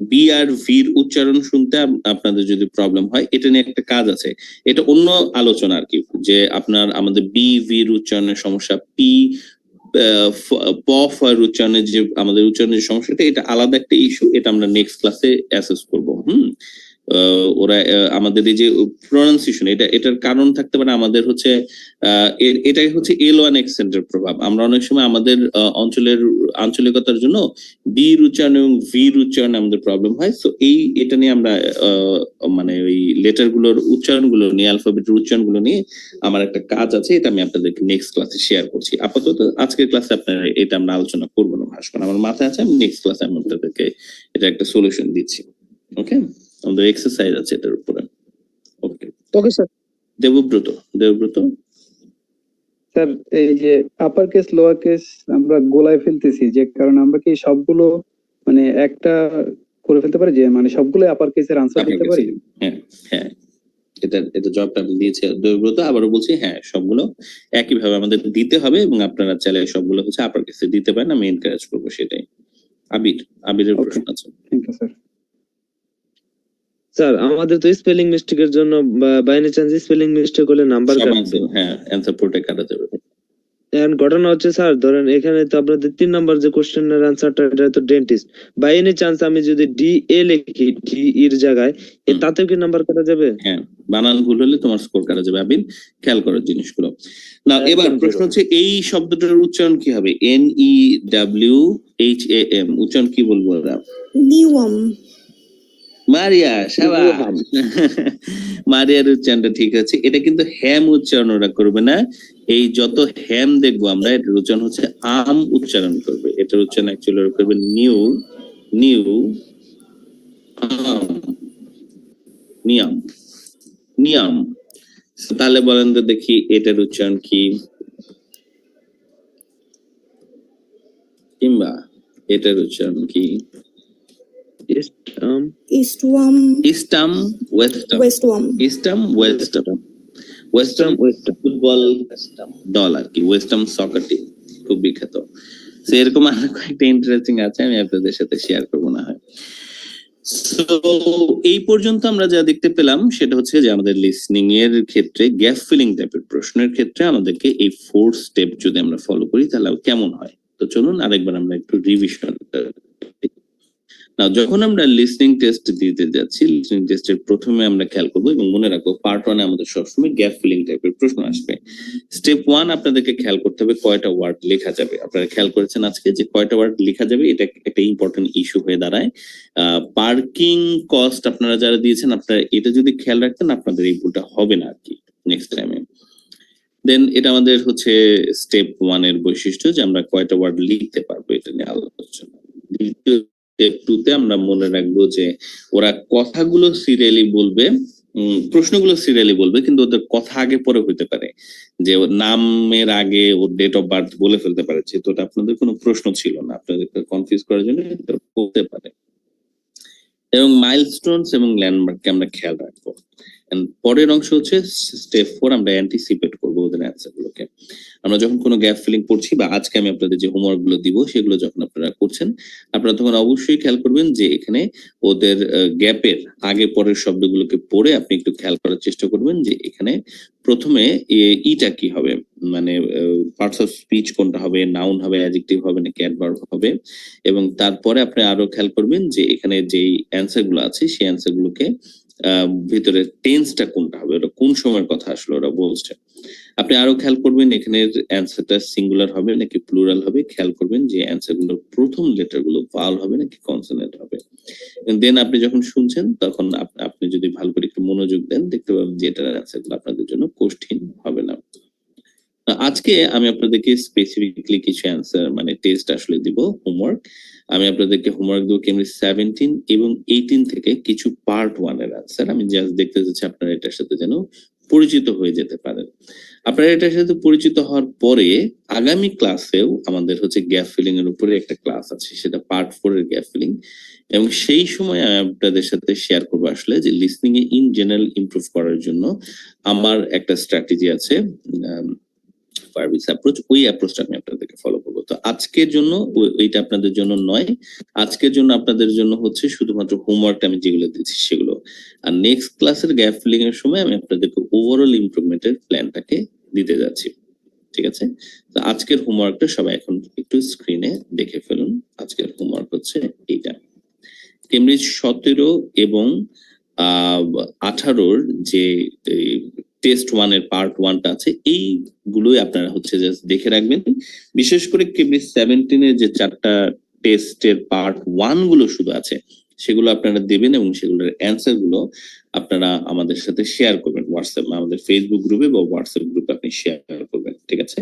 বি আর ভির উচ্চারণ শুনতে আপনাদের যদি প্রবলেম হয়, এটা নিয়ে একটা কাজ আছে, এটা অন্য আলোচনা আর কি, যে আমাদের বি ভির উচ্চারণের সমস্যা, পি প ফয়ের উচ্চারণের যে আমাদের উচ্চারণের সমস্যাটা, এটা আলাদা একটা ইস্যু, এটা আমরা নেক্সট ক্লাসে অ্যাসেস করবো। ওরা আমাদের এই যে প্রনাউন্সিয়েশন, এটার কারণ থাকতে পারে আমাদের হচ্ছে এটাই হচ্ছে এল1 অ্যাকসেন্টের প্রভাব। আমরা অনেক সময় আমাদের আঞ্চলিকতার জন্য বির উচ্চারণ এবং ভির উচ্চারণে আমাদের প্রবলেম হয়। সো এটা নিয়ে আমরা মানে ওই লেটার গুলোর উচ্চারণ গুলো নিয়ে, অ্যালফাবেটের উচ্চারণ গুলো নিয়ে আমার একটা কাজ আছে, এটা আমি আপনাদেরকে নেক্সট ক্লাসে শেয়ার করছি। আপাতত আজকের ক্লাসে আপনারা এটা আমরা আলোচনা করবো না ভাস্কর, আমার মাথায় আছে, আমি নেক্সট ক্লাসে আমি আপনাদেরকে এটা একটা সলিউশন দিচ্ছি। ওকে, আমাদের এক্সারসাইজ আছে এটার উপরে। ওকে ওকে স্যার। দেবব্রত স্যার, এই যে আপার কেস লোয়ার কেস আমরা গোলায় ফেলতেছি, যে কারণে আমরা কি সবগুলো মানে একটা করে ফেলতে পারি, যে মানে সবগুলো আপার কেসের আনসার দিতে পারি? হ্যাঁ, এটা জবটা আমি দিয়েছি দেবব্রত, আবারও বলছি, হ্যাঁ সবগুলো একইভাবে আমাদের দিতে হবে এবং আপনারা চাইলে সবগুলো হচ্ছে আপার কেসে দিতে পারেন, আমি এনকারেজ করবো সেটাই। আবিরের প্রশ্ন আছে। Thank you sir. স্যার আমাদের তো স্পেলিং মিস্টেকের জন্য by any chance spelling mistake হলে নাম্বার কাটবে। হ্যাঁ, অ্যানসার পুরোটা কাটা যাবে। এন্ড ঘটনা হচ্ছে স্যার, ধরেন এখানে তো আপনাদের 3 নাম্বার যে কোশ্চেনের আনসারটা, এটা তো ডেন্টিস্ট, বাই এনি চান্স আমি যদি ডি এ লিখি ডি এর জায়গায়, তাতেও কি নাম্বার কাটা যাবে? হ্যাঁ, বানান ভুল হলে তোমার স্কোর কাটা যাবে। আবির, খেয়াল করার জিনিসগুলো না। এবার প্রশ্ন হচ্ছে এই শব্দটার উচ্চারণ কি হবে? NEWHAM উচ্চারণ কি বলবো? নিওয়াম। মারিয়া, শাবাশ। মারিয়ার উচ্চারণটা ঠিক আছে। এটা কিন্তু হ্যাম উচ্চারণ ওরা করবে না। এই যত হ্যাম দেখবো আমরা, এটার উচ্চারণ হচ্ছে আম উচ্চারণ করবে। এটার উচ্চারণ অ্যাকচুয়ালি ওরা করবে নিউ নিউ নিয়াম নিয়াম। তাহলে বলেন তো দেখি এটার উচ্চারণ কি, কিংবা এটার উচ্চারণ কি? ইস্টওয়াম ইস্টাম ওয়েস্টাম, ওয়েস্টওয়াম ইস্টাম ওয়েস্টাম, ওয়েস্টার্ন ফুটবল দল আর কি, ওয়েস্টার্ন সকার টিম, খুব বিখ্যাত। তো এরকম আরো কয়েকটা ইন্টারেস্টিং আছে, আমি আপনাদের সাথে শেয়ার করবো না হয়। তো এই পর্যন্ত আমরা যা দেখতে পেলাম সেটা হচ্ছে যে আমাদের লিসনিং এর ক্ষেত্রে গ্যাপ ফিলিং টাইপের প্রশ্নের ক্ষেত্রে আমাদেরকে এই 4 স্টেপ যদি আমরা ফলো করি তাহলে কেমন হয়। তো চলুন আরেকবার আমরা একটু রিভিশন। না, যখন আমরা লিসনিং টেস্ট দিতে যাচ্ছি, লিসনিং টেস্টের প্রথমে আমরা খেয়াল করবো এবং মনে রাখবো পার্ট 1 এ আমাদের সবসময় গ্যাপ ফিলিং টাইপের প্রশ্ন আসবে। স্টেপ 1 আপনাদেরকে খেয়াল করতে হবে কয়টা ওয়ার্ড লেখা যাবে। আপনারা খেয়াল করেছেন আজকে যে কয়টা ওয়ার্ড লেখা যাবে, এটা একটা ইম্পর্টেন্ট ইস্যু হয়ে দাঁড়ায়। পার্কিং কস্ট আপনারা যারা দিয়েছেন, আপনারা এটা যদি খেয়াল রাখতেন আপনাদের এই ভুলটা হবে না আর কি নেক্সট টাইমে। দেন এটা আমাদের হচ্ছে স্টেপ 1 এর বৈশিষ্ট্য যে আমরা কয়টা ওয়ার্ড লিখতে পারবো, এটা নিয়ে আলোচনা। দ্বিতীয় স্টেপ 2 তে আমরা মনে রাখবো যে ওরা কথাগুলো সিরিয়ালি বলবে, প্রশ্নগুলো সিরিয়ালি বলবে, কিন্তু ওদের কথা আগে পরে হইতে পারে, যে ওর নামের আগে ওর ডেট অফ বার্থ বলে ফেলতে পারে, যেহেতু ওটা আপনাদের কোনো প্রশ্ন ছিল না, আপনাদেরকে কনফিউজ করার জন্য এটা বলতে পারে। এবং মাইলস্টোনস এবং ল্যান্ডমার্ককে আমরা খেয়াল রাখবো। পরের অংশ হচ্ছে স্টেপ 4, আমরা অ্যান্টিসিপেট করবো ওদের অ্যান্সার গুলোকে। আমরা যখন কোনো গ্যাপ ফিলিং করছি বা আজকে আমি আপনাদের যে হোমওয়ার্ক গুলো দিব সেগুলো যখন আপনারা করছেন, আপনারা তখন অবশ্যই খেয়াল করবেন যে এখানে ওদের গ্যাপের আগে পরের শব্দগুলোকে পড়ে আপনি একটু খেয়াল করার চেষ্টা করবেন যে এখানে প্রথমে ইটা কি হবে, মানে পার্টস অফ স্পিচ কোনটা হবে, নাউন হবে, অ্যাডজেক্টিভ হবে নাকি অ্যাডভার্ব হবে। এবং তারপরে আপনি আরো খেয়াল করবেন যে এখানে যেই অ্যান্সার গুলো আছে সেই অ্যান্সার গুলোকে ভিতরে টেন্সটা কোনটা হবে, ওটা কোন সময়ের কথা আসলে ওরা বলছে। আপনি আরো খেয়াল করবেন এখানে অ্যান্সারটা সিঙ্গুলার হবে নাকি প্লুরাল হবে। খেয়াল করবেন যে অ্যান্সার গুলোর প্রথম লেটার গুলো ভাওয়াল হবে নাকি কনসোনেন্ট হবে। দেন আপনি যখন শুনছেন তখন আপনি যদি ভালো করে একটু মনোযোগ দেন, দেখতে পাবেন যে এটার অ্যান্সার গুলো আপনাদের জন্য কঠিন হবে না। আজকে আমি আপনাদেরকে স্পেসিফিকলি কিছু অ্যান্সার মানে টেস্ট আসলে দিব, হোমওয়ার্ক। আমি আপনাদেরকে হোমওয়ার্ক দেবো কেমব্রিজ 17 এবং 18 থেকে কিছু পার্ট 1 এর অ্যান্সার। আমি জাস্ট দেখতে চাচ্ছি আপনারা এটার সাথে যেন পরিচিত হয়ে যেতে পারেন। আপনারা এটার সাথে পরিচিত হওয়ার পরে আগামী ক্লাসেও আমাদের হচ্ছে গ্যাপ ফিলিং এর উপরে একটা ক্লাস আছে, সেটা পার্ট 4 এর গ্যাপ ফিলিং। এবং সেই সময় আমি আপনাদের সাথে শেয়ার করবো আসলে যে listening A in general improve করার জন্য আমার একটা স্ট্র্যাটেজি আছে, সার্ভিস অ্যাপ্রোচ। ওই অ্যাপ্রোচটা আমি আপনাদেরকে ফলো করবো। তো আজকের জন্য ওইটা আপনাদের জন্য নয়, আজকের জন্য আপনাদের জন্য হচ্ছে শুধুমাত্র হোমওয়ার্কটা আমি যেগুলো দিচ্ছি সেগুলো। আর নেক্সট ক্লাসের গ্যাপ ফিলিং এর সময় আমি আপনাদেরকে ওভারঅল ইমপ্রুভমেন্টের প্ল্যানটাকে দিতে যাচ্ছি, ঠিক আছে? তো আজকের হোমওয়ার্কটা সবাই এখন একটু স্ক্রিনে দেখে ফেলুন। আজকের হোমওয়ার্ক হচ্ছে এইটা, কেমব্রিজ 17 এবং 18 যে টেস্ট 1 এর পার্ট 1টা আছে, এইগুলোই আপনারা হচ্ছে জাস্ট দেখে রাখবেন। বিশেষ করে কেমব্রিজ 17 এর যে 4টা টেস্টের পার্ট 1 গুলো শুধু আছে সেগুলো আপনারা দেবেন এবং সেগুলোর অ্যান্সার গুলো আপনারা আমাদের সাথে শেয়ার করবেন হোয়াটসঅ্যাপ, আমাদের ফেসবুক গ্রুপে বা হোয়াটসঅ্যাপ গ্রুপে আপনি শেয়ার করবেন, ঠিক আছে?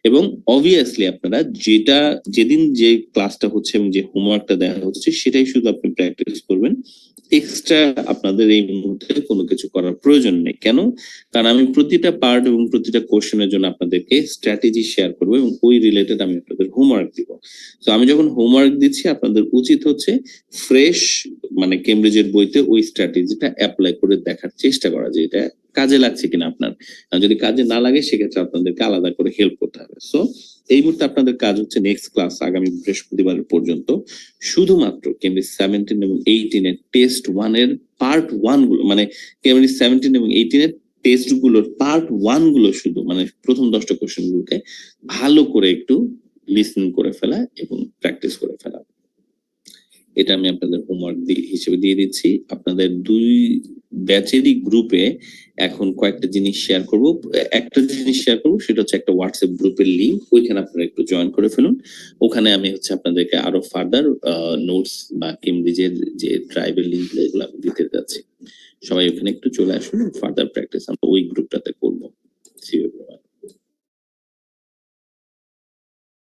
এবং অবভিয়াসলি আপনারা যেটা যেদিন যে ক্লাসটা হচ্ছে এবং যে হোমওয়ার্কটা দেওয়া হচ্ছে সেটাই শুধু আপনি প্র্যাকটিস করবেন। এক্সট্রা আপনাদের এই মুহূর্তে কোনো কিছু করার প্রয়োজন নেই। কেন? কারণ আমি প্রতিটা পার্ট এবং প্রতিটা কোশ্চেনের জন্য আপনাদেরকে স্ট্র্যাটেজি শেয়ার করবো এবং ওই রিলেটেড আমি আপনাদের হোমওয়ার্ক দিব। তো আমি যখন হোমওয়ার্ক দিচ্ছি আপনাদের উচিত হচ্ছে ফ্রেশ মানে কেমব্রিজের বইতে ওই স্ট্র্যাটেজিটা অ্যাপ্লাই করে দেখার চেষ্টা করা যে এটা কাজে লাগছে কিনা আপনার। যদি কাজে না লাগে সেক্ষেত্রে আপনাদেরকে আলাদা করে হেল্প করতে হবে। সো এই মুহূর্তে আপনাদের কাজ হচ্ছে নেক্সট ক্লাস আগামী বৃহস্পতিবার পর্যন্ত শুধুমাত্র কেমব্রিজ 17 এবং 18 এর টেস্ট 1 এর পার্ট 1 গুলো, মানে কেমব্রিজ 17 এবং 18 এর টেস্ট গুলোর পার্ট 1 গুলো শুধু মানে প্রথম 10টা কোশ্চেন গুলোকে ভালো করে একটু লিসেন করে ফেলা এবং প্র্যাকটিস করে ফেলা। এটা আমি আপনাদের হোমওয়ার্ক হিসেবে দিয়ে দিচ্ছি। আপনাদের দুই ব্যাচেরই গ্রুপে এখন কয়েকটা জিনিস শেয়ার করব। একটা জিনিস শেয়ার করব, সেটা হচ্ছে একটা হোয়াটসঅ্যাপ গ্রুপের লিংক, ওইখানে আপনারা একটু জয়েন করে ফেলুন। ওখানে আমি হচ্ছে আপনাদেরকে আরো ফার্দার নোটস বা কেমব্রিজের যে ট্রাইবের লিঙ্ক এগুলো আমি দিতে যাচ্ছি। সবাই ওখানে একটু চলে আসুন, ফার্দার প্র্যাকটিস আমরা ওই গ্রুপটাতে করবো। See you.